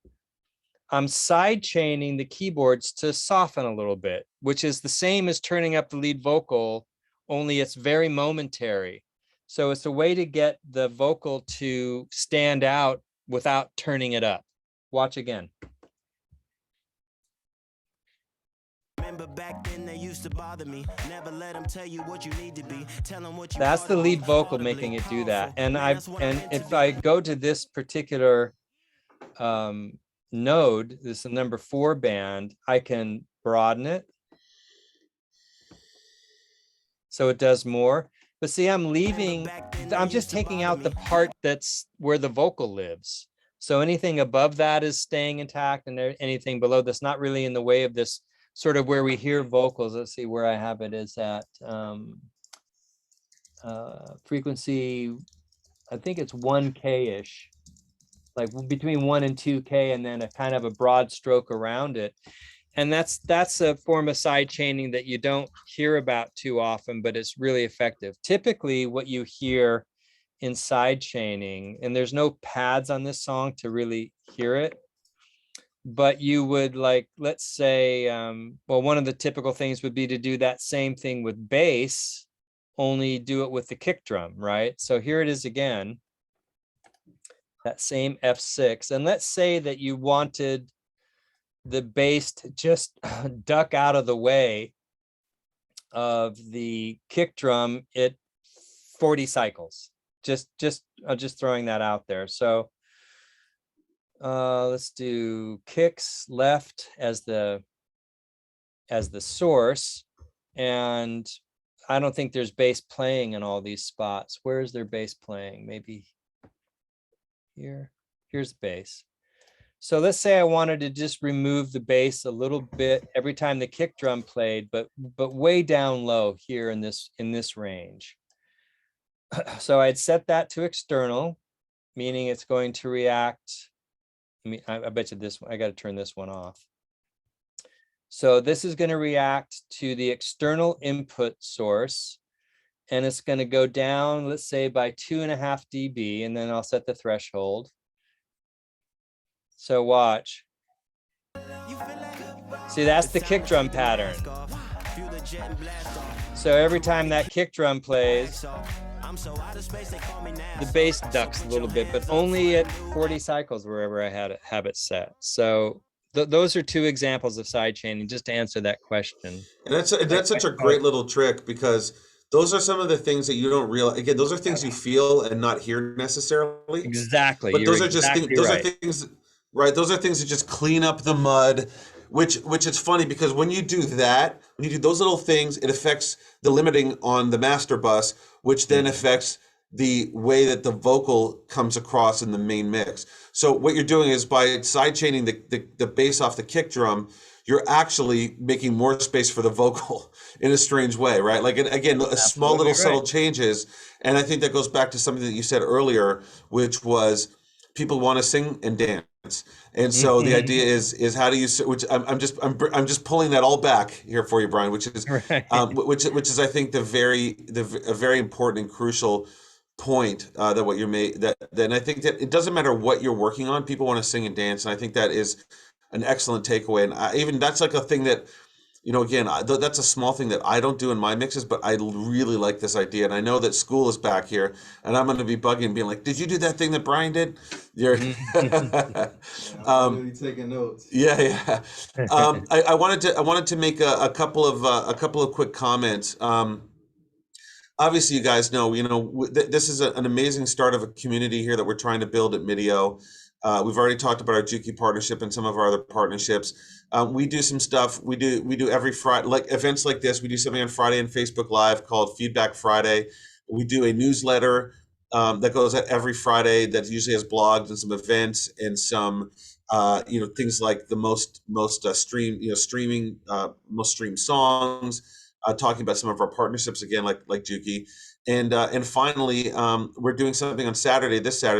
I'm side chaining the keyboards to soften a little bit, which is the same as turning up the lead vocal, only it's very momentary. So it's a way to get the vocal to stand out without turning it up. Watch again. Remember back then they used to bother me. Never let them tell you what you need to be. Tell them what you That's the lead vocal making it do that. And if I go to this particular node, this is the number 4 band, I can broaden it so it does more. But see, I'm just taking out the part that's where the vocal lives. So anything above that is staying intact, and anything below that's not really in the way of this sort of where we hear vocals. Let's see where I have it is at frequency, I think it's 1K-ish. Like between 1 and 2K, and then a kind of a broad stroke around it. And that's a form of side chaining that you don't hear about too often, but it's really effective. Typically what you hear in side chaining, and there's no pads on this song to really hear it, but you would, like, let's say, well, one of the typical things would be to do that same thing with bass, only do it with the kick drum, right? So here it is again. That same F6, and let's say that you wanted the bass to just duck out of the way of the kick drum at 40 cycles. Just throwing that out there. So let's do kicks left as the source, and I don't think there's bass playing in all these spots. Where is their bass playing? Maybe here's the bass. So let's say I wanted to just remove the bass a little bit every time the kick drum played, but way down low here in this range. So I'd set that to external, meaning it's going to react. I bet you this one, I got to turn this one off. So this is going to react to the external input source, and it's going to go down, let's say by 2.5 dB, and then I'll set the threshold. So watch. See, that's the kick drum pattern. So every time that kick drum plays, the bass ducks a little bit, but only at 40 cycles wherever I have it set. So those are two examples of side chaining, just to answer that question. And that's such a great little trick, because those are some of the things that you don't realize. Again, those are things you feel and not hear necessarily. Exactly. But those are just things. Those are things, right? Those are things that just clean up the mud. Which it's funny, because when you do that, when you do those little things, it affects the limiting on the master bus, which then affects the way that the vocal comes across in the main mix. So what you're doing is, by side chaining the bass off the kick drum, you're actually making more space for the vocal in a strange way, right? Like, again, small little subtle changes. And I think that goes back to something that you said earlier, which was people want to sing and dance. And so the idea is how do you, which I'm just pulling that all back here for you, Brian, which is which is I think a very important and crucial point that what you made, that and I think that it doesn't matter what you're working on, people want to sing and dance, and I think that is an excellent takeaway. And even that's like a thing that, you know, again, that's a small thing that I don't do in my mixes, but I really like this idea. And I know that school is back here, and I'm going to be bugging and being like, did you do that thing that Brian did? You're I'm really taking notes. Yeah. I wanted to make a couple of quick comments. Obviously, you guys know, this is an amazing start of a community here that we're trying to build at MDIIO. We've already talked about our Juki partnership and some of our other partnerships. We do some stuff. We do every Friday, like events like this. We do something on Friday on Facebook Live called Feedback Friday. We do a newsletter that goes out every Friday that usually has blogs and some events and some things like the most streaming most streamed songs, talking about some of our partnerships again, like Juki. And finally, we're doing something on this Saturday.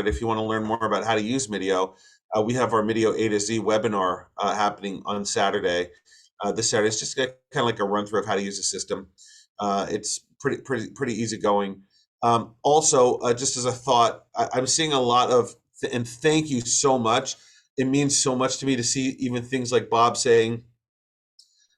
If you want to learn more about how to use MDIIO, we have our MDIIO A to Z webinar happening on Saturday. This Saturday, it's just kind of like a run through of how to use the system. It's pretty easy going. Also, just as a thought, I'm seeing a lot of, and thank you so much. It means so much to me to see even things like Bob saying,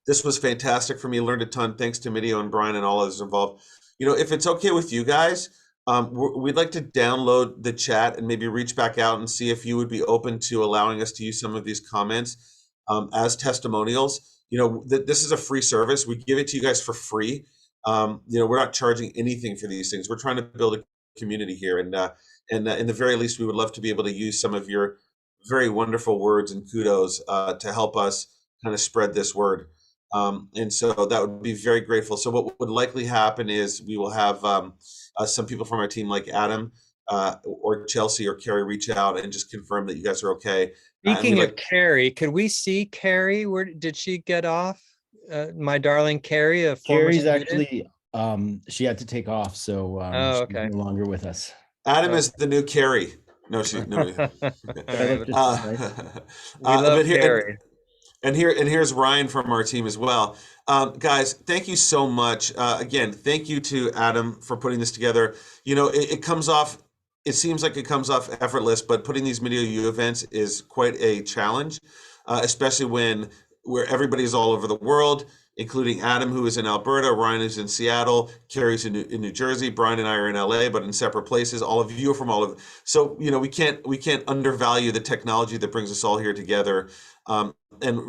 this was fantastic for me. Learned a ton. Thanks to MDIIO and Brian and all others involved. If it's okay with you guys, we'd like to download the chat and maybe reach back out and see if you would be open to allowing us to use some of these comments as testimonials. This is a free service. We give it to you guys for free. We're not charging anything for these things. We're trying to build a community here. And in the very least, we would love to be able to use some of your very wonderful words and kudos to help us kind of spread this word. And so that would be very grateful. So what would likely happen is we will have some people from our team like Adam or Chelsea or Carrie reach out and just confirm that you guys are okay. Speaking of Carrie, could we see Carrie? Where did she get off? My darling Carrie, Carrie's actually, she had to take off, so she's no longer with us. Adam is the new Carrie. No, she's no. We love Carrie. And here's Ryan from our team as well. Guys, thank you so much. Again, thank you to Adam for putting this together. It seems like it comes off effortless, but putting these MDIIO events is quite a challenge, especially where everybody is all over the world, including Adam, who is in Alberta, Ryan is in Seattle, Carrie's in New Jersey, Brian and I are in LA, but in separate places. All of you are from all over. So, we can't undervalue the technology that brings us all here together. And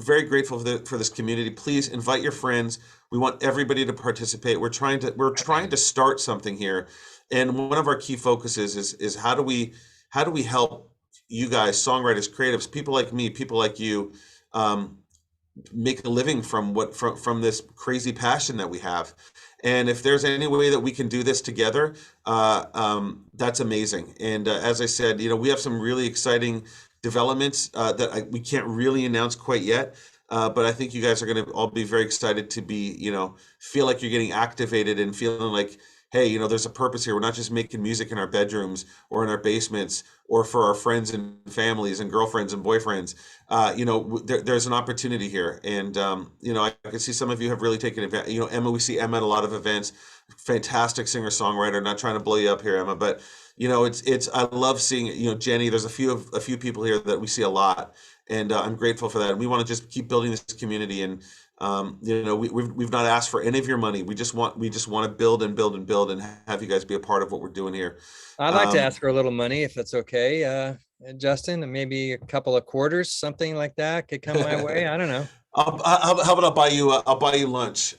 very grateful for this community. Please invite your friends. We want everybody to participate. We're trying to start something here. And one of our key focuses is how do we help you guys, songwriters, creatives, people like me, people like you, make a living from this crazy passion that we have. And if there's any way that we can do this together, that's amazing. And as I said, we have some really exciting developments that we can't really announce quite yet. But I think you guys are going to all be very excited to be, feel like you're getting activated and feeling like, hey, you know, there's a purpose here. We're not just making music in our bedrooms or in our basements or for our friends and families and girlfriends and boyfriends. You know, there's an opportunity here. And, you know, I can see some of you have really taken advantage. You know, Emma, we see Emma at a lot of events, fantastic singer-songwriter, not trying to blow you up here, Emma, but you know, I love seeing, you know, Jenny, there's a few people here that we see a lot, and I'm grateful for that. And we want to just keep building this community. And, you know, we've not asked for any of your money. We just want to build and build and build and have you guys be a part of what we're doing here. I'd like to ask for a little money if that's okay, Justin, and maybe a couple of quarters, something like that could come my way. I don't know. How about I'll buy you lunch.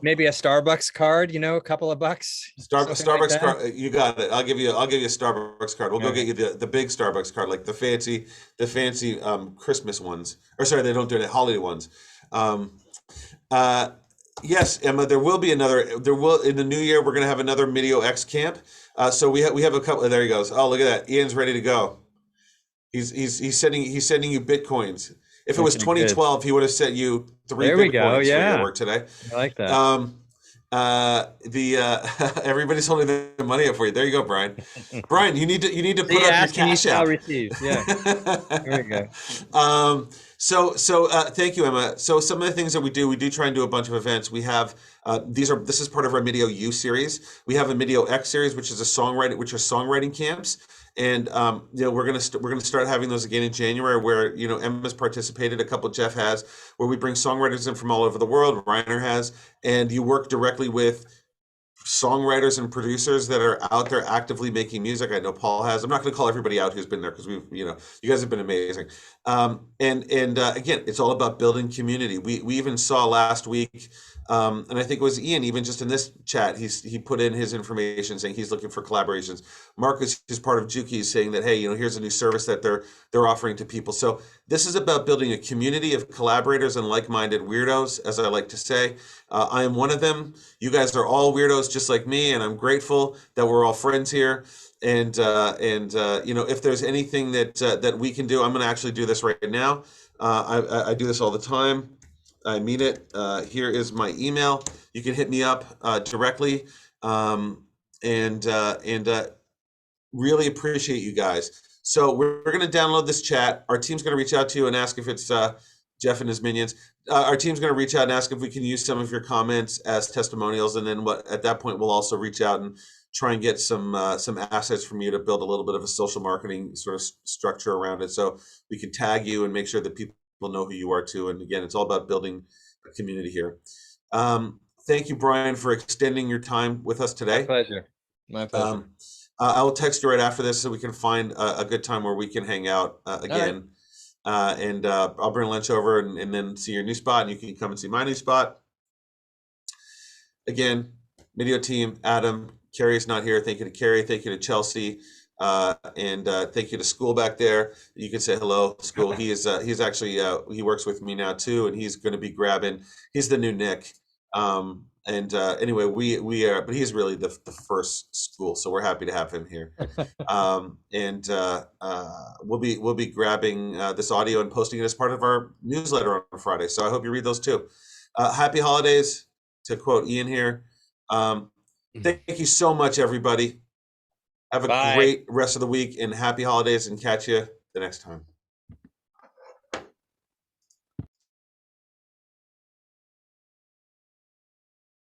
Maybe a Starbucks card, you know, a couple of bucks. Starbucks like card, you got it. I'll give you a Starbucks card. We'll go get you the big Starbucks card, like the fancy Christmas ones. Or sorry, they don't do it, holiday ones. Yes, Emma, there will in the new year, we're gonna have another MDIIO X camp. So we have a couple. There he goes. Oh, look at that. Ian's ready to go. He's sending you Bitcoins. If it was 2012, he would have sent you 3 Bitcoins for your work today. I like that. Everybody's holding their money up for you. There you go, Brian. Brian, you need to put up your cash app. Yeah. There we go. So thank you, Emma. So some of the things that we do try and do a bunch of events. We have this is part of our MDIIO U series. We have a MDIIO X series, which are songwriting camps. And you know, we're gonna start having those again in January, where, you know, Emma's participated, a couple Jeff has, where we bring songwriters in from all over the world. Reiner has, and you work directly with songwriters and producers that are out there actively making music. I know Paul has. I'm not going to call everybody out who's been there, because you guys have been amazing. And again, it's all about building community. We even saw last week, and I think it was Ian, even just in this chat, he put in his information saying he's looking for collaborations. Marcus, who's part of Juki, is saying that, hey, you know, here's a new service that they're offering to people. So this is about building a community of collaborators and like-minded weirdos, as I like to say. I am one of them. You guys are all weirdos just like me, and I'm grateful that we're all friends here. And you know, if there's anything that we can do, I'm going to actually do this right now. I do this all the time. I mean it. Here is my email. You can hit me up directly, and really appreciate you guys. So we're going to download this chat. Our team's going to reach out to you and ask if it's Jeff and his minions. Our team's going to reach out and ask if we can use some of your comments as testimonials, and then at that point we'll also reach out and try and get some assets from you to build a little bit of a social marketing sort of structure around it, so we can tag you and make sure that people know who you are too. And again, it's all about building a community here. Thank you, Brian, for extending your time with us today. My pleasure. I will text you right after this so we can find a good time where we can hang out again. And I'll bring lunch over and then see your new spot, and you can come and see my new spot. Again, MDIIO team, Adam, Carrie's not here. Thank you to Carrie. Thank you to Chelsea. And thank you to School back there. You can say hello, School. He's actually, he works with me now too, and he's going to be grabbing, he's the new Nick. Anyway, we are, but he's really the first School, so we're happy to have him here. We'll be grabbing this audio and posting it as part of our newsletter on Friday. So I hope you read those too. Happy holidays, to quote Ian here. Thank you so much, everybody. Have a great rest of the week, and happy holidays, and catch you the next time.